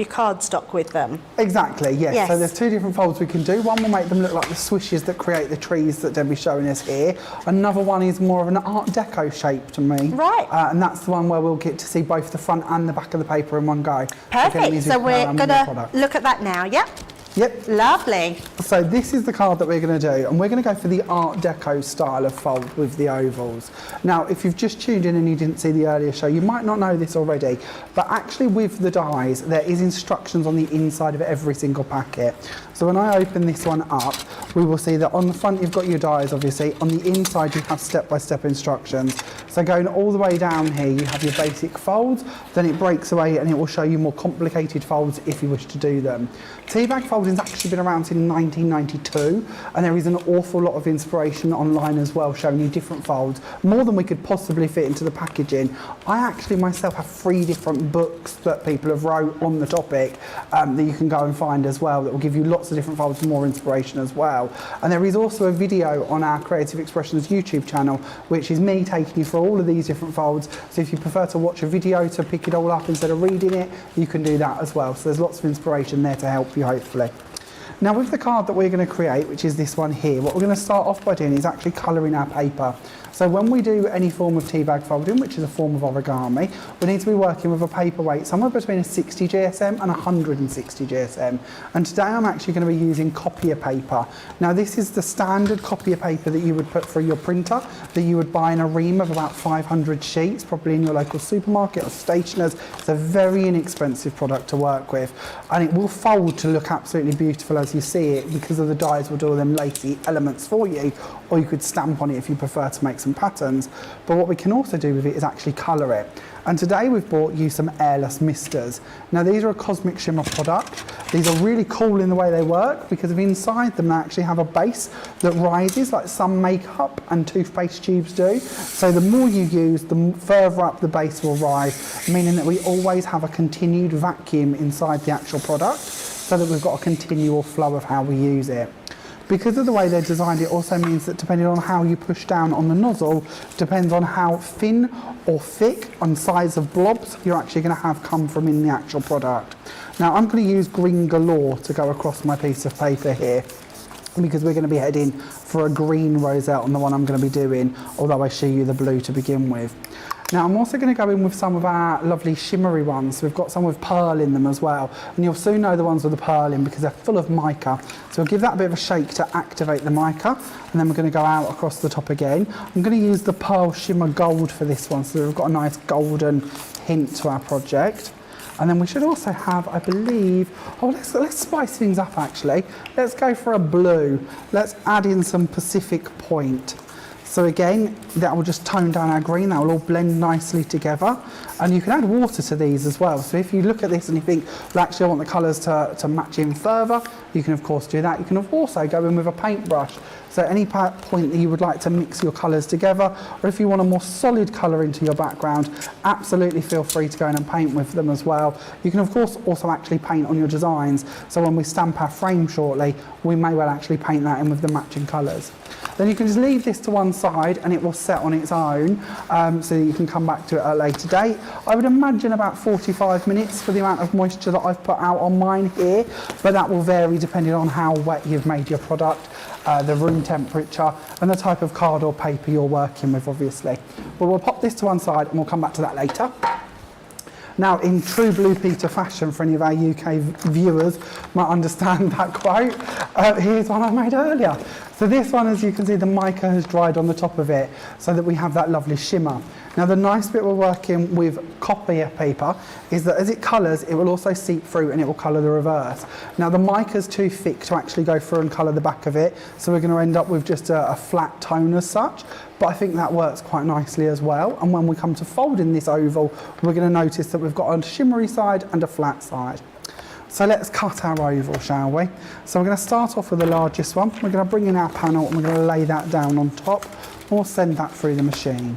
cardstock with them. Exactly, yes. Yes. So there's 2 different folds we can do. One will make them look like the swishes that create the trees that Debbie's showing us here. Another one is more of an Art Deco shape to me. Right. And that's the one where we'll get to see both the front and the back of the paper in one go. Perfect. So we're going to look at that now, yep? Yep. Lovely. So this is the card that we're going to do, and we're going to go for the Art Deco style of fold with the ovals. Now, if you've just tuned in and you didn't see the earlier show, you might not know this already, but actually with the dies, there is instructions on the inside of every single packet. So when I open this one up, we will see that on the front you've got your dies, obviously. On the inside you have step-by-step instructions. So going all the way down here, you have your basic folds, then it breaks away and it will show you more complicated folds if you wish to do them. Teabag folding's actually been around since 1992, and there is an awful lot of inspiration online as well, showing you different folds, more than we could possibly fit into the packaging. I actually myself have 3 different books that people have wrote on the topic that you can go and find as well, that will give you lots of different folds and more inspiration as well. And there is also a video on our Creative Expressions YouTube channel, which is me taking you through all of these different folds. So if you prefer to watch a video to pick it all up instead of reading it, you can do that as well. So there's lots of inspiration there to help you, hopefully. Now with the card that we're going to create, which is this one here, what we're going to start off by doing is actually colouring our paper. So when we do any form of tea bag folding, which is a form of origami, we need to be working with a paper weight somewhere between a 60 GSM and 160 GSM. And today I'm actually going to be using copier paper. Now this is the standard copier paper that you would put through your printer, that you would buy in a ream of about 500 sheets, probably in your local supermarket or stationers. It's a very inexpensive product to work with, and it will fold to look absolutely beautiful as you see it, because of the dies will do all them lacy elements for you, or you could stamp on it if you prefer to make some patterns. But what we can also do with it is actually colour it. And today we've brought you some airless misters. Now these are a cosmic shimmer product. These are really cool in the way they work, because of inside them they actually have a base that rises like some makeup and toothpaste tubes do. So the more you use, the further up the base will rise, meaning that we always have a continued vacuum inside the actual product, so that we've got a continual flow of how we use it. Because of the way they're designed, it also means that depending on how you push down on the nozzle, depends on how thin or thick and size of blobs you're actually going to have come from in the actual product. Now I'm going to use green galore to go across my piece of paper here, because we're going to be heading for a green rosette on the one I'm going to be doing, although I show you the blue to begin with. Now I'm also going to go in with some of our lovely shimmery ones. We've got some with pearl in them as well, and you'll soon know the ones with the pearl in because they're full of mica. So we'll give that a bit of a shake to activate the mica, and then we're going to go out across the top again. I'm going to use the pearl shimmer gold for this one, so we've got a nice golden hint to our project. And then we should also have, I believe, oh, let's spice things up actually. Let's go for a blue. Let's add in some Pacific Point. So again, that will just tone down our green, that will all blend nicely together. And you can add water to these as well. So if you look at this and you think, well, actually I want the colours to match in further, you can of course do that. You can also go in with a paintbrush. So any point that you would like to mix your colours together, or if you want a more solid colour into your background, absolutely feel free to go in and paint with them as well. You can of course also actually paint on your designs. So when we stamp our frame shortly, we may well actually paint that in with the matching colours. Then you can just leave this to one side and it will set on its own, so that you can come back to it at a later date. I would imagine about 45 minutes for the amount of moisture that I've put out on mine here, but that will vary depending on how wet you've made your product, the room temperature and the type of card or paper you're working with obviously. But we'll pop this to one side and we'll come back to that later. Now, in true Blue Peter fashion, for any of our UK viewers might understand that quote, here's one I made earlier. So this one, as you can see, the mica has dried on the top of it so that we have that lovely shimmer. Now the nice bit we're working with copier paper is that as it colours, it will also seep through and it will colour the reverse. Now the mica's too thick to actually go through and colour the back of it, so we're going to end up with just a flat tone as such, but I think that works quite nicely as well. And when we come to folding this oval, we're going to notice that we've got a shimmery side and a flat side. So let's cut our oval, shall we? So we're going to start off with the largest one. We're going to bring in our panel and we're going to lay that down on top, or send that through the machine.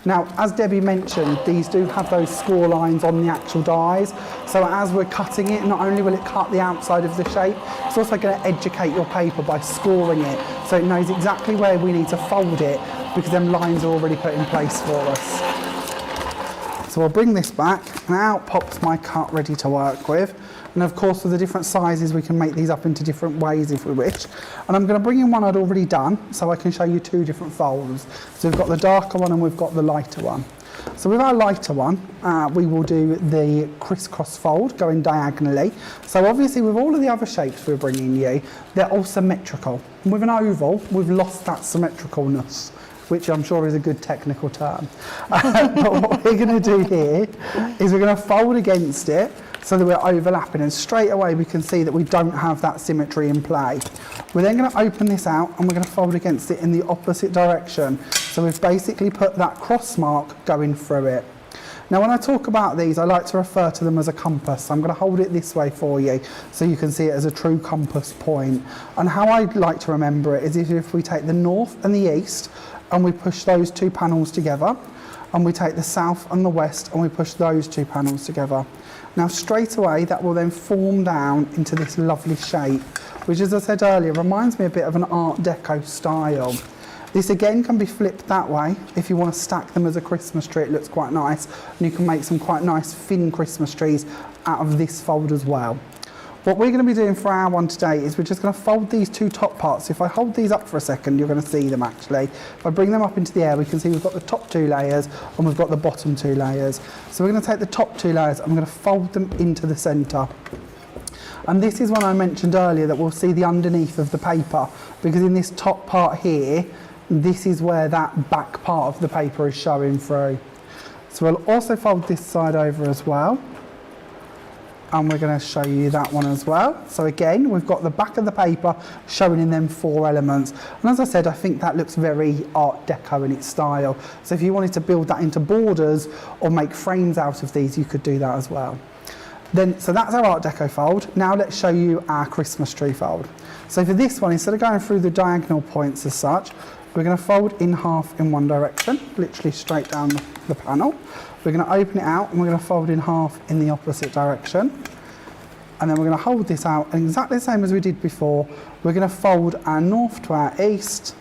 Now, as Debbie mentioned, these do have those score lines on the actual dies. So as we're cutting it, not only will it cut the outside of the shape, it's also going to educate your paper by scoring it. So it knows exactly where we need to fold it, because them lines are already put in place for us. So I'll bring this back and out pops my cut ready to work with. And of course, with the different sizes, we can make these up into different ways if we wish. And I'm going to bring in one I'd already done, so I can show you two different folds. So we've got the darker one and we've got the lighter one. So with our lighter one, we will do the crisscross fold going diagonally. So obviously with all of the other shapes we're bringing you, they're all symmetrical. And with an oval, we've lost that symmetricalness, which I'm sure is a good technical term. But what we're going to do here is we're going to fold against it so that we're overlapping, and straight away we can see that we don't have that symmetry in play. We're then going to open this out and we're going to fold against it in the opposite direction. So we've basically put that cross mark going through it. Now when I talk about these, I like to refer to them as a compass. I'm going to hold it this way for you so you can see it as a true compass point. And how I like to remember it is if we take the north and the east and we push those two panels together, and we take the south and the west and we push those two panels together. Now straight away that will then form down into this lovely shape, which, as I said earlier, reminds me a bit of an Art Deco style. This again can be flipped that way. If you want to stack them as a Christmas tree, it looks quite nice, and you can make some quite nice thin Christmas trees out of this fold as well. What we're going to be doing for our one today is we're just going to fold these two top parts. If I hold these up for a second, you're going to see them actually. If I bring them up into the air, we can see we've got the top 2 layers and we've got the bottom 2 layers. So we're going to take the top 2 layers and I'm going to fold them into the centre. And this is one I mentioned earlier that we'll see the underneath of the paper, because in this top part here, this is where that back part of the paper is showing through. So we'll also fold this side over as well. And we're going to show you that one as well. So again, we've got the back of the paper showing in them 4 elements. And as I said, I think that looks very Art Deco in its style. So if you wanted to build that into borders or make frames out of these, you could do that as well. So that's our Art Deco fold. Now let's show you our Christmas tree fold. So for this one, instead of going through the diagonal points as such, we're going to fold in half in one direction, literally straight down the panel. We're going to open it out and we're going to fold in half in the opposite direction. And then we're going to hold this out, and exactly the same as we did before, we're going to fold our north to our east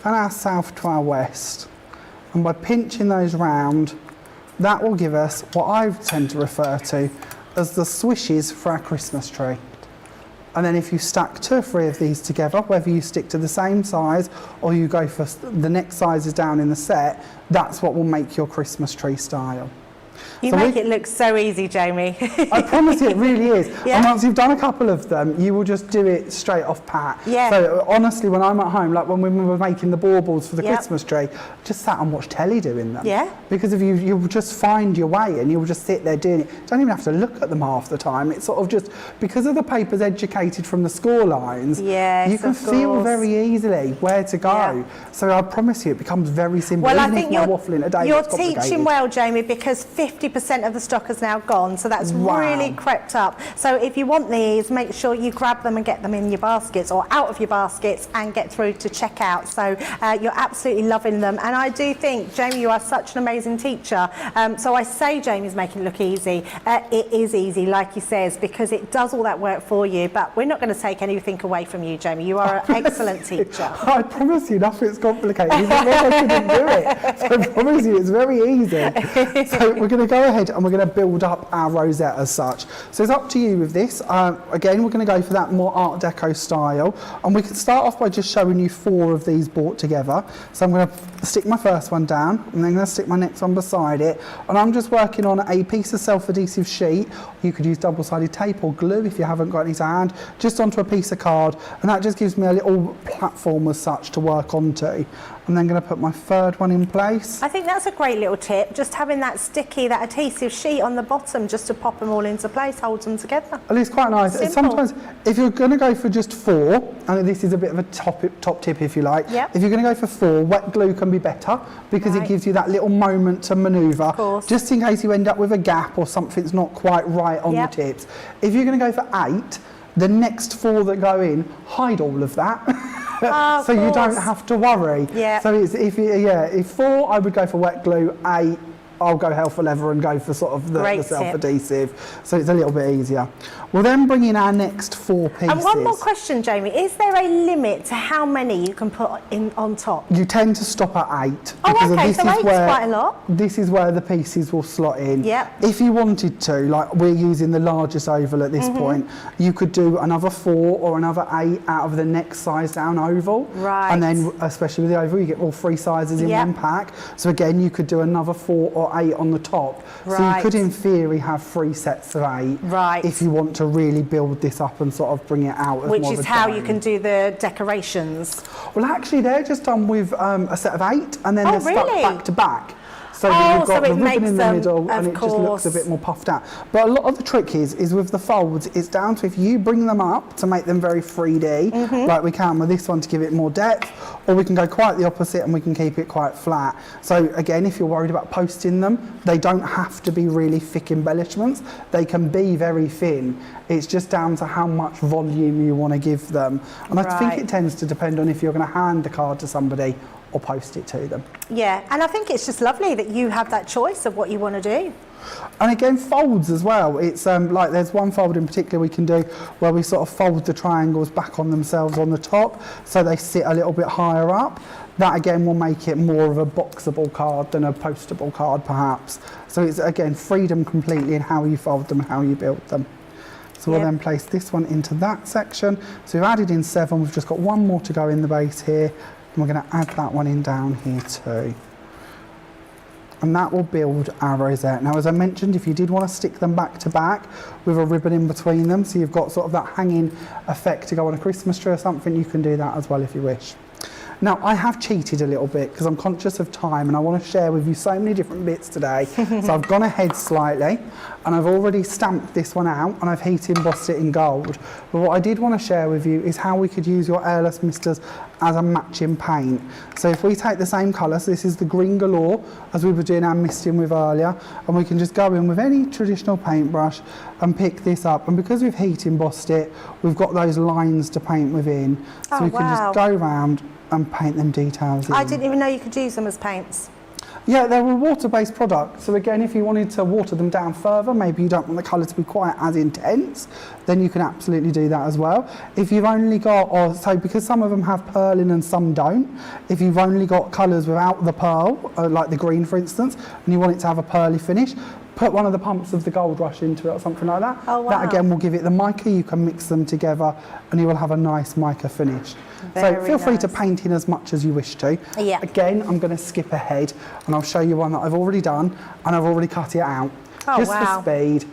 and our south to our west. And by pinching those round, that will give us what I tend to refer to as the swishes for our Christmas tree. And then if you stack 2 or 3 of these together, whether you stick to the same size or you go for the next sizes down in the set, that's what will make your Christmas tree style. You make it look so easy, Jamie. I promise you, it really is. Yeah. And once you've done a couple of them, you will just do it straight off pat. Yeah. So honestly, when I'm at home, like when we were making the baubles for the Christmas tree, just sat and watched telly doing them. Yeah. Because if you'll just find your way and you'll just sit there doing it. You don't even have to look at them half the time. It's sort of just, because of the paper's educated from the score lines, you can feel very easily where to go. Yeah. So I promise you, it becomes very simple. Well, even I think if you're waffling a day, you're it's complicated. teaching well, Jamie, because 50% of the stock has now gone, so that's really crept up. So if you want these, make sure you grab them and get them in your baskets or out of your baskets and get through to checkout. So you're absolutely loving them, and I do think, Jamie, you are such an amazing teacher. So I say Jamie's making it look easy. It is easy, like he says, because it does all that work for you, but we're not going to take anything away from you, Jamie. You are an excellent teacher. I promise you, nothing's complicated. You think, well, I couldn't do it. So I promise you, it's very easy. So we're going to go ahead and we're going to build up our rosette as such. So it's up to you with this. Again, we're going to go for that more Art Deco style, and we can start off by just showing you 4 of these brought together. So I'm going to stick my first one down, and then I'm going to stick my next one beside it, and I'm just working on a piece of self-adhesive sheet. You could use double-sided tape or glue if you haven't got any to hand, just onto a piece of card, and that just gives me a little platform as such to work onto. I'm then going to put my third one in place. I think that's a great little tip, just having that sticky, that adhesive sheet on the bottom just to pop them all into place, holds them together. And it's quite nice. Simple. Sometimes, if you're going to go for just 4, and this is a bit of a top tip if you like, if you're going to go for 4, wet glue can be better because it gives you that little moment to manoeuvre, just in case you end up with a gap or something's not quite right on the tips. If you're going to go for 8, the next 4 that go in, hide all of that. So you don't have to worry. So it's, if 4, I would go for wet glue. 8, I'll go hell for leather and go for sort of the self-adhesive. So it's a little bit easier. We'll then bring in our next 4 pieces. And one more question, Jamie. Is there a limit to how many you can put in on top? You tend to stop at 8. Oh, okay, so 8's quite a lot. This is where the pieces will slot in. If you wanted to, like we're using the largest oval at this point, you could do another 4 or another 8 out of the next size down oval. Right. And then, especially with the oval, you get all 3 sizes in one pack. So again, you could do another 4 or 8 on the top. So you could, in theory, have 3 sets of 8. If you want to really build this up and sort of bring it out as Which more is of a how dome. you can do the decorations. Well, actually, they're just done with a set of 8, and then they're stuck back to back. So you've got the ribbon in the middle, and it just looks a bit more puffed out. But a lot of the trick is with the folds, it's down to if you bring them up to make them very 3D, like we can with this one to give it more depth, or we can go quite the opposite and we can keep it quite flat. So again, if you're worried about posting them, they don't have to be really thick embellishments. They can be very thin. It's just down to how much volume you want to give them. And I think it tends to depend on if you're going to hand the card to somebody or post it to them. Yeah, and I think it's just lovely that you have that choice of what you want to do. And again, folds as well. It's like there's one fold in particular we can do where we sort of fold the triangles back on themselves on the top so they sit a little bit higher up. That again will make it more of a boxable card than a postable card perhaps. So it's again freedom completely in how you fold them and how you build them. So we'll then place this one into that section. So we've added in 7, we've just got 1 more to go in the base here, and we're going to add that one in down here too. And that will build our rosette. Now, as I mentioned, if you did want to stick them back to back with a ribbon in between them, so you've got sort of that hanging effect to go on a Christmas tree or something, you can do that as well if you wish. Now, I have cheated a little bit because I'm conscious of time and I want to share with you so many different bits today. So I've gone ahead slightly and I've already stamped this one out and I've heat embossed it in gold. But what I did want to share with you is how we could use your airless misters as a matching paint. So if we take the same colour, so this is the green galore as we were doing our misting with earlier, and we can just go in with any traditional paintbrush and pick this up. And because we've heat embossed it, we've got those lines to paint within. So we can just go round and paint them details in. I didn't even know you could use them as paints. Yeah, they're a water-based product. So again, if you wanted to water them down further, maybe you don't want the colour to be quite as intense, then you can absolutely do that as well. If you've only got, because some of them have pearl in and some don't, if you've only got colours without the pearl, like the green for instance, and you want it to have a pearly finish, put one of the pumps of the Gold Rush into it or something like that. Oh, wow. That again will give it the mica. You can mix them together and you will have a nice mica finish. Very so feel free to nice. paint in as much as you wish to. Yeah. Again, I'm going to skip ahead and I'll show you one that I've already done and I've already cut it out. Oh, just wow. for speed.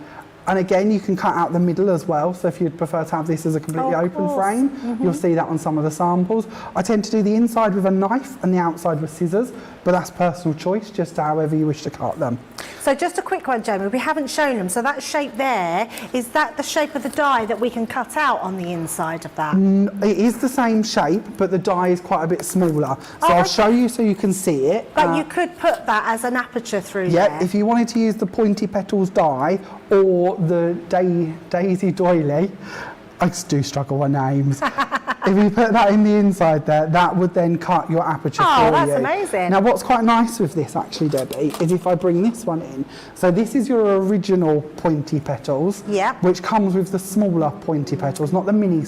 And again, you can cut out the middle as well. So if you'd prefer to have this as a completely open frame, you'll see that on some of the samples. I tend to do the inside with a knife and the outside with scissors, but that's personal choice, just however you wish to cut them. So just a quick one, Jamie, we haven't shown them. So that shape there, is that the shape of the die that we can cut out on the inside of that? It is the same shape, but the die is quite a bit smaller. So I'll show you so you can see it. But you could put that as an aperture through Yeah, there. if you wanted to use the pointy petals die or the daisy doily, I do struggle with names. If you put that in the inside there, that would then cut your aperture for you. Oh, that's amazing. Now, what's quite nice with this actually, Debbie, is if I bring this one in. So this is your original pointy petals, which comes with the smaller pointy petals, not the mini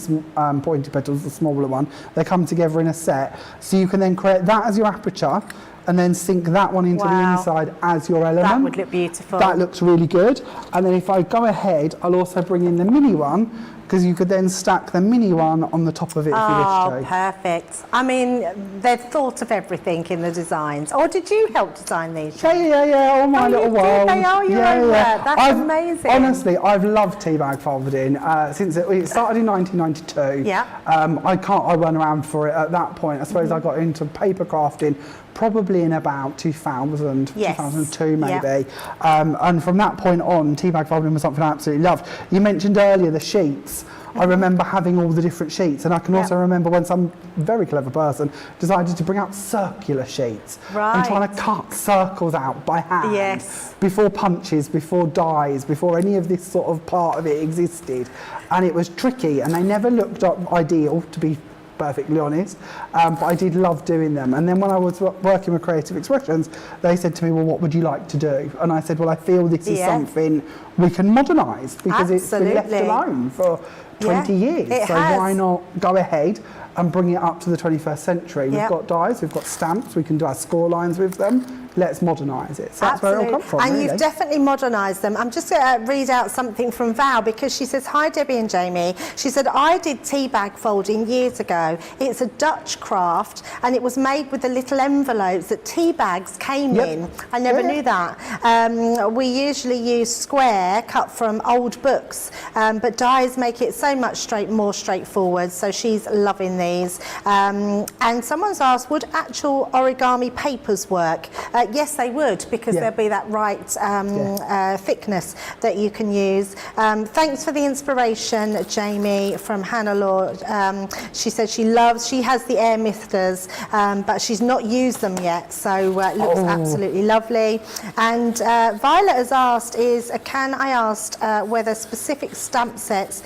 pointy petals, the smaller one. They come together in a set. So you can then create that as your aperture and then sink that one into the inside as your element. That would look beautiful. That looks really good. And then if I go ahead, I'll also bring in the mini one, because you could then stack the mini one on the top of it if you wish to. Oh, perfect. I mean, they've thought of everything in the designs. Or did you help design these? Yeah, all my little world. They are your own work. That's amazing. Honestly, I've loved teabag folding since it started in 1992. Yeah. I went around for it at that point. I suppose I got into paper crafting probably in about 2000, 2002 maybe. And from that point on, teabag folding was something I absolutely loved. You mentioned earlier the sheets. I remember having all the different sheets, and I can also remember when some very clever person decided to bring out circular sheets and trying to cut circles out by hand before punches, before dies, before any of this sort of part of it existed. And it was tricky, and they never looked ideal, to be perfectly honest, but I did love doing them. And then when I was working with Creative Expressions, they said to me, well, what would you like to do? And I said, well, I feel this is something we can modernise, because it's been left alone for 20 years. So why not go ahead and bring it up to the 21st century? We've got dies, we've got stamps, we can do our score lines with them. Let's modernise it. So that's where it'll come from. And really. You've definitely modernised them. I'm just going to read out something from Val, because she says, hi Debbie and Jamie. She said, I did teabag folding years ago. It's a Dutch craft and it was made with the little envelopes that tea bags came in. I never knew that. We usually use square cut from old books, but dies make it so much more straightforward. So she's loving these. And someone's asked, would actual origami papers work? Yes, they would, because there'll be that right thickness that you can use. Thanks for the inspiration, Jamie, from Hannah Lord. She said she has the air misters, but she's not used them yet, so it looks absolutely lovely. And Violet has asked, can I ask whether specific stamp sets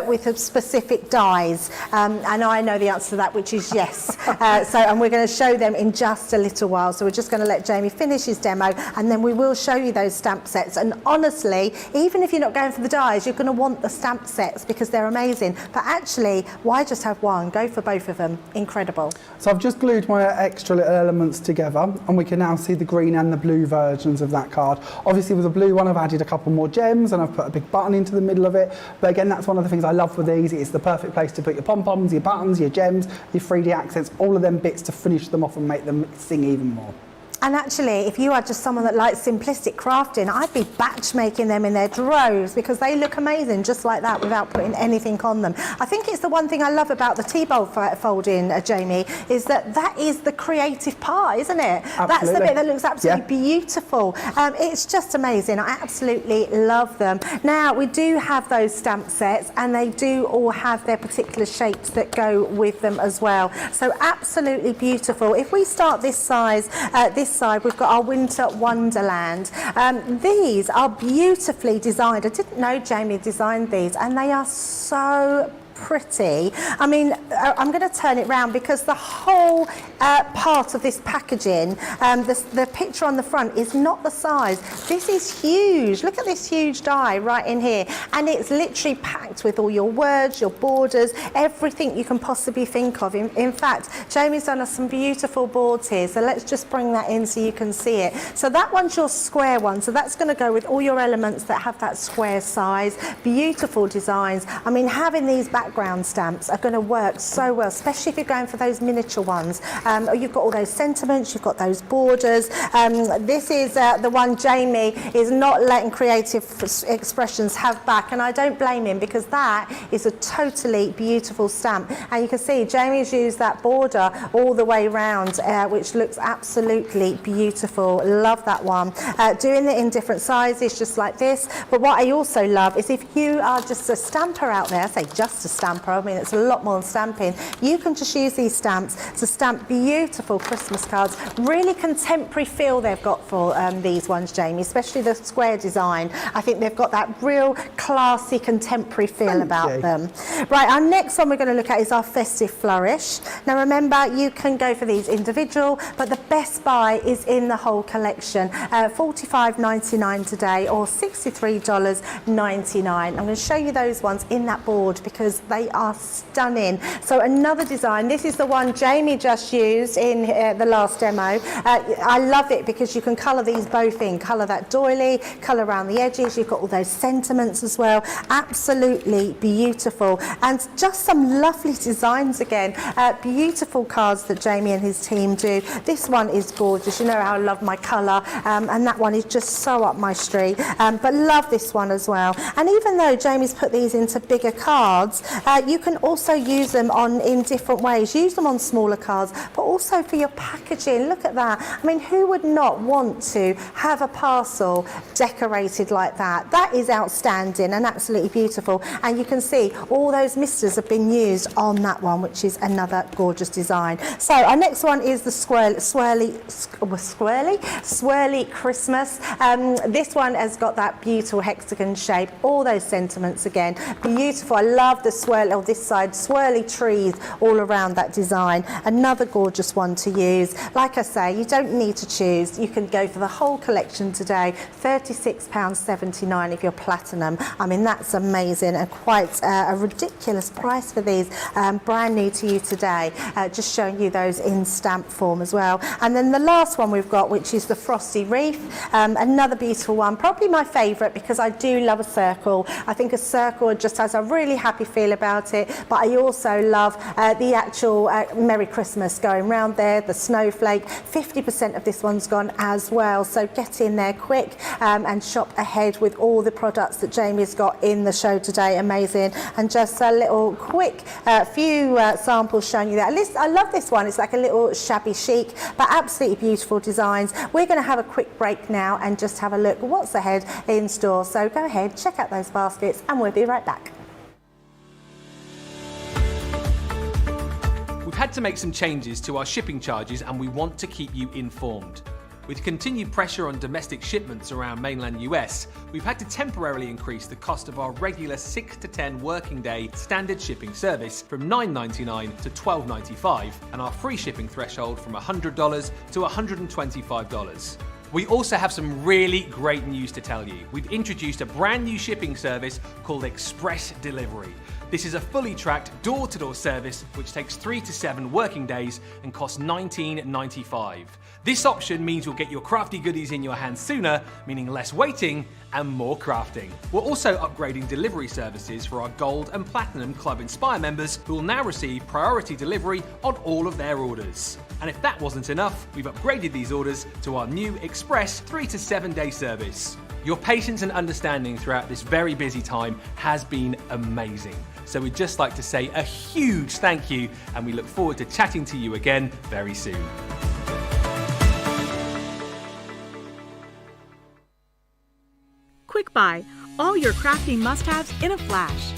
work with specific dyes? And I know the answer to that, which is yes. And we're going to show them in just a little while. So we're just going to let Jamie finish his demo, and then we will show you those stamp sets. And honestly, even if you're not going for the dyes, you're going to want the stamp sets because they're amazing. But actually, why just have one? Go for both of them. Incredible. So I've just glued my extra little elements together, and we can now see the green and the blue versions of that card. Obviously with the blue one I've added a couple more gems and I've put a big button into the middle of it. But again, that's one of the things I love with these. It's the perfect place to put your pom-poms, your buttons, your gems, your 3D accents, all of them bits to finish them off and make them sing even more. And actually, if you are just someone that likes simplistic crafting, I'd be batch making them in their droves because they look amazing just like that without putting anything on them. I think it's the one thing I love about the T-bowl folding, Jamie, is that is the creative part, isn't it? Absolutely. That's the bit that looks absolutely beautiful. It's just amazing. I absolutely love them. Now, we do have those stamp sets and they do all have their particular shapes that go with them as well. So absolutely beautiful. If we start this side, we've got our Winter Wonderland. These are beautifully designed. I didn't know Jamie designed these, and they are so pretty. I mean, I'm going to turn it round because the whole part of this packaging, the picture on the front is not the size. This is huge. Look at this huge die right in here, and it's literally packed with all your words, your borders, everything you can possibly think of. In fact, Jamie's done us some beautiful boards here, so let's just bring that in so you can see it. So that one's your square one, so that's going to go with all your elements that have that square size. Beautiful designs. I mean, having these background stamps are going to work so well, especially if you're going for those miniature ones. You've got all those sentiments, you've got those borders. This is the one Jamie is not letting creative expressions have back, and I don't blame him because that is a totally beautiful stamp. And you can see Jamie's used that border all the way round, which looks absolutely beautiful. Love that one. Doing it in different sizes, just like this. But what I also love is if you are just a stamper out there, I say just a stamper, I mean it's a lot more than stamping, you can just use these stamps to stamp beautiful Christmas cards. Really contemporary feel they've got for these ones, Jamie, especially the square design. I think they've got that real classy contemporary feel about them. Right, our next one we're going to look at is our Festive Flourish. Now remember, you can go for these individual, but the best buy is in the whole collection. $45.99 today or $63.99. I'm going to show you those ones in that board because they are stunning. So another design, this is the one Jamie just used in the last demo. I love it because you can colour these both in, colour that doily, colour around the edges, you've got all those sentiments as well. Absolutely beautiful, and just some lovely designs again. Beautiful cards that Jamie and his team do. This one is gorgeous, you know how I love my colour, and that one is just so up my street, but love this one as well. And even though Jamie's put these into bigger cards, you can also use them in different ways. Use them on smaller cards, but also for your packaging. Look at that. I mean, who would not want to have a parcel decorated like that? That is outstanding and absolutely beautiful. And you can see all those misters have been used on that one, which is another gorgeous design. So our next one is the swirly Christmas. This one has got that beautiful hexagon shape, all those sentiments again. Beautiful. I love the swirl on this side, swirly trees all around that design. Another gorgeous one to use. Like I say, you don't need to choose. You can go for the whole collection today. £36.79 if you're platinum. I mean, that's amazing and quite a ridiculous price for these. Brand new to you today. Just showing you those in stamp form as well. And then the last one we've got, which is the Frosty Wreath. Another beautiful one. Probably my favourite because I do love a circle. I think a circle just has a really happy feel about it, but I also love the actual Merry Christmas going round there, the snowflake. 50% of this one's gone as well, so get in there quick and shop ahead with all the products that Jamie's got in the show today. Amazing. And just a little quick few samples showing you that. At least I love this one. It's like a little shabby chic, but absolutely beautiful designs. We're going to have a quick break now and just have a look what's ahead in store. So go ahead, check out those baskets and we'll be right back. We've had to make some changes to our shipping charges and we want to keep you informed. With continued pressure on domestic shipments around mainland US, we've had to temporarily increase the cost of our regular 6 to 10 working day standard shipping service from $9.99 to $12.95 and our free shipping threshold from $100 to $125. We also have some really great news to tell you. We've introduced a brand new shipping service called Express Delivery. This is a fully tracked door-to-door service which takes 3 to 7 working days and costs $19.95. This option means you'll get your crafty goodies in your hands sooner, meaning less waiting and more crafting. We're also upgrading delivery services for our Gold and Platinum Club Inspire members who will now receive priority delivery on all of their orders. And if that wasn't enough, we've upgraded these orders to our new Express 3 to 7 day service. Your patience and understanding throughout this very busy time has been amazing. So we'd just like to say a huge thank you, and we look forward to chatting to you again very soon. Quick Buy, all your crafting must-haves in a flash.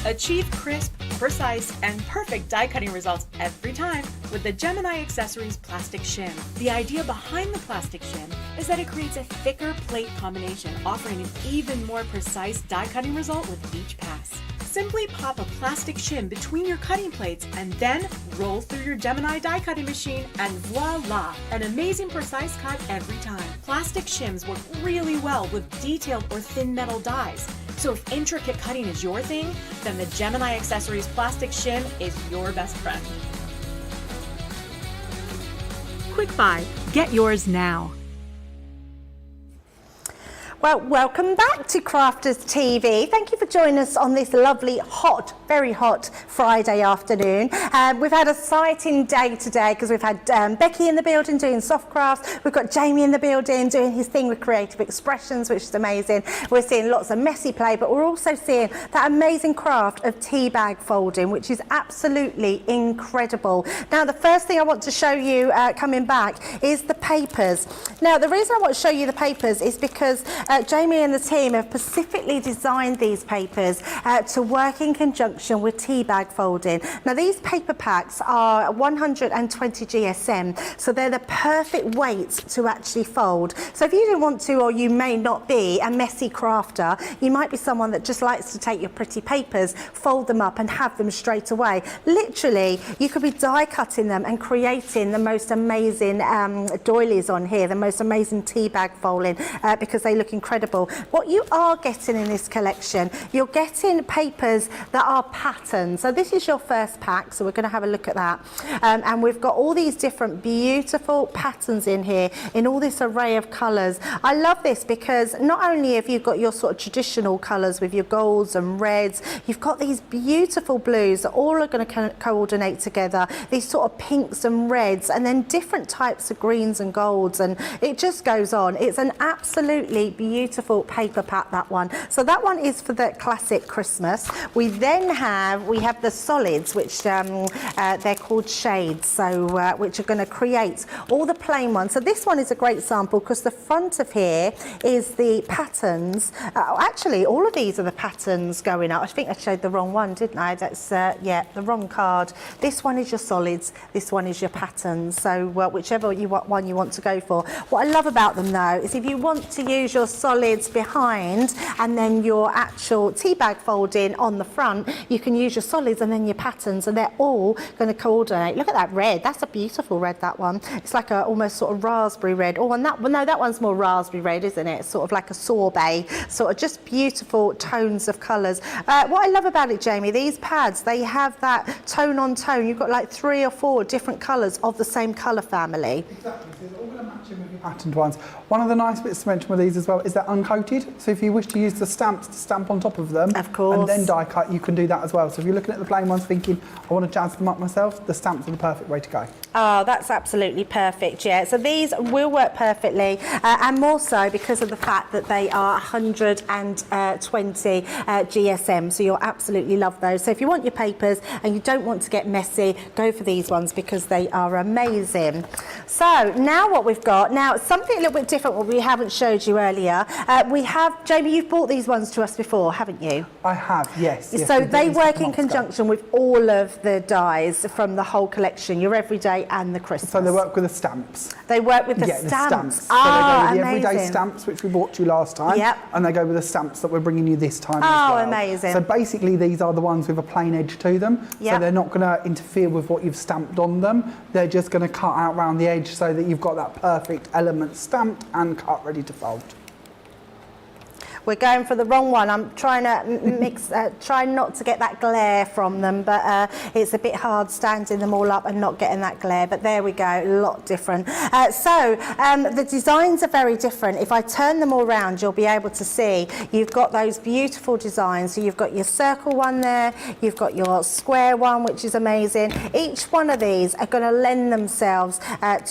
Achieve crisp, precise, and perfect die cutting results every time with the Gemini Accessories plastic shim. The idea behind the plastic shim is that it creates a thicker plate combination, offering an even more precise die cutting result with each pass. Simply pop a plastic shim between your cutting plates and then roll through your Gemini die cutting machine and voila! An amazing precise cut every time. Plastic shims work really well with detailed or thin metal dies. So if intricate cutting is your thing, then the Gemini Accessories plastic shim is your best friend. Quick Buy, get yours now. Well, welcome back to Crafters TV. Thank you for joining us on this lovely, hot, very hot Friday afternoon. We've had a exciting day today because we've had Becky in the building doing soft crafts. We've got Jamie in the building doing his thing with creative expressions, which is amazing. We're seeing lots of messy play, but we're also seeing that amazing craft of tea bag folding, which is absolutely incredible. Now, the first thing I want to show you coming back is the papers. Now, the reason I want to show you the papers is because Jamie and the team have specifically designed these papers to work in conjunction with tea bag folding. Now, these paper packs are 120 GSM, so they're the perfect weight to actually fold. So if you didn't want to, or you may not be a messy crafter, you might be someone that just likes to take your pretty papers, fold them up and have them straight away. Literally, you could be die cutting them and creating the most amazing doilies on here, the most amazing tea bag folding because they look incredible. What you are getting in this collection, you're getting papers that are patterned. So this is your first pack, so we're going to have a look at that. And we've got all these different beautiful patterns in here in all this array of colours. I love this because not only have you got your sort of traditional colours with your golds and reds, you've got these beautiful blues that all are going to coordinate together, these sort of pinks and reds, and then different types of greens and golds, and it just goes on. It's an absolutely beautiful paper pack, that one. So that one is for the classic Christmas. We then have the solids, which they're called shades, so which are going to create all the plain ones. So this one is a great sample because the front of here is the patterns. Actually, all of these are the patterns going up. I think I showed the wrong one, didn't I? That's yeah, the wrong card. This one is your solids. This one is your patterns. So whichever one you want to go for. What I love about them though is if you want to use your solids behind and then your actual tea bag folding on the front, you can use your solids and then your patterns, and they're all going to coordinate. Look at that red. That's a beautiful red, that one. It's like a almost sort of raspberry red. Oh, and that one, no, that one's more raspberry red, isn't it? It's sort of like a sorbet, sort of just beautiful tones of colours. What I love about it, Jamie, these pads, they have that tone on tone. You've got like 3 or 4 different colours of the same colour family. Exactly, so they're all going to match in with your patterned ones. One of the nice bits to mention with these as well is they're uncoated. So if you wish to use the stamps to stamp on top of them, of course, and then die cut, you can do that as well. So if you're looking at the plain ones thinking, I want to jazz them up myself, the stamps are the perfect way to go. Oh, that's absolutely perfect, yeah. So these will work perfectly, and more so because of the fact that they are 120 GSM, so you'll absolutely love those. So if you want your papers and you don't want to get messy, go for these ones because they are amazing. So now what we've got, now something a little bit different what we haven't showed you earlier, area. We have, Jamie, you've bought these ones to us before, haven't you? I have, yes. So they work in conjunction with all of the dies from the whole collection, your everyday and the Christmas. So they work with the stamps. They work with the Yeah, stamps. the stamps. Oh, so they go with the amazing. everyday stamps, which we bought you last time. Yep. And they go with the stamps that we're bringing you this time as Oh, well. amazing. So basically these are the ones with a plain edge to them. Yep. So they're not going to interfere with what you've stamped on them. They're just going to cut out around the edge so that you've got that perfect element stamped and cut ready to fold. We're going for the wrong one. I'm trying to mix, trying not to get that glare from them, but it's a bit hard standing them all up and not getting that glare, but there we go, a lot different. The designs are very different. If I turn them all around, you'll be able to see you've got those beautiful designs. So you've got your circle one there, you've got your square one, which is amazing. Each one of these are going to lend themselves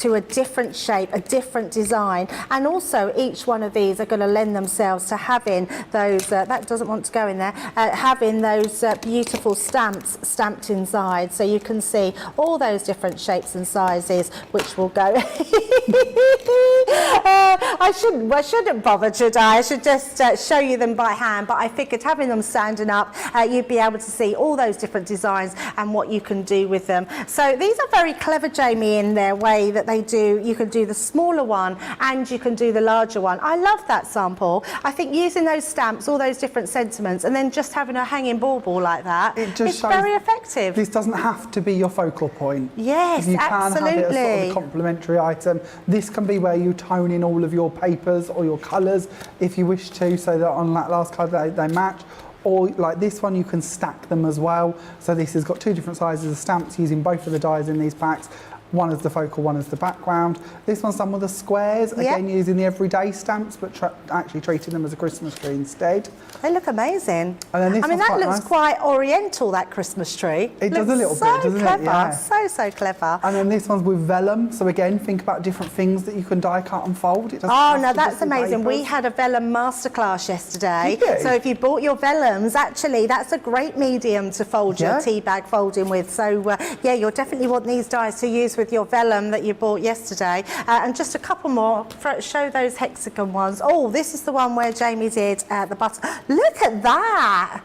to a different shape, a different design, and also each one of these are going to lend themselves to having those, that doesn't want to go in there, having those beautiful stamps stamped inside, so you can see all those different shapes and sizes which will go. I shouldn't bother, should I? I should just show you them by hand, but I figured having them standing up, you'd be able to see all those different designs and what you can do with them. So these are very clever, Jamie, in their way that they do. You can do the smaller one and you can do the larger one. I love that sample. I think using those stamps, all those different sentiments, and then just having a hanging bauble like that, it's very effective. This doesn't have to be your focal point. Yes, you can absolutely. have it as sort of a complementary item. This can be where you tone in all of your papers or your colours if you wish to, so that on that last card they match. Or like this one, you can stack them as well. So this has got two different sizes of stamps using both of the dies in these packs. One as the focal, one as the background. This one's done with the squares, again using the everyday stamps, but actually treating them as a Christmas tree instead. They look amazing. And then this I mean, that looks nice. quite oriental, that Christmas tree. It does a little bit, doesn't clever. it? Yeah. So clever. And then this one's with vellum. So again, think about different things that you can die, cut and fold. It doesn't Oh, have no, to that's just be amazing. We papers. had a vellum masterclass yesterday. Did you? So if you bought your vellums, actually, that's a great medium to fold your tea bag folding with. So, yeah, you'll definitely want these dies to use with your vellum that you bought yesterday. And just a couple more. Show those hexagon ones. Oh, this is the one where Jamie did the button. Look at that.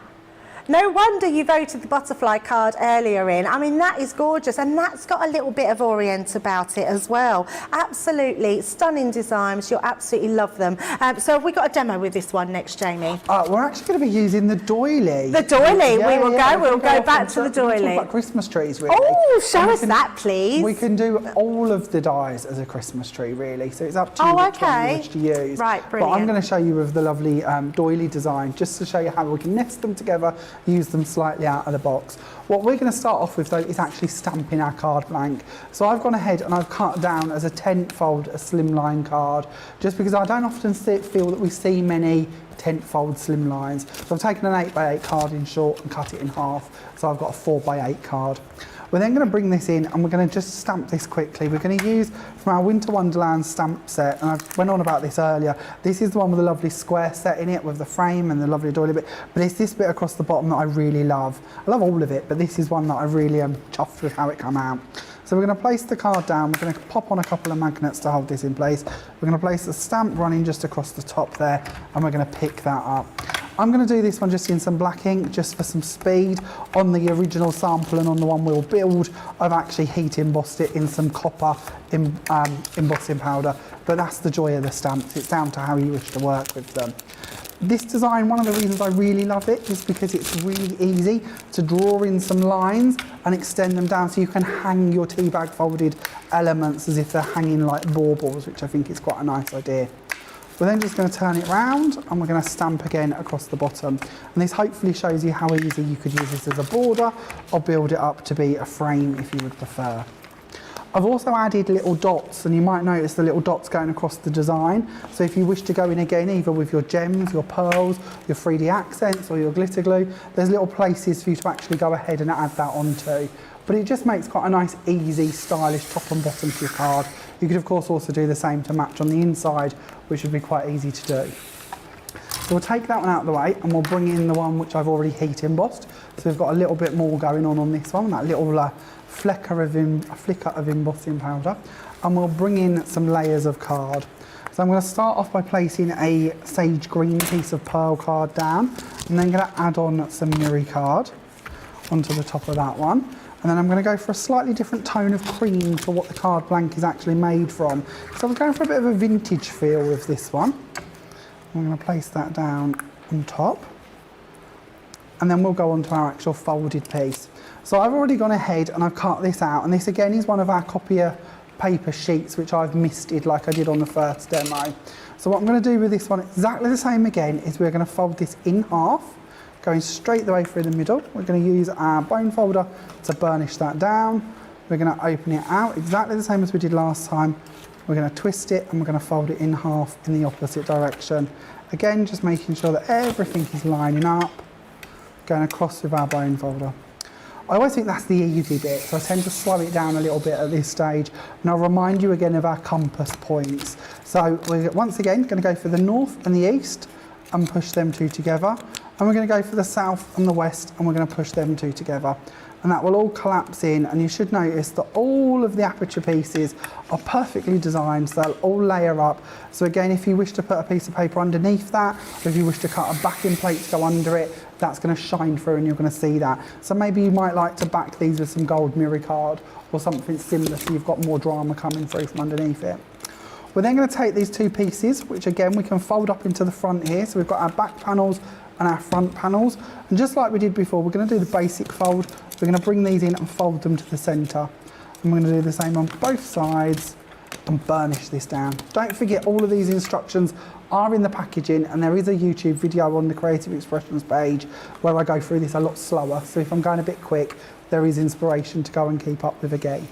No wonder you voted the butterfly card earlier in. I mean, that is gorgeous, and that's got a little bit of Orient about it as well. Absolutely stunning designs. You'll absolutely love them. So have we got a demo with this one next, Jamie? We're actually going to be using the doily. The doily. We'll go back to the doily. Talk about Christmas trees, really. Oh, show us that, please. We can do all of the dies as a Christmas tree, really. So it's up to you which one you wish to use. Right, brilliant. But I'm going to show you with the lovely doily design, just to show you how we can nest them together, use them slightly out of the box. What we're going to start off with, though, is actually stamping our card blank. So I've gone ahead and I've cut down as a 10-fold a slimline card, just because I don't often feel that we see many 10-fold slim lines. So I've taken an 8x8 card in short and cut it in half. So I've got a 4x8 card. We're then going to bring this in and we're going to just stamp this quickly. We're going to use from our Winter Wonderland stamp set, and I went on about this earlier. This is the one with the lovely square set in it with the frame and the lovely doily bit, but it's this bit across the bottom that I really love. I love all of it, but this is one that I really am chuffed with how it came out. So we're going to place the card down, we're going to pop on a couple of magnets to hold this in place. We're going to place the stamp running just across the top there, and we're going to pick that up. I'm going to do this one just in some black ink, just for some speed. On the original sample and on the one we'll build, I've actually heat embossed it in some copper embossing powder, but that's the joy of the stamps. It's down to how you wish to work with them. This design, one of the reasons I really love it is because it's really easy to draw in some lines and extend them down so you can hang your tea bag folded elements as if they're hanging like baubles, which I think is quite a nice idea. We're then just going to turn it round and we're going to stamp again across the bottom. And this hopefully shows you how easy you could use this as a border or build it up to be a frame if you would prefer. I've also added little dots, and you might notice the little dots going across the design. So if you wish to go in again, either with your gems, your pearls, your 3D accents or your glitter glue, there's little places for you to actually go ahead and add that onto. But it just makes quite a nice, easy, stylish top and bottom to your card. You could of course also do the same to match on the inside, which would be quite easy to do. So we'll take that one out of the way and we'll bring in the one which I've already heat embossed. So we've got a little bit more going on this one, that little flicker of embossing powder. And we'll bring in some layers of card. So I'm going to start off by placing a sage green piece of pearl card down, and then going to add on some Miri card onto the top of that one. And then I'm going to go for a slightly different tone of cream for what the card blank is actually made from. So I'm going for a bit of a vintage feel with this one. I'm going to place that down on top. And then we'll go on to our actual folded piece. So I've already gone ahead and I've cut this out, and this again is one of our copier paper sheets which I've misted like I did on the first demo. So what I'm going to do with this one, exactly the same again, is we're going to fold this in half, going straight the way through the middle. We're going to use our bone folder to burnish that down. We're going to open it out exactly the same as we did last time. We're going to twist it and we're going to fold it in half in the opposite direction. Again, just making sure that everything is lining up, going across with our bone folder. I always think that's the easy bit, so I tend to slow it down a little bit at this stage. And I'll remind you again of our compass points. So we're once again going to go for the north and the east and push them two together. And we're going to go for the south and the west and we're going to push them two together. And that will all collapse in, and you should notice that all of the aperture pieces are perfectly designed, so they'll all layer up. So again, if you wish to put a piece of paper underneath that, or if you wish to cut a backing plate to go under it, that's going to shine through and you're going to see that. So maybe you might like to back these with some gold Miri card or something similar, so you've got more drama coming through from underneath it. We're then going to take these two pieces, which again we can fold up into the front here. So we've got our back panels and our front panels, and just like we did before, we're going to do the basic fold. We're going to bring these in and fold them to the centre, and we're going to do the same on both sides and burnish this down. Don't forget, all of these instructions are in the packaging, and there is a YouTube video on the Creative Expressions page where I go through this a lot slower, so if I'm going a bit quick, there is inspiration to go and keep up with again.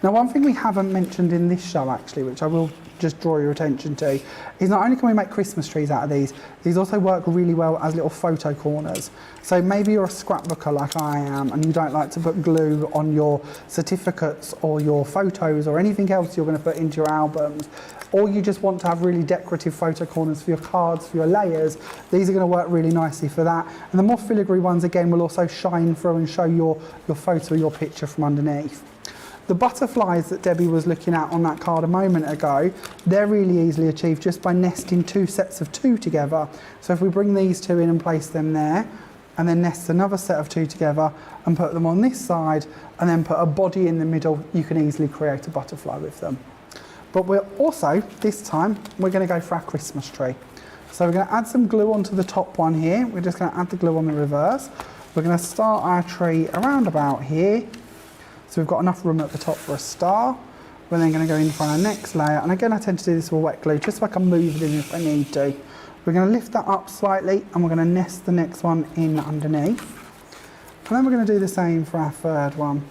Now, one thing we haven't mentioned in this show actually, which I will just draw your attention to, is not only can we make Christmas trees out of these also work really well as little photo corners. So maybe you're a scrapbooker like I am and you don't like to put glue on your certificates or your photos or anything else you're going to put into your albums, or you just want to have really decorative photo corners for your cards, for your layers. These are going to work really nicely for that. And the more filigree ones again will also shine through and show your photo, your picture from underneath. The butterflies that Debbie was looking at on that card a moment ago, they're really easily achieved just by nesting two sets of two together. So if we bring these two in and place them there, and then nest another set of two together and put them on this side, and then put a body in the middle, you can easily create a butterfly with them. But we're also, this time, we're going to go for our Christmas tree. So we're going to add some glue onto the top one here. We're just going to add the glue on the reverse. We're going to start our tree around about here. So we've got enough room at the top for a star. We're then going to go in for our next layer, and again I tend to do this with wet glue just so I can move it in if I need to. We're going to lift that up slightly and we're going to nest the next one in underneath. And then we're going to do the same for our third one.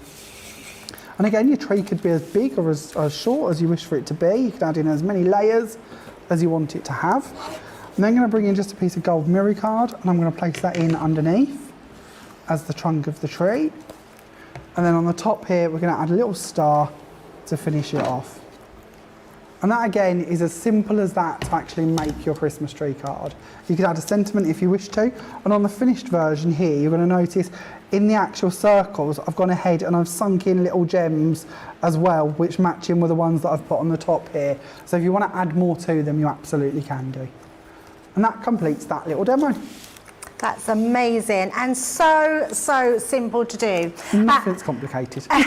And again, your tree could be as big or as short as you wish for it to be. You can add in as many layers as you want it to have. And then I'm going to bring in just a piece of gold Miri card, and I'm going to place that in underneath as the trunk of the tree. And then on the top here, we're going to add a little star to finish it off. And that again is as simple as that to actually make your Christmas tree card. You could add a sentiment if you wish to. And on the finished version here, you're going to notice in the actual circles, I've gone ahead and I've sunk in little gems as well, which match in with the ones that I've put on the top here. So if you want to add more to them, you absolutely can do. And that completes that little demo. That's amazing and so simple to do. Nothing's complicated. Do you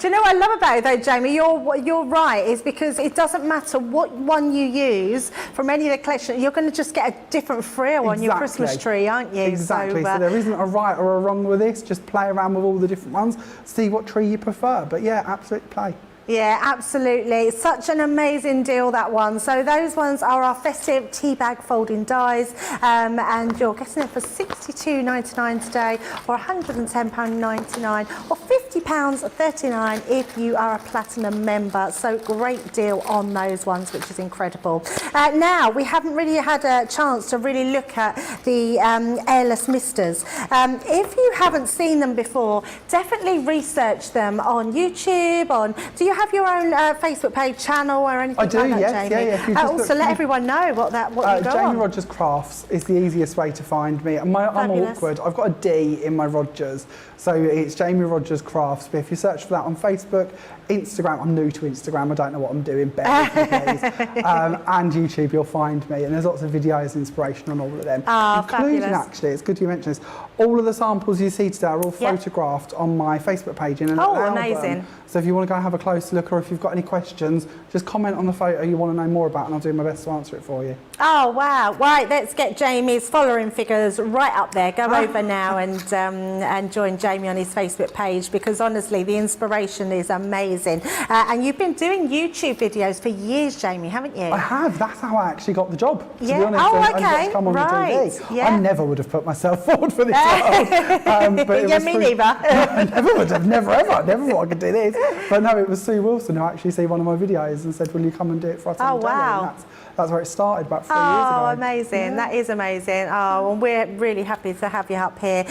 know what I love about it though, Jamie? You're right, is because it doesn't matter what one you use from any of the collection, you're going to just get a different frill on your Christmas tree, aren't you? Exactly, so there isn't a right or a wrong with this, just play around with all the different ones, see what tree you prefer, but yeah, absolutely play. Yeah, absolutely. Such an amazing deal, that one. So those ones are our festive tea bag folding dies, and you're getting them for £62.99 today, or £110.99, or £50.39 if you are a platinum member. So great deal on those ones, which is incredible. Now, we haven't really had a chance to really look at the airless misters. If you haven't seen them before, definitely research them on YouTube. Do you have your own Facebook page, channel, or anything like that, Jamie? I do, yes. Yeah. Also, let everyone know what you got. Jamie Rodgers Crafts is the easiest way to find me. I'm awkward. I've got a D in my Rodgers, so it's Jamie Rodgers Crafts. But if you search for that on Facebook, Instagram, I'm new to Instagram, I don't know what I'm doing, bear with me please. And YouTube, you'll find me, and there's lots of videos and inspiration on all of them. Including, fabulous. actually, it's good you mentioned this, all of the samples you see today are all photographed on my Facebook page in an album. Amazing. So if you want to go and have a closer look, or if you've got any questions, just comment on the photo you want to know more about, and I'll do my best to answer it for you. Oh wow! Right, let's get Jamie's following figures right up there. Go over now and join Jamie on his Facebook page, because honestly, the inspiration is amazing. And you've been doing YouTube videos for years, Jamie, haven't you? I have. That's how I actually got the job. To be honest, Oh, and got okay. to come on the TV. Yeah. I never would have put myself forward for this role. But Yeah, me neither. I never would have. Never ever. I never thought I could do this. But no, it was Sue Wilson who actually seen one of my videos and said, "Will you come and do it for us?" Oh on the telly?" wow! And that's where it started about 3 years ago. Oh, amazing. Yeah. That is amazing. Oh, and we're really happy to have you up here.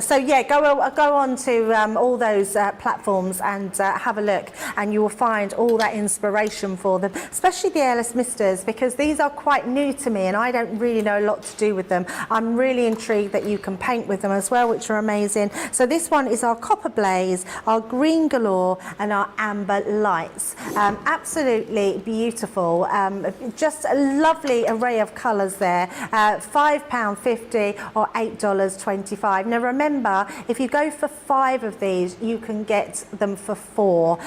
So yeah, go on to all those platforms and have a look, and you will find all that inspiration for them, especially the Airless Misters, because these are quite new to me and I don't really know a lot to do with them. I'm really intrigued that you can paint with them as well, which are amazing. So this one is our Copper Blaze, our Green Galore, and our Amber Lights. Absolutely beautiful. Just a lovely array of colours there. £5.50 or $8.25. Now remember, if you go for 5 of these, you can get them for 4.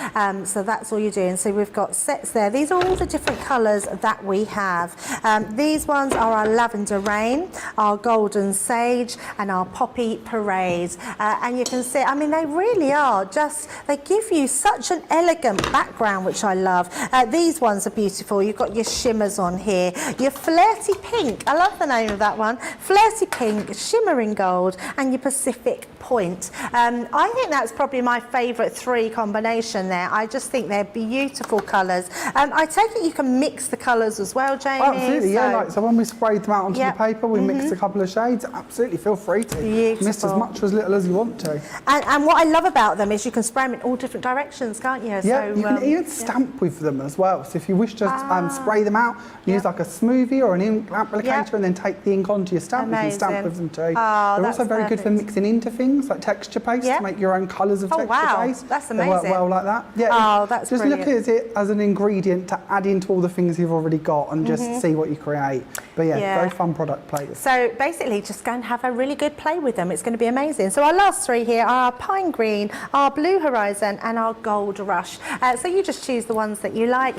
So that's all you're doing. So we've got sets there. These are all the different colours that we have. These ones are our Lavender Rain, our Golden Sage, and our Poppy Parade. And you can see, I mean, they really are just, they give you such an elegant background, which I love. These ones are beautiful. You've got your shimmers on here, your Flirty Pink, I love the name of that one, Flirty Pink, Shimmering Gold, and your Pacific Point. I think that's probably my favourite 3 combination there. I just think they're beautiful colours. I take it you can mix the colours as well, Jamie? Oh, absolutely, yeah. So when we sprayed them out onto the paper, we mixed a couple of shades. Absolutely, feel free to. Beautiful. Mix as much or as little as you want to. And what I love about them is you can spray them in all different directions, can't you? Yeah, so, you can even stamp with them as well. So if you wish to spray them out, use like a smoothie or an ink applicator and then take the ink onto your stamp. Amazing. You can stamp with them too. Oh, They're also very good for mixing into things like texture paste to make your own colours of texture paste. That's They work amazing. well like that. Yeah, Oh, that's just brilliant. look at it as an ingredient to add into all the things you've already got and just see what you create. But yeah, very fun product to play with. So basically just go and have a really good play with them. It's going to be amazing. So our last 3 here are our Pine Green, our Blue Horizon, and our Gold Rush. So you just choose the ones that you like.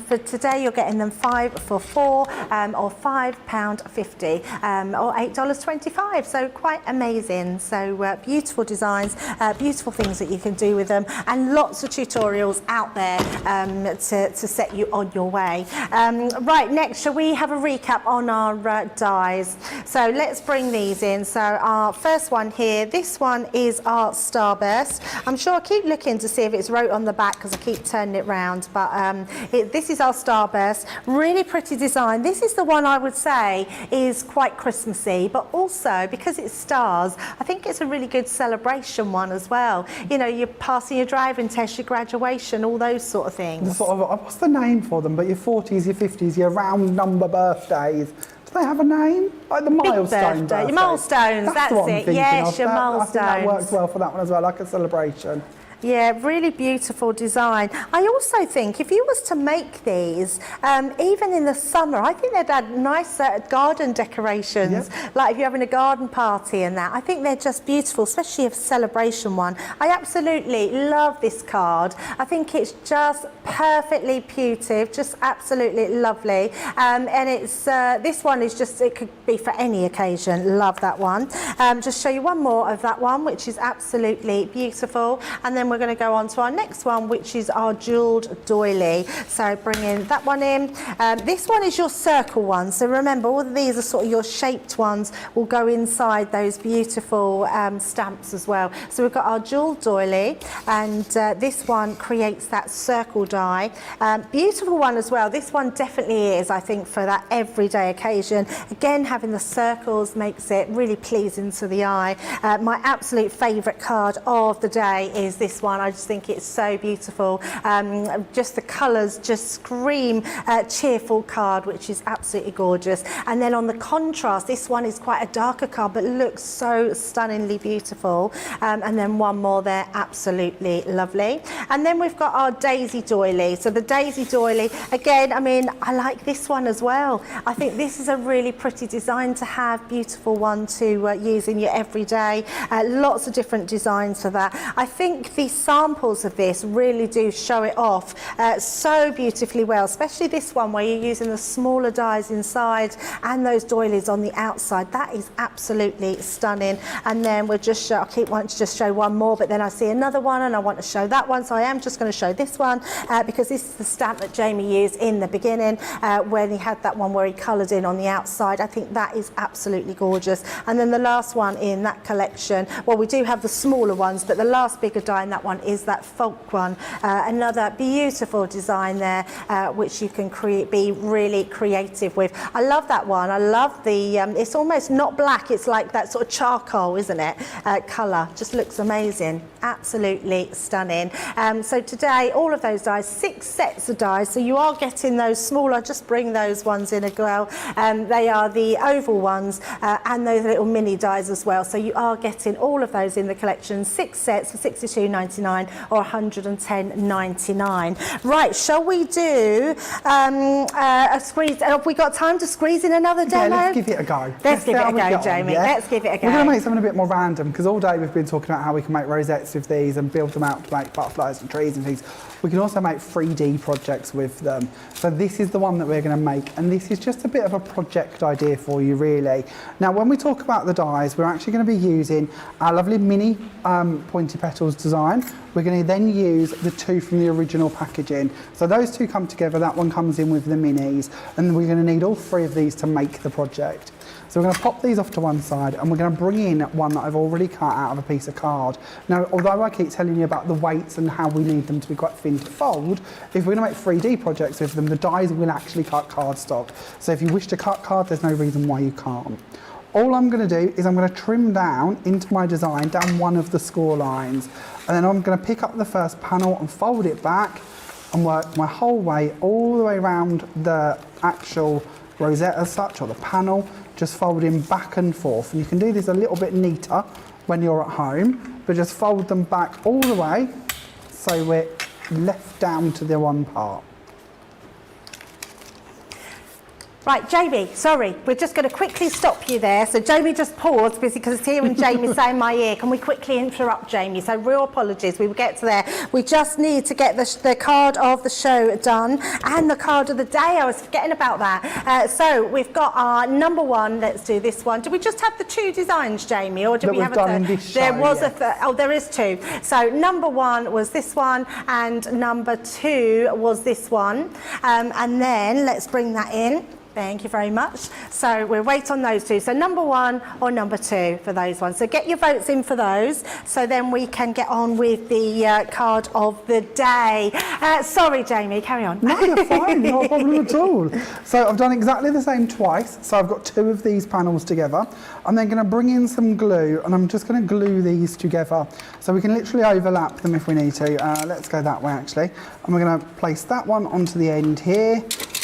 For today you're getting them 5 for 4 or £5.50 or $8.25. So quite amazing. So beautiful designs, beautiful things that you can do with them, and lots of tutorials out there to set you on your way. Right, next, shall we have a recap on our dies? So let's bring these in. So our first one here, this one is our Starburst. I'm sure I keep looking to see if it's wrote on the back because I keep turning it round, but this is our Starburst. Really pretty design. This is the one I would say is quite Christmassy, but also because it's stars, I think it's a really good celebration one as well. You know, you're passing your driving test, your graduation, all those sort of things. The sort of, what's the name for them? But your 40s, your 50s, your round number birthdays. Do they have a name? Like the milestone birthday. Your milestones, that's what I'm it. thinking Yes, of. your I think that milestones. works well for that one as well, like a celebration. Yeah, really beautiful design. I also think if you was to make these, even in the summer, I think they'd add nice garden decorations. Like if you're having a garden party and that, I think they're just beautiful, especially a celebration one. I absolutely love this card. I think it's just perfectly putive, just absolutely lovely. And it's this one is just, it could be for any occasion. Love that one. Just show you one more of that one, which is absolutely beautiful. And then we're going to go on to our next one, which is our jewelled doily. So bringing that one in. This one is your circle one. So remember, all of these are sort of your shaped ones will go inside those beautiful stamps as well. So we've got our jewelled doily, and this one creates that circle die. Beautiful one as well. This one definitely is, I think, for that everyday occasion. Again, having the circles makes it really pleasing to the eye. My absolute favourite card of the day is this this one. I just think it's so beautiful. Just the colours just scream cheerful card, which is absolutely gorgeous. And then on the contrast, this one is quite a darker card, but looks so stunningly beautiful. And then one more there, absolutely lovely. And then we've got our daisy doily. So the daisy doily, again, I mean, I like this one as well. I think this is a really pretty design to have, beautiful one to use in your everyday. Lots of different designs for that. I think the samples of this really do show it off so beautifully well, especially this one where you're using the smaller dies inside and those doilies on the outside. That is absolutely stunning. And then we'll just show, I keep wanting to just show one more, but then I see another one and I want to show that one, so I am just going to show this one because this is the stamp that Jamie used in the beginning when he had that one where he coloured in on the outside. I think that is absolutely gorgeous. And then the last one in that collection, well, we do have the smaller ones, but the last bigger die in that one is that folk one. Another beautiful design there, which you can be really creative with. I love that one. I love the, it's almost not black, it's like that sort of charcoal, isn't it? Colour, just looks amazing. Absolutely stunning. So today, all of those dies, 6 sets of dies, so you are getting those smaller, just bring those ones in as well. They are the oval ones and those little mini dies as well, so you are getting all of those in the collection, 6 sets for £62.99 or £110.99. Right, shall we do a squeeze? Have we got time to squeeze in another demo? Yeah, let's give it a go. Let's give it a go, Jamie. Yeah? Let's give it a go. We're going to make something a bit more random because all day we've been talking about how we can make rosettes with these and build them out to make butterflies and trees and things. We can also make 3D projects with them. So this is the one that we're going to make, and this is just a bit of a project idea for you, really. Now, when we talk about the dies, we're actually going to be using our lovely mini pointy petals design. We're going to then use the 2 from the original packaging. So those 2 come together, that one comes in with the minis, and we're going to need all 3 of these to make the project. So we're going to pop these off to one side and we're going to bring in one that I've already cut out of a piece of card. Now, although I keep telling you about the weights and how we need them to be quite thin to fold, if we're going to make 3D projects with them, the dies will actually cut cardstock. So if you wish to cut card, there's no reason why you can't. All I'm going to do is I'm going to trim down into my design down one of the score lines, and then I'm going to pick up the first panel and fold it back and work my whole way all the way around the actual rosette as such, or the panel, just folding back and forth. And you can do this a little bit neater when you're at home, but just fold them back all the way so we're left down to the one part. Right, Jamie, sorry, we're just going to quickly stop you there. So Jamie just paused because it's hearing Jamie say in my ear. Can we quickly interrupt Jamie? So real apologies, we will get to there. We just need to get the card of the show done and the card of the day. I was forgetting about that. So we've got our number 1. Let's do this one. Did we just have the 2 designs, Jamie, or did we have a third? There was a third. Oh, there is 2. So number 1 was this one, and number 2 was this one. And then let's bring that in. Thank you very much. So we'll wait on those 2. So number 1 or number 2 for those ones. So get your votes in for those, so then we can get on with the card of the day. Sorry, Jamie, carry on. No, you're fine, not a problem at all. So I've done exactly the same twice. So I've got 2 of these panels together. I'm then going to bring in some glue, and I'm just going to glue these together. So we can literally overlap them if we need to. Let's go that way, actually. And we're going to place that one onto the end here.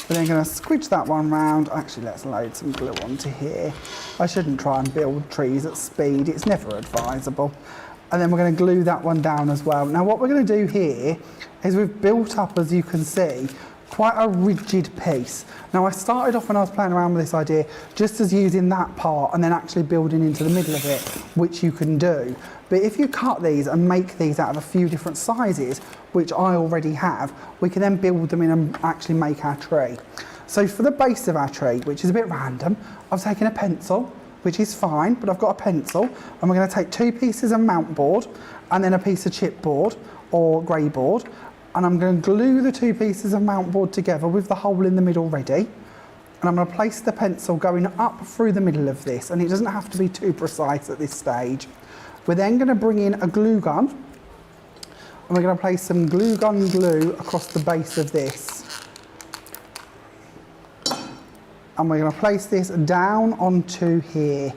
We're then going to squidge that one round. Actually, let's load some glue onto here. I shouldn't try and build trees at speed. It's never advisable. And then we're going to glue that one down as well. Now, what we're going to do here is we've built up, as you can see, quite a rigid piece. Now, I started off when I was playing around with this idea just as using that part and then actually building into the middle of it, which you can do. But if you cut these and make these out of a few different sizes, which I already have, we can then build them in and actually make our tree. So for the base of our tree, which is a bit random, I've taken a pencil, which is fine, but I've got a pencil, and we're going to take 2 pieces of mount board and then a piece of chipboard or grey board, and I'm going to glue the 2 pieces of mount board together with the hole in the middle ready. And I'm going to place the pencil going up through the middle of this, and it doesn't have to be too precise at this stage. We're then going to bring in a glue gun, and we're going to place some glue gun glue across the base of this. And we're going to place this down onto here.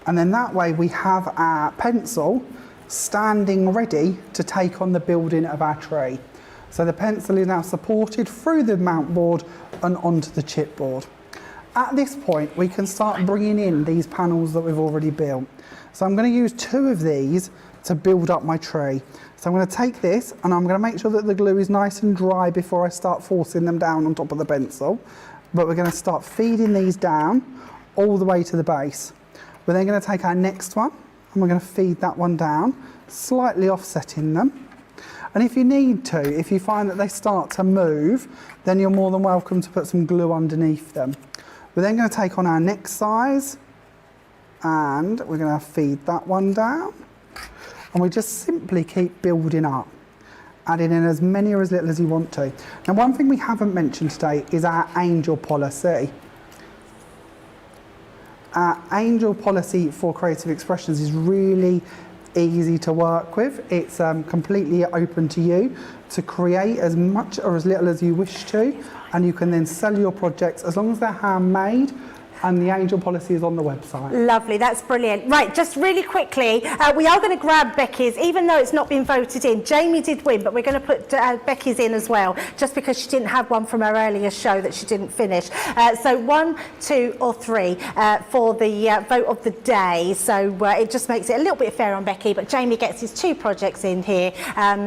And then that way we have our pencil standing ready to take on the building of our tree. So the pencil is now supported through the mount board and onto the chipboard. At this point, we can start bringing in these panels that we've already built. So I'm going to use 2 of these to build up my tree. So I'm going to take this and I'm going to make sure that the glue is nice and dry before I start forcing them down on top of the pencil. But we're going to start feeding these down all the way to the base. We're then going to take our next one and we're going to feed that one down, slightly offsetting them. And if you need to, if you find that they start to move, then you're more than welcome to put some glue underneath them. We're then going to take on our next size and we're going to feed that one down. And we just simply keep building up, adding in as many or as little as you want to. Now, one thing we haven't mentioned today is our angel policy. Our angel policy for creative expressions is really easy to work with. It's completely open to you to create as much or as little as you wish to, and you can then sell your projects as long as they're handmade. And the angel policy is on the website. Lovely, that's brilliant. Right, just really quickly, we are going to grab Becky's, even though it's not been voted in. Jamie did win, but we're going to put Becky's in as well, just because she didn't have one from her earlier show that she didn't finish. So 1, 2 or 3 for the vote of the day. So it just makes it a little bit fair on Becky, but Jamie gets his 2 projects in here.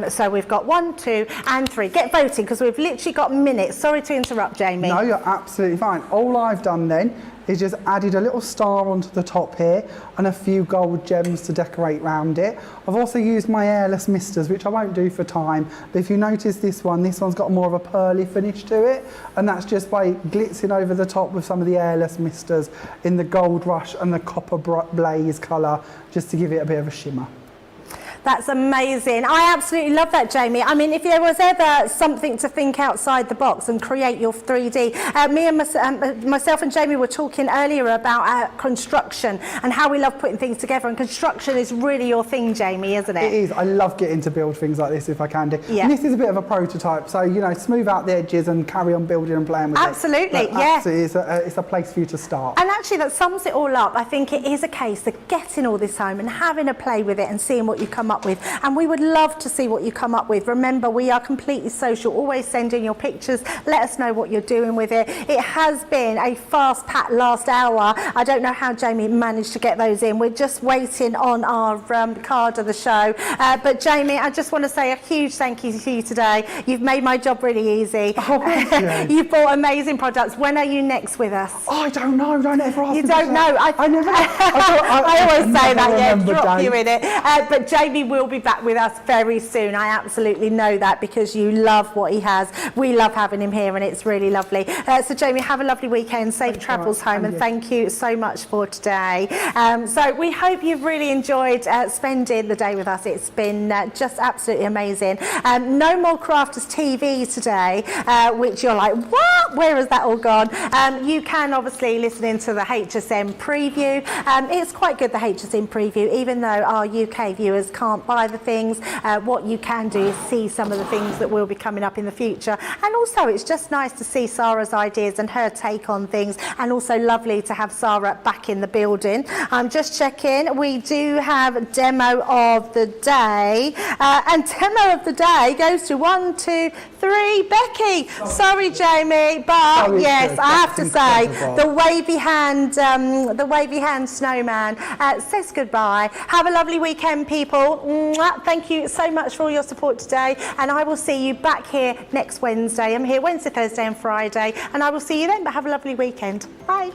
So we've got 1, 2 and 3. Get voting, because we've literally got minutes. Sorry to interrupt, Jamie. No, you're absolutely fine. All I've done then is just added a little star onto the top here and a few gold gems to decorate around it. I've also used my airless misters, which I won't do for time, but if you notice this one's got more of a pearly finish to it, and that's just by glitzing over the top with some of the airless misters in the gold rush and the copper blaze colour, just to give it a bit of a shimmer. That's amazing. I absolutely love that, Jamie. I mean, if there was ever something to think outside the box and create your 3D, me and myself and Jamie were talking earlier about construction and how we love putting things together, and construction is really your thing, Jamie, isn't it? It is. I love getting to build things like this if I can do. Yeah. And this is a bit of a prototype, so, you know, smooth out the edges and carry on building and playing with absolutely, it. yeah. Absolutely, it's a place for you to start. And actually that sums it all up. I think it is a case of getting all this home and having a play with it and seeing what you come up with, and we would love to see what you come up with. Remember, we are completely social. Always send in your pictures, let us know what you're doing with it. It has been a fast-packed last hour. I don't know how Jamie managed to get those in. We're just waiting on our card of the show, but Jamie, I just want to say a huge thank you to you today. You've made my job really easy. Oh, you've bought amazing products. When are you next with us? Oh, I don't know. Don't ever ask you me don't know. I never. I always say that. Yeah, drop dates. you in it. But Jamie will be back with us very soon. I absolutely know that, because you love what he has. We love having him here, and it's really lovely. So Jamie, have a lovely weekend. Safe travels home, and thank you so much for today. So we hope you've really enjoyed spending the day with us. It's been just absolutely amazing. No more Crafters TV today, which you're like, what? Where has that all gone? You can obviously listen into the HSM preview. It's quite good, the HSM preview, even though our UK viewers can't buy the things. What you can do is see some of the things that will be coming up in the future, and also it's just nice to see Sarah's ideas and her take on things, and also lovely to have Sarah back in the building. I'm just checking, we do have demo of the day, and demo of the day goes to 1, 2, 3, Becky. Sorry, Jamie, but yes, I have to say the wavy hand snowman says goodbye. Have a lovely weekend, people. Mwah. Thank you so much for all your support today, and I will see you back here next Wednesday. I'm here Wednesday, Thursday and Friday, and I will see you then, but have a lovely weekend. Bye.